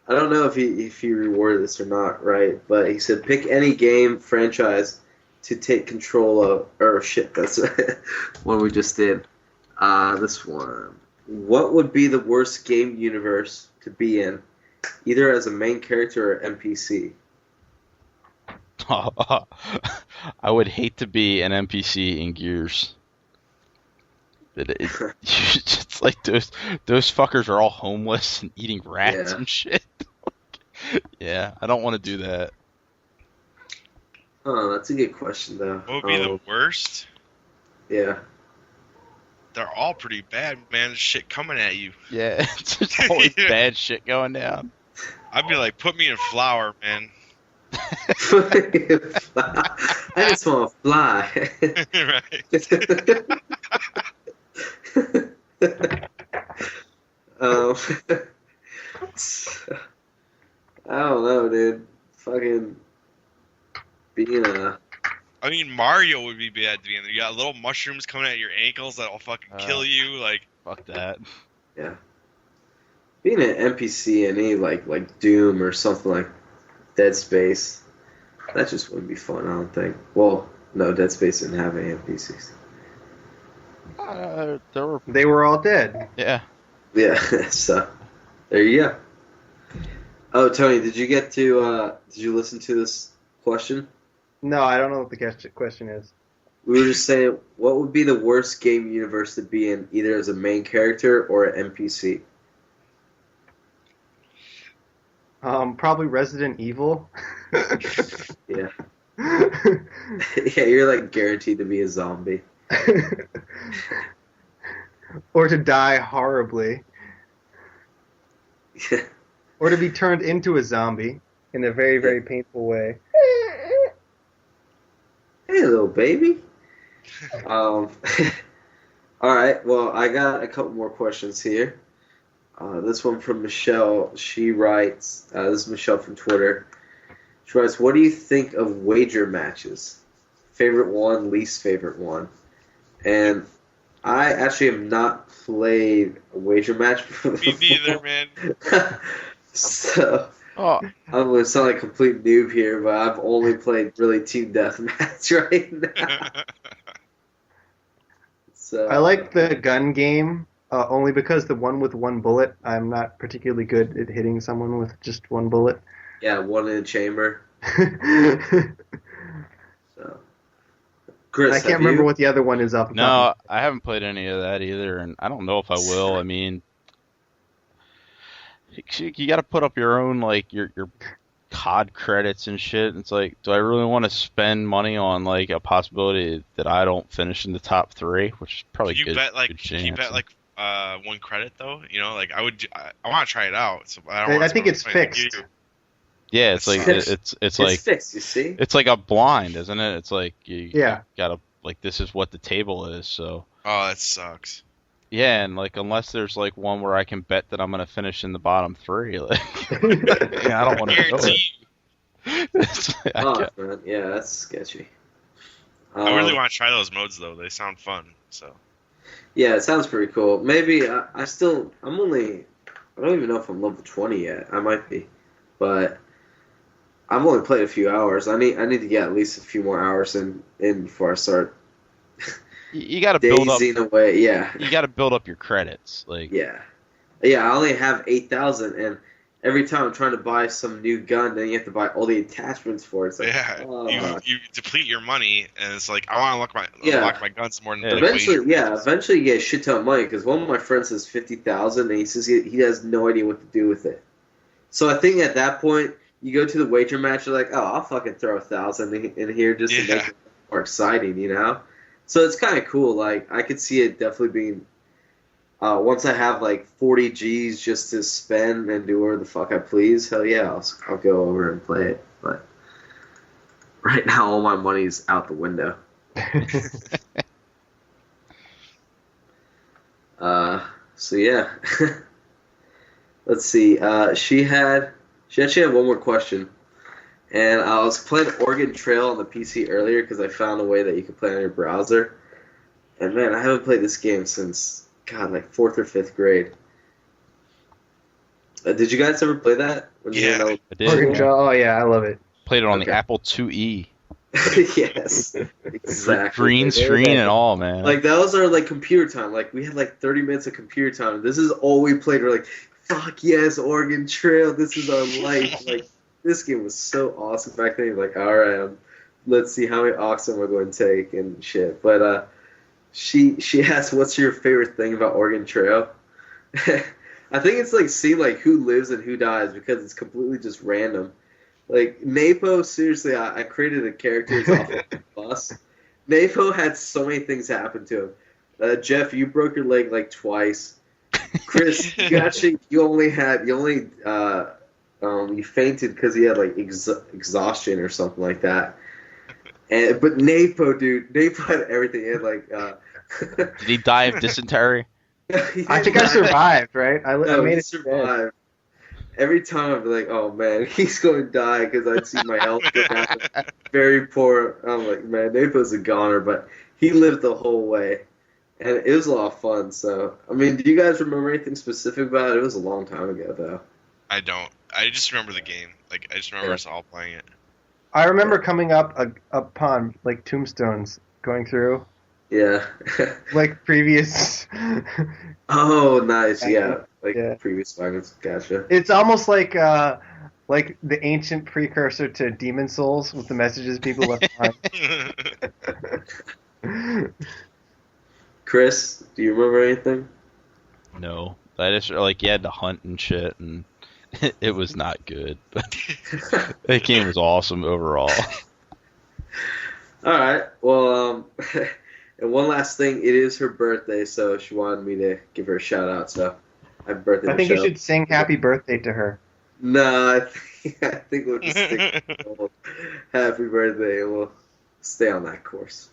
I don't know if he reworded this or not, right? But he said, pick any game franchise to take control of. Or shit, that's What we just did. This one. What would be the worst game universe to be in, either as a main character or NPC? I would hate to be an NPC in Gears. It's like those fuckers are all homeless and eating rats and shit. Yeah, I don't want to do that. Oh, that's a good question, though. What would be the worst? Yeah. They're all pretty bad, man. There's shit coming at you. Yeah, it's just always bad shit going down. I'd be like, put me in flour, man. I just want to fly. um, I don't know, dude. Fucking being a... I mean, Mario would be bad to be in there. You got little mushrooms coming at your ankles that'll fucking kill you. Like, fuck that. Yeah. Being an NPC in any like Doom or something like Dead Space, that just wouldn't be fun, I don't think. Well, no, Dead Space didn't have any NPCs. They were all dead. Yeah. Yeah, so there you go. Oh, Tony, did you get to, did you listen to this question? No, I don't know what the question is. We were just saying, what would be the worst game universe to be in, either as a main character or an NPC? Probably Resident Evil. Yeah. Yeah, you're like guaranteed to be a zombie. Or to die horribly. Yeah. Or to be turned into a zombie in a very, very painful way. Hey, little baby. All right, well, I got a couple more questions here. This one from Michelle. She writes, this is Michelle from Twitter. She writes, what do you think of wager matches? Favorite one, least favorite one? And I actually have not played a wager match before. Me neither, man. So, Oh. I'm going to sound like a complete noob here, but I've only played really Team Deathmatch right now. So, I like the gun game only because the one with one bullet, I'm not particularly good at hitting someone with just one bullet. Yeah, one in a chamber. So, Chris, I can't remember what the other one is off the No, top. I haven't played any of that either, and I don't know if I will. I mean, you got to put up your own, like, your COD credits and shit. It's like, do I really want to spend money on, like, a possibility that I don't finish in the top 3, which is probably Can you good. bet like? Good Can you chance. bet like 1 credit though? You know, like I want to try it out. So I don't. I wanna think spend it's money like fixed. you. Yeah, it's like it's like fixed, you see? it's like a blind, isn't it? It's like you Yeah. gotta, like, this is what the table is. So Oh, that sucks. yeah, and like unless there's like one where I can bet that I'm gonna finish in the bottom 3, like yeah, I don't want to do it. Guarantee. It's like, I Oh, can't- man, yeah, that's sketchy. I really want to try those modes though. They sound fun. So Yeah, it sounds pretty cool. Maybe I'm only, I don't even know if I'm level 20 yet. I might be, but I've only played a few hours. I need to get at least a few more hours in before I start you got to build up. dazing away. Yeah, You got to build up your credits, like yeah. I only have 8,000, and every time I'm trying to buy some new gun, then you have to buy all the attachments for it. It's like, yeah, oh. you deplete your money, and it's like I want to Yeah. unlock my guns more than Yeah. like, Eventually, wager matches. eventually you get a shit ton of money because one of my friends has 50,000 and he says he has no idea what to do with it. So I think at that point you go to the wager match, you're like, oh, I'll fucking throw 1,000 in here just to make it more exciting, you know? So it's kind of cool. Like I could see it definitely being. Once I have like 40 G's just to spend and do whatever the fuck I please, hell yeah, I'll go over and play it. But right now, all my money's out the window. So yeah, let's see. She actually had one more question, and I was playing Oregon Trail on the PC earlier because I found a way that you could play on your browser. And man, I haven't played this game since like 4th or 5th grade. Did you guys ever play that? When you Yeah. were in I did. Oregon Trail, oh yeah, I love it. Played it on Okay. the Apple IIe. Yes, exactly. Green screen and all, man. Like that was our like computer time. Like we had like 30 minutes of computer time. This is all we played. We're like, fuck yes, Oregon Trail. This is our life. Like this game was so awesome back then. You're like, all right, let's see how many oxen we're going to take and shit. But she asked, what's your favorite thing about Oregon Trail? I think it's like seeing like who lives and who dies because it's completely just random. Like, Napo, seriously, I created a character off of the bus. Napo had so many things happen to him. Jeff, you broke your leg like twice. Chris, you fainted because he had like exhaustion or something like that. But Napo, dude, Napo had everything. He had like. Did he die of dysentery? I think I survived, right? I made it survive. Every time I'd be like, oh man, he's going to die because I'd see my health go down. Very poor. I'm like, man, Napo's a goner, but he lived the whole way. And it was a lot of fun. So, I mean, do you guys remember anything specific about it? It was a long time ago, though. I don't. I just remember the game. Like, I just remember us all playing it. I remember coming up upon, like, tombstones going through. Yeah. Like, previous... Oh, nice, yeah. Like, previous finals, gotcha. It's almost like the ancient precursor to Demon Souls with the messages people left behind. Chris, do you remember anything? No. I just, like, you had to hunt and shit, and it was not good. But that game was awesome overall. Alright, well, and one last thing, it is her birthday, so she wanted me to give her a shout out, so happy birthday. I think you should sing happy birthday to her. No, I think we'll just stick to happy birthday, and we'll stay on that course.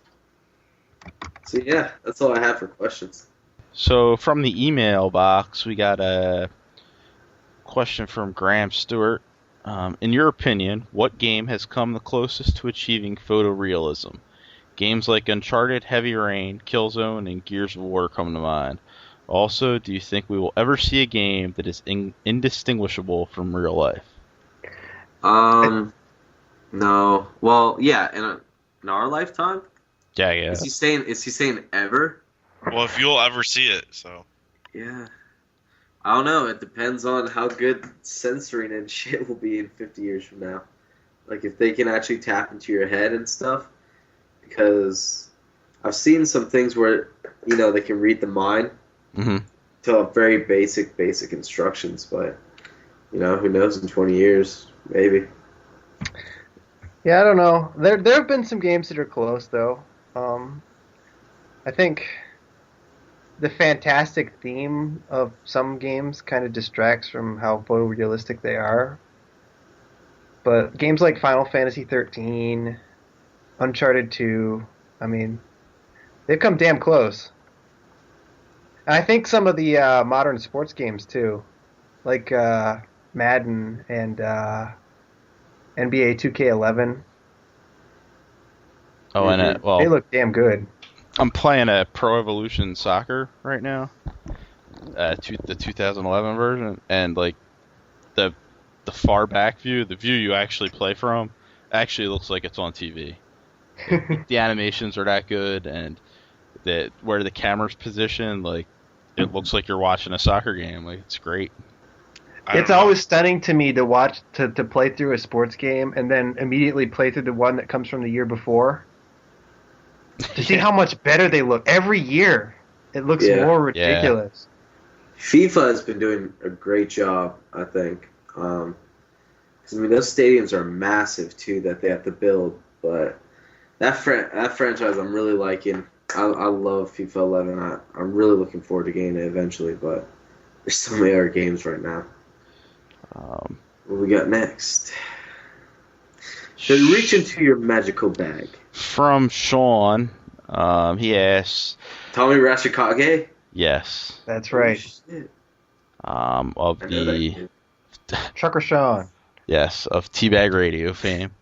So yeah, that's all I have for questions. So from the email box, we got a question from Graham Stewart. In your opinion, what game has come the closest to achieving photorealism? Games like Uncharted, Heavy Rain, Killzone, and Gears of War come to mind. Also, do you think we will ever see a game that is indistinguishable from real life? No. Well, yeah, in our lifetime. Yeah, yeah. Is he saying ever? Well, if you'll ever see it, so. Yeah. I don't know. It depends on how good censoring and shit will be in 50 years from now. Like if they can actually tap into your head and stuff. Because I've seen some things where, they can read the mind to very basic instructions, but, who knows in 20 years, maybe. Yeah, I don't know. There have been some games that are close, though. I think the fantastic theme of some games kind of distracts from how photorealistic they are. But games like Final Fantasy 13... Uncharted 2, I mean, they've come damn close. And I think some of the modern sports games, too, like Madden and NBA 2K11. Oh, and they look damn good. I'm playing a Pro Evolution Soccer right now, the 2011 version, and like the far back view, the view you actually play from, actually looks like it's on TV. The animations are that good, and where the camera's positioned, like it looks like you're watching a soccer game. Like it's great. It's always stunning to me to watch to play through a sports game and then immediately play through the one that comes from the year before. To see how much better they look every year. It looks more ridiculous. Yeah. FIFA has been doing a great job, I think. Because those stadiums are massive too that they have to build, but. That franchise I'm really liking. I love FIFA 11. I'm really looking forward to getting it eventually, but there's so many other games right now. What we got next? So reach into your magical bag. From Sean, he asks... Tommy Rashikage? Yes. That's right. Of the... Trucker Sean. Yes, of Teabag Radio fame.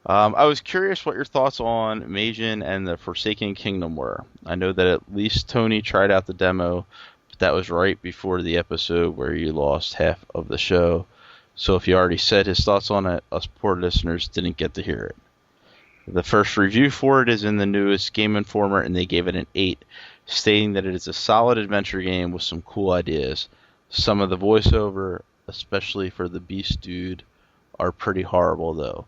I was curious what your thoughts on Majin and the Forsaken Kingdom were. I know that at least Tony tried out the demo, but that was right before the episode where you lost half of the show. So if he already said his thoughts on it, us poor listeners didn't get to hear it. The first review for it is in the newest Game Informer, and they gave it an 8, stating that it is a solid adventure game with some cool ideas. Some of the voiceover, especially for the Beast Dude, are pretty horrible, though.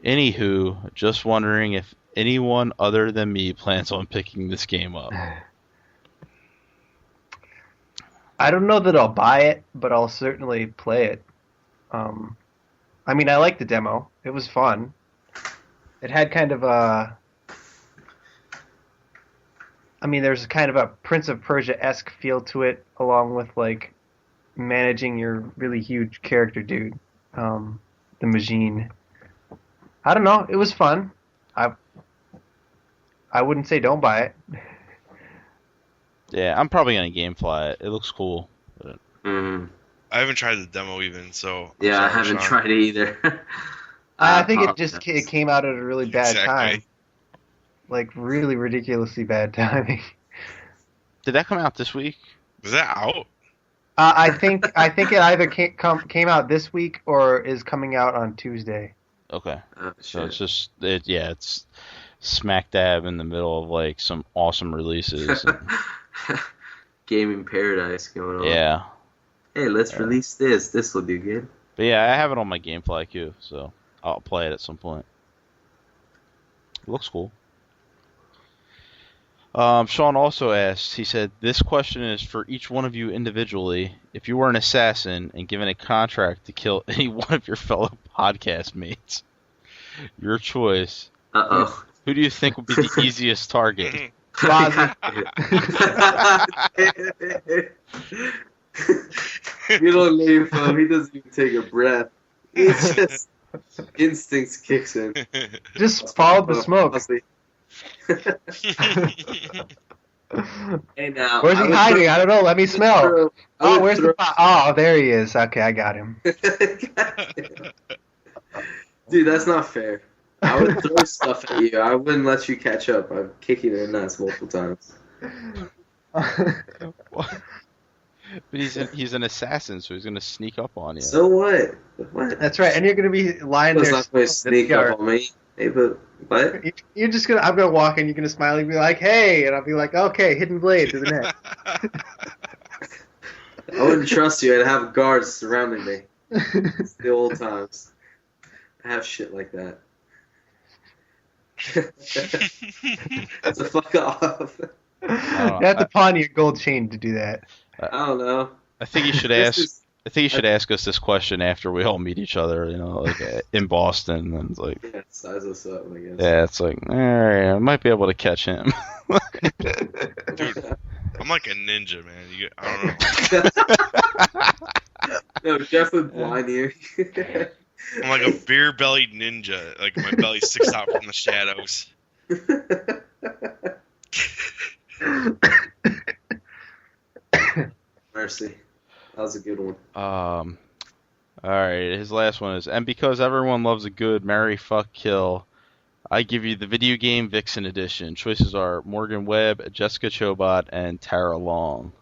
Anywho, just wondering if anyone other than me plans on picking this game up. I don't know that I'll buy it, but I'll certainly play it. I mean, I liked the demo. It was fun. It had kind of a... I mean, there's kind of a Prince of Persia-esque feel to it, along with, like, managing your really huge character dude, the Majin. I don't know. It was fun. I wouldn't say don't buy it. Yeah, I'm probably going to GameFly it. It looks cool. But... I haven't tried the demo even, so... Yeah, I haven't tried it either. I think it came out at a really bad time. Like, really ridiculously bad timing. Did that come out this week? Was that out? I think it either came out this week or is coming out on Tuesday. Okay. Oh, So it's just... it's smack dab in the middle of, like, some awesome releases. And... Gaming paradise going on. Yeah. Hey, let's release this. This will do good. But yeah, I have it on my GameFly queue, so I'll play it at some point. It looks cool. Sean also asked, he said, this question is for each one of you individually. If you were an assassin and given a contract to kill any one of your fellow podcast mates, your choice, Uh-oh. who do you think would be the easiest target? You don't leave him. He doesn't even take a breath. He just instincts kicks in. Just follow the smoke. Hey now, Where's he hiding? I don't know. Let me smell. Oh, where's the... Oh, there he is. Okay, I got him. Dude, that's not fair. I would throw stuff at you. I wouldn't let you catch up. I'm kicking in the nuts multiple times. But he's an assassin, so he's gonna sneak up on you. So what? What? That's right. And you're gonna be lying there. Not going to sneak up on me. Hey, but what? You're just gonna. I'm gonna walk in. You're gonna smile and be like, "Hey," and I'll be like, "Okay, hidden blade to the neck." I wouldn't trust you. I'd have guards surrounding me. It's the old times. I have shit like that. So fuck off. You have to pawn your gold chain to do that. I don't know. I think you should ask. I think you should ask us this question after we all meet each other. You know, like in Boston, and it's like, yeah, size us up, I guess. yeah, it's like, all right, I might be able to catch him. Dude, I'm like a ninja, man. I don't know. No, Jeff would blind you. I'm like a beer-bellied ninja. Like my belly sticks out from the shadows. Mercy. That was a good one. All right, his last one is, and because everyone loves a good marry, fuck, kill, I give you the video game Vixen edition. Choices are Morgan Webb, Jessica Chobot, and Tara Long.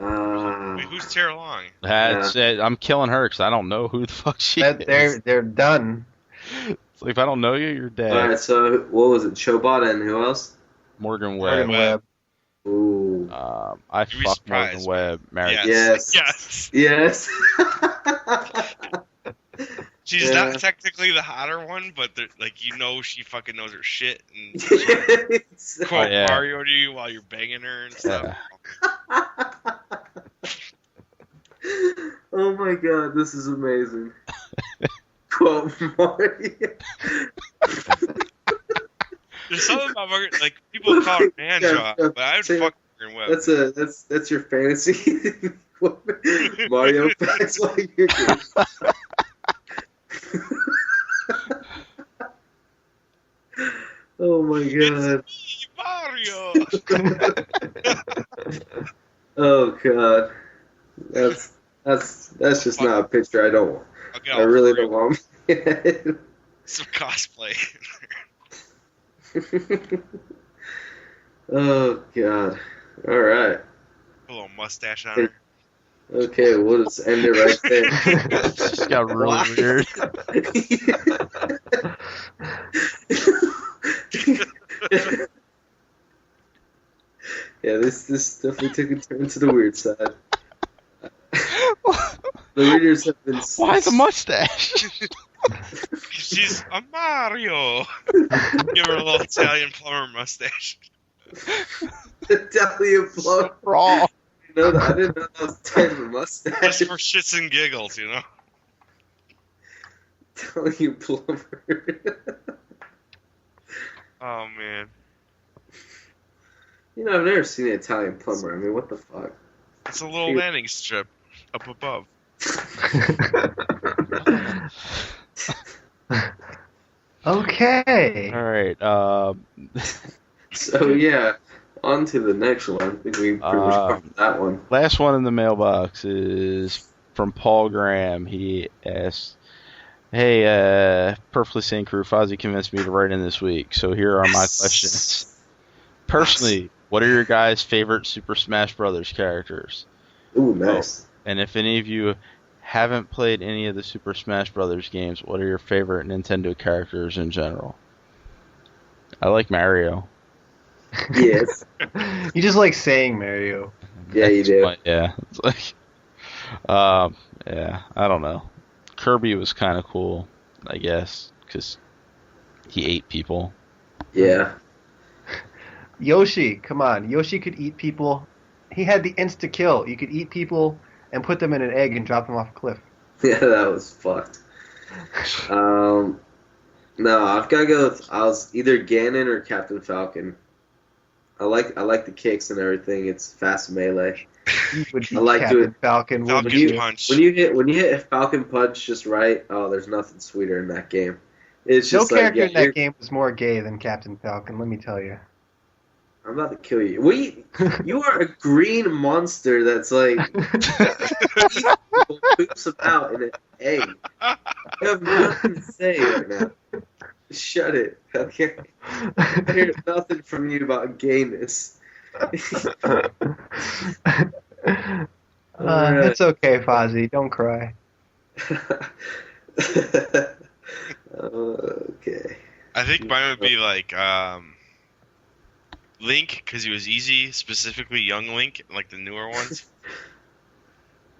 Wait, who's Tara Long? That's it. I'm killing her because I don't know who the fuck she is. They're done. It's like, if I don't know you, you're dead. Alright, so what was it? Chobot and who else? Morgan Webb. Morgan Webb. Ooh. I You'd be fucked Morgan surprised, Webb. Married. Yes. Yes. Yes. She's Yeah. not technically the hotter one, but like she fucking knows her shit and quote yeah. Mario to you while you're banging her and stuff. Oh my god, this is amazing. Quote Mario. There's something about Morgan, like people call her man jaw, but I would fuck Morgan Webb. That's your fantasy. Mario facts while you're good. Oh my god. It's me, Mario. Oh god. That's just not a picture I don't want. I'll get I all really three. don't want. Some cosplay. Oh god. All right. A little mustache on her. Okay, we'll just end it right there. It just got really weird. Yeah, this definitely took a turn to the weird side. The readers have been. Why the mustache? She's a Mario. Give her a little Italian plumber mustache. Italian plumber. Raw. You know, I didn't know that was the type of mustache. Just for shits and giggles, you know. Italian plumber. Oh man. You know, I've never seen an Italian plumber. I mean, what the fuck? It's a little landing strip up above. Okay. All right. So yeah, on to the next one. I think we pretty much covered that one. Last one in the mailbox is from Paul Graham. He asks, "Hey, Perfectly Sane Crew, Fozzie convinced me to write in this week, so here are my questions. Personally, what are your guys' favorite Super Smash Brothers characters? Ooh, nice. And if any of you haven't played any of the Super Smash Brothers games, what are your favorite Nintendo characters in general?" I like Mario. Yes. You just like saying Mario. Yeah, you do. Yeah, it's like, yeah, I don't know. Kirby was kind of cool, I guess, because he ate people. Yeah. Yoshi, come on. Yoshi could eat people. He had the insta-kill. You could eat people and put them in an egg and drop them off a cliff. Yeah, that was fucked. No, I've got to go with, I was either Ganon or Captain Falcon. I like the kicks and everything. It's fast melee. You would be I like Captain doing- Falcon. Falcon wouldn't you? punch. When you hit a Falcon punch just right, oh, there's nothing sweeter in that game. It's No just like, character yeah, in that game was more gay than Captain Falcon, let me tell you. I'm about to kill you. You are a green monster that's like poops about in an egg. You have nothing to say right now. Shut it. Okay. I hear nothing from you about gayness. Alright. It's okay, Fozzie. Don't cry. Okay. I think mine would be like Link, because he was easy, specifically Young Link, like the newer ones.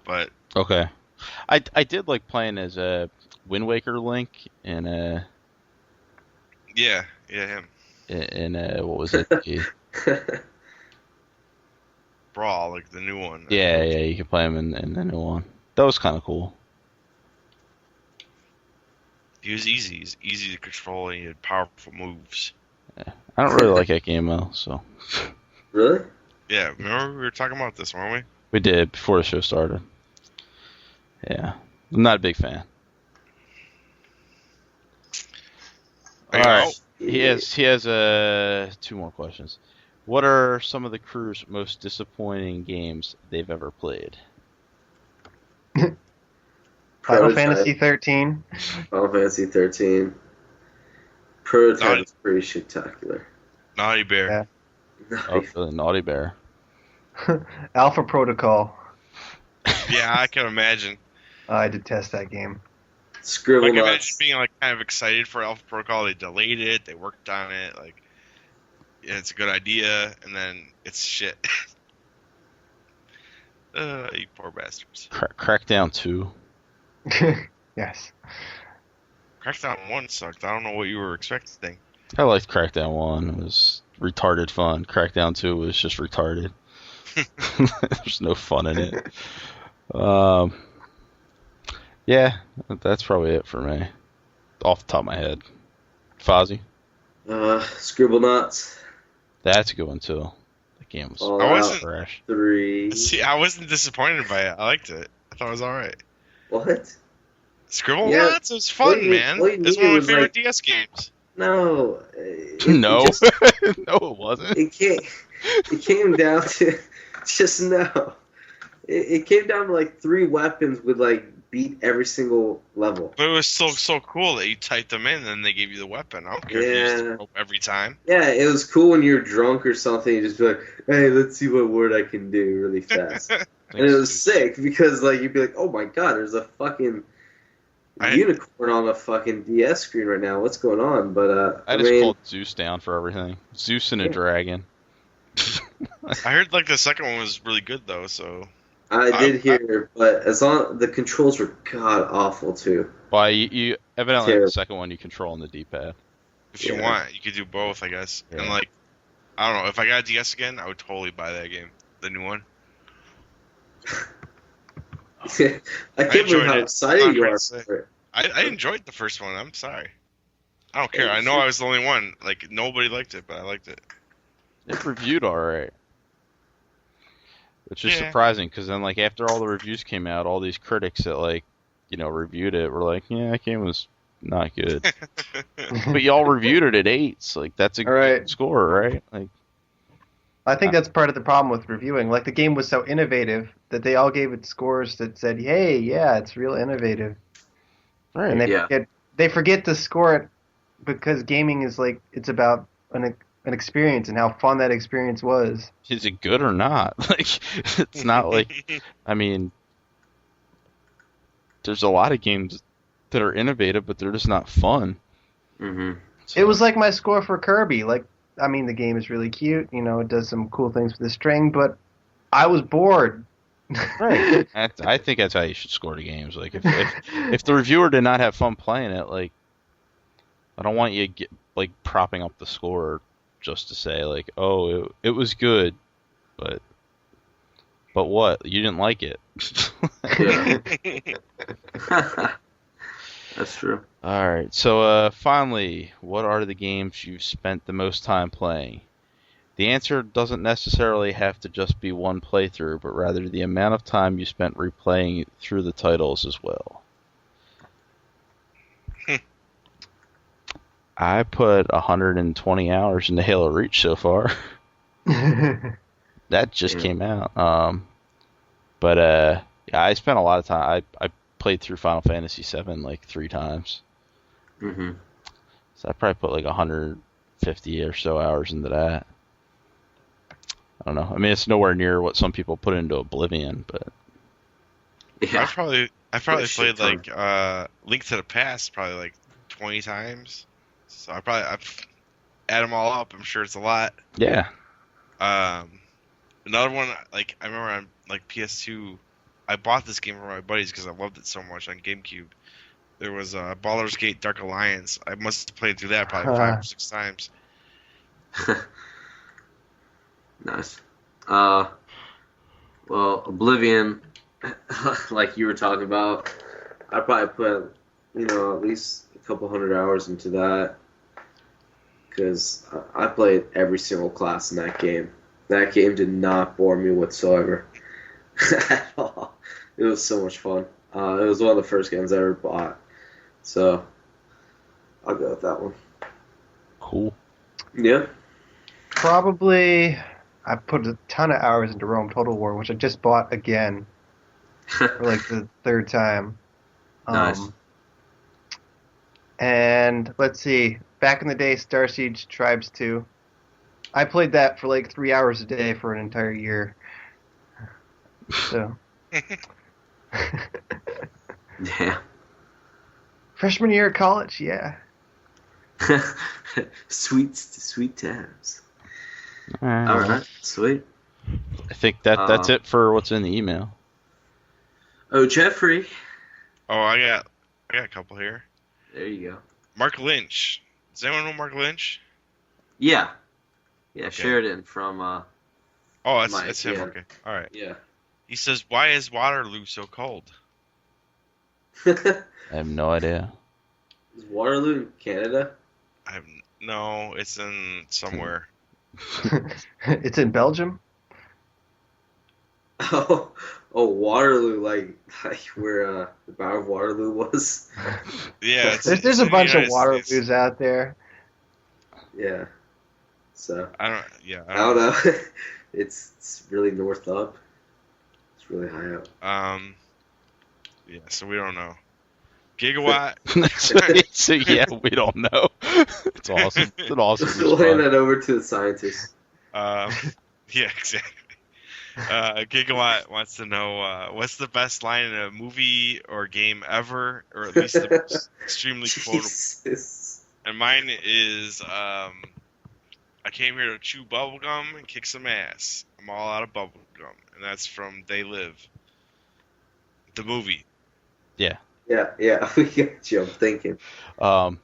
But Okay. I did like playing as a Wind Waker Link in yeah, him. what was it? Brawl, like the new one. Yeah, you can play him in the new one. That was kind of cool. He was easy. He's easy to control, and he had powerful moves. Yeah. I don't really like that game though, so. Really? Yeah, remember we were talking about this, weren't we? We did before the show started. Yeah, I'm not a big fan. All right, he has two more questions. What are some of the crew's most disappointing games they've ever played? Final Fantasy 13. Final Fantasy 13. Prototype is pretty spectacular. Naughty Bear. Yeah. Oh, the Naughty Bear. Alpha Protocol. Yeah, I can imagine. I detest that game. Scribble I can imagine nuts. being like kind of excited for Alpha Protocol. They delayed it. They worked on it. Like, yeah, it's a good idea, and then it's shit. You poor bastards. Crackdown 2. Yes. Crackdown 1 sucked. I don't know what you were expecting. I liked Crackdown 1. It was retarded fun. Crackdown 2 was just retarded. There's no fun in it. Yeah, that's probably it for me. Off the top of my head. Fozzie? Scribble nuts. That's a good one, too. The game was All I Out wasn't- trash. 3. See, I wasn't disappointed by it. I liked it. I thought it was alright. What? Scribble Yeah. Nuts? It was fun, What you- man. what you It's need one of my was, favorite like- DS games. No. No. It, just, No, it wasn't. it came down to just no. It came down to like 3 weapons would like beat every single level. But it was so cool that you typed them in and then they gave you the weapon. I don't care if you used the Yeah. rope every time. Yeah, it was cool when you're drunk or something. You just be like, hey, let's see what word I can do really fast. And it was sick because like you'd be like, oh my god, there's a fucking unicorn on a fucking DS screen right now. What's going on? But I just pulled Zeus down for everything. Zeus and a dragon. I heard like the second one was really good though, so. I did hear, but as long the controls were god awful too. Well, you evidently the second one you control on the D-pad. If you want, you could do both, I guess. Yeah. And like, I don't know, if I got a DS again, I would totally buy that game, the new one. I can't believe how excited you are for it. I enjoyed the first one. I'm sorry. I don't care. I know I was the only one. Like nobody liked it, but I liked it. It reviewed alright. Which is surprising, because then, like, after all the reviews came out, all these critics that, like, you know, reviewed it were like, yeah, that game was not good. But y'all reviewed it at 8s. Like, that's a good score, right? Like, I think that's part of the problem with reviewing. Like, the game was so innovative that they all gave it scores that said, hey, yeah, it's real innovative. Right. And they forget to score it because gaming is, like, it's about an experience and how fun that experience was. Is it good or not? Like, it's not like, I mean, there's a lot of games that are innovative, but they're just not fun. Mm-hmm. So. It was like my score for Kirby. Like, I mean, the game is really cute. You know, it does some cool things with the string, but I was bored. Right. I think that's how you should score the games. Like, if the reviewer did not have fun playing it, like, I don't want you like propping up the score just to say, like, oh, it was good, but what? You didn't like it. That's true. Alright, so finally, what are the games you've spent the most time playing? The answer doesn't necessarily have to just be one playthrough, but rather the amount of time you spent replaying through the titles as well. I put 120 hours into Halo Reach so far. That just came out. But yeah, I spent a lot of time. I played through Final Fantasy VII like 3 times. Mm-hmm. So I probably put like 150 or so hours into that. I don't know. I mean, it's nowhere near what some people put into Oblivion, but yeah. I probably played like Link to the Past probably like 20 times. So I've add them all up. I'm sure it's a lot. Yeah. Another one, like I remember on like PS2, I bought this game for my buddies because I loved it so much on GameCube. There was Baldur's Gate Dark Alliance. I must have played through that probably 5 or 6 times. Nice. Well, Oblivion, like you were talking about, I probably put, at least a couple hundred hours into that. Because I played every single class in that game. That game did not bore me whatsoever. At all. It was so much fun. It was one of the first games I ever bought. So, I'll go with that one. Cool. Yeah. Probably, I put a ton of hours into Rome Total War, which I just bought again. For like the 3rd time. Nice. And, let's see, back in the day, Star Siege Tribes 2. I played that for like 3 hours a day for an entire year. So. Yeah. Freshman year of college, yeah. Sweet times. All right, sweet. I think that's it for what's in the email. Oh, Jeffrey. Oh, I got a couple here. There you go. Mark Lynch. Does anyone know Mark Lynch? Yeah. Yeah, okay. Sheridan from Oh, that's him, okay. Alright. Yeah. He says, why is Waterloo so cold? I have no idea. Is Waterloo in Canada? No, it's in somewhere. It's in Belgium? Oh, Waterloo, like where the Battle of Waterloo was. Yeah, there's a bunch of Waterloos out there. Yeah. So I don't know. It's really north up. It's really high up. Yeah, so we don't know. Gigawatt. So yeah, we don't know. It's awesome. It's an awesome. We'll hand that over to the scientists. Yeah, exactly. Gigawatt wants to know what's the best line in a movie or game ever, or at least the most extremely quotable. Jesus. And mine is, I came here to chew bubblegum and kick some ass. I'm all out of bubblegum. And that's from They Live. The movie. Yeah. Yeah, we got you. I'm thinking. I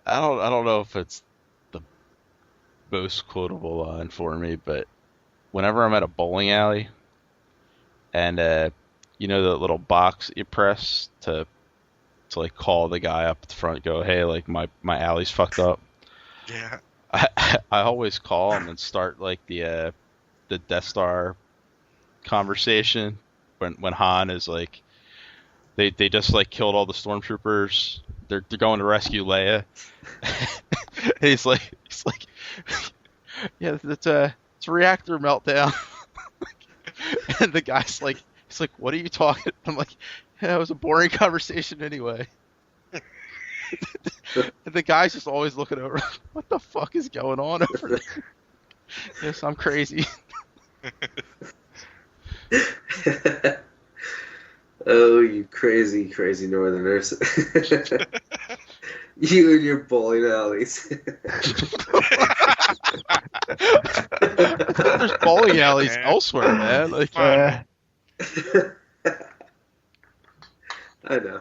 don't know if it's the most quotable line for me, but whenever I'm at a bowling alley and you know the little box you press to like call the guy up at the front, go, hey, like my alley's fucked up. Yeah. I always call him and start like the Death Star conversation when Han is like they just like killed all the stormtroopers. They're going to rescue Leia. And he's like yeah, it's a reactor meltdown. And the guy's like, he's like, what are you talking? I'm like, yeah, it was a boring conversation anyway. And the guy's just always looking over. What the fuck is going on over there? Yes, I'm crazy. Oh, you crazy, crazy Northerners. You and your bowling alleys. There's bowling alleys elsewhere, man. Like, I know.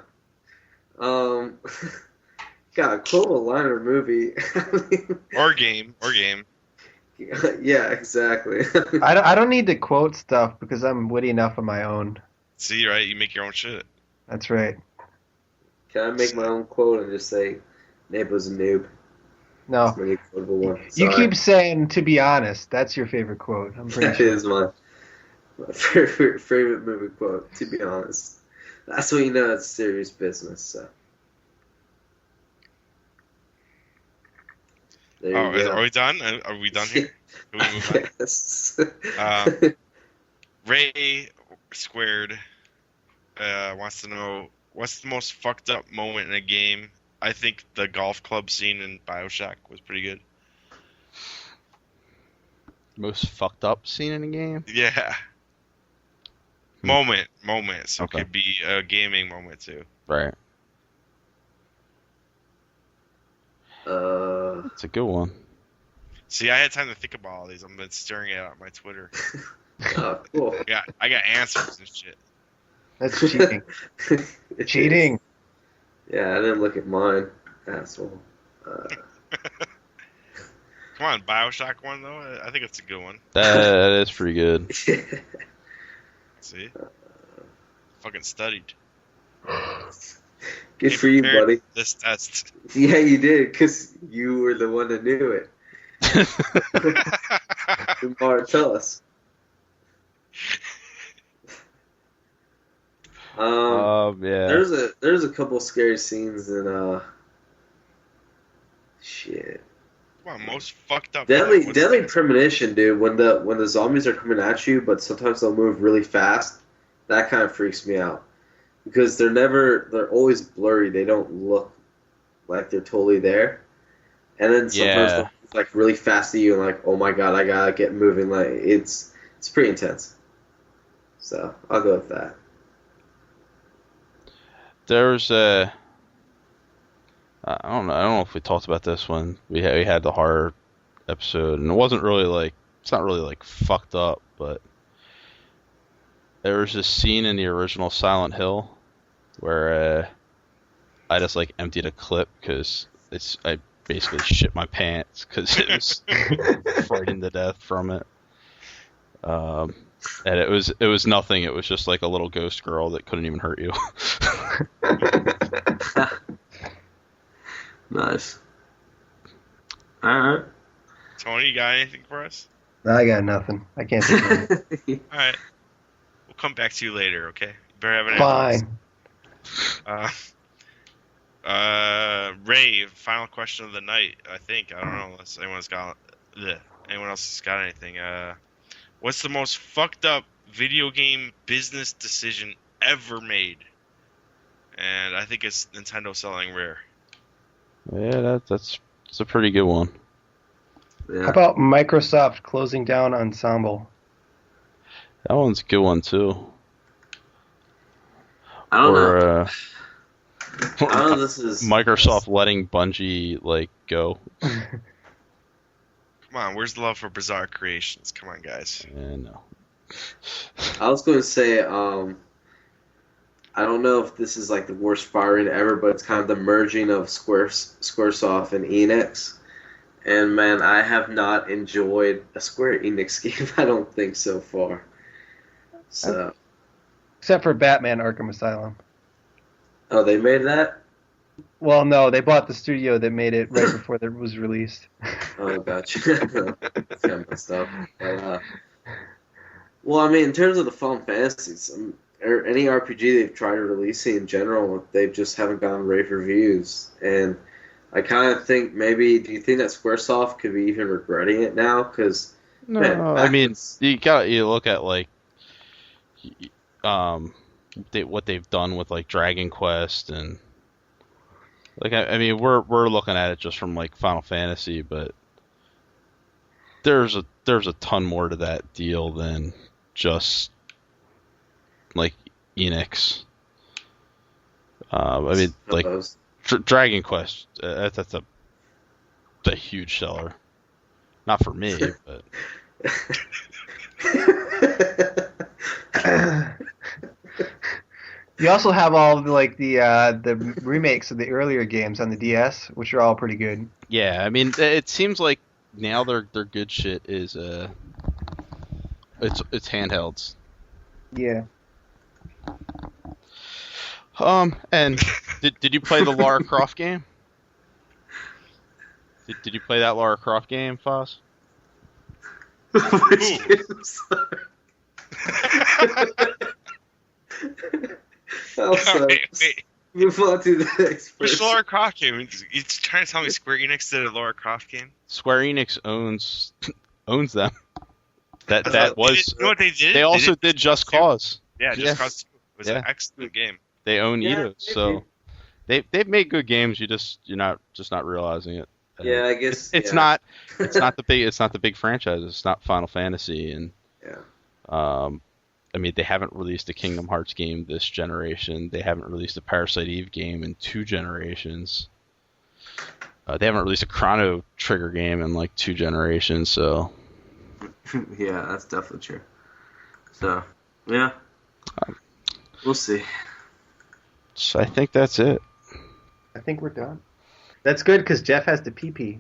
God, quote a line or movie. Or game. Yeah, exactly. I don't need to quote stuff because I'm witty enough on my own. See, right? You make your own shit. That's right. Can I make my own quote and just say, Nabo's a noob? No. That's my quotable one. You Sorry. keep saying, to be honest. That's your favorite quote. I'm pretty That sure. is my favorite movie quote, to be honest. That's when you know it's serious business, so. There you go. Are we done? Are we done here? Can we move on? Yes. Ray Squared wants to know what's the most fucked up moment in a game. I think the golf club scene in BioShock was pretty good. most fucked up scene in a game? Yeah. Moment. So Okay. it could be a gaming moment too. Right. Uh, It's a good one. See, I had time to think about all these. I've been staring at my Twitter. oh, cool. I got answers and shit. That's cheating. Cheating. Yeah, I didn't look at mine, asshole. Come on, BioShock one though. I think it's a good one. That is pretty good. See, fucking studied. Good for you, Prepared buddy. This test. Yeah, you did, because you were the one that knew it. Mar, tell us. Yeah. There's a couple scary scenes in shit. Come on, most fucked up. Deadly Premonition, dude. When the zombies are coming at you, but sometimes they'll move really fast. That kind of freaks me out because they're always blurry. They don't look like they're totally there. And then sometimes they'll move like really fast at you, and like, oh my god, I gotta get moving. Like it's pretty intense. So I'll go with that. There's I don't know if we talked about this when we had the horror episode, and it wasn't really like, it's not really like fucked up, but there was this scene in the original Silent Hill where I just like emptied a clip because I basically shit my pants because it was frightened to death from it. And it was nothing. It was just like a little ghost girl that couldn't even hurt you. Nice. Alright. Tony, you got anything for us? I got nothing. I can't think of it. All right, we'll come back to you later. Okay. You better have an answer. Fine. Ray, final question of the night. I think I don't know unless anyone else has got anything. What's the most fucked up video game business decision ever made? And I think it's Nintendo selling Rare. Yeah, that's a pretty good one. Yeah. How about Microsoft closing down Ensemble? That one's a good one too. I don't know. Or I don't know. This is Microsoft letting Bungie go. Come on, where's the love for Bizarre Creations? Come on, guys. Yeah, no. I was going to say, I don't know if this is like the worst firing ever, but it's kind of the merging of Squaresoft and Enix. And man, I have not enjoyed a Square Enix game. I don't think so far. So, Except for Batman Arkham Asylum. oh, they made that? Well, no, they bought the studio that made it right before it was released. Oh, gotcha. That's kind of messed up. But, well, I mean, in terms of the Final Fantasies, or any RPG they've tried releasing in general, they just haven't gotten rave reviews. And I kind of think maybe, do you think that Squaresoft could be even regretting it now? Because, No, I mean, you look at like what they've done with like Dragon Quest and like I mean we're looking at it just from like Final Fantasy, but there's a ton more to that deal than just like Enix. I mean like Dragon Quest that's a huge seller, not for me, but. You also have all of the remakes of the earlier games on the DS, which are all pretty good. Yeah, I mean, it seems like now their good shit is it's handhelds. Yeah. And did you play the Lara Croft game? Did you play that Lara Croft game, Foz? Which games? Also, Wait. move on to the next Which person. Lara Croft game? You trying to tell me Square Enix did a Lara Croft game? Square Enix owns them. That You was. know what they did? They also did Just Cause. Yeah, Just Yes. Cause 2. It was an excellent game. They own Yeah, Eidos, so they've made good games. You're not realizing it. Yeah, I guess It's yeah. not the big franchise. It's not Final Fantasy, and Yeah. I mean they haven't released a Kingdom Hearts game this generation. They haven't released a Parasite Eve game in 2 generations. They haven't released a Chrono Trigger game in like 2 generations. So Yeah, that's definitely true. So, yeah. We'll see. I think that's it. I think we're done. That's good because Jeff has to pee-pee.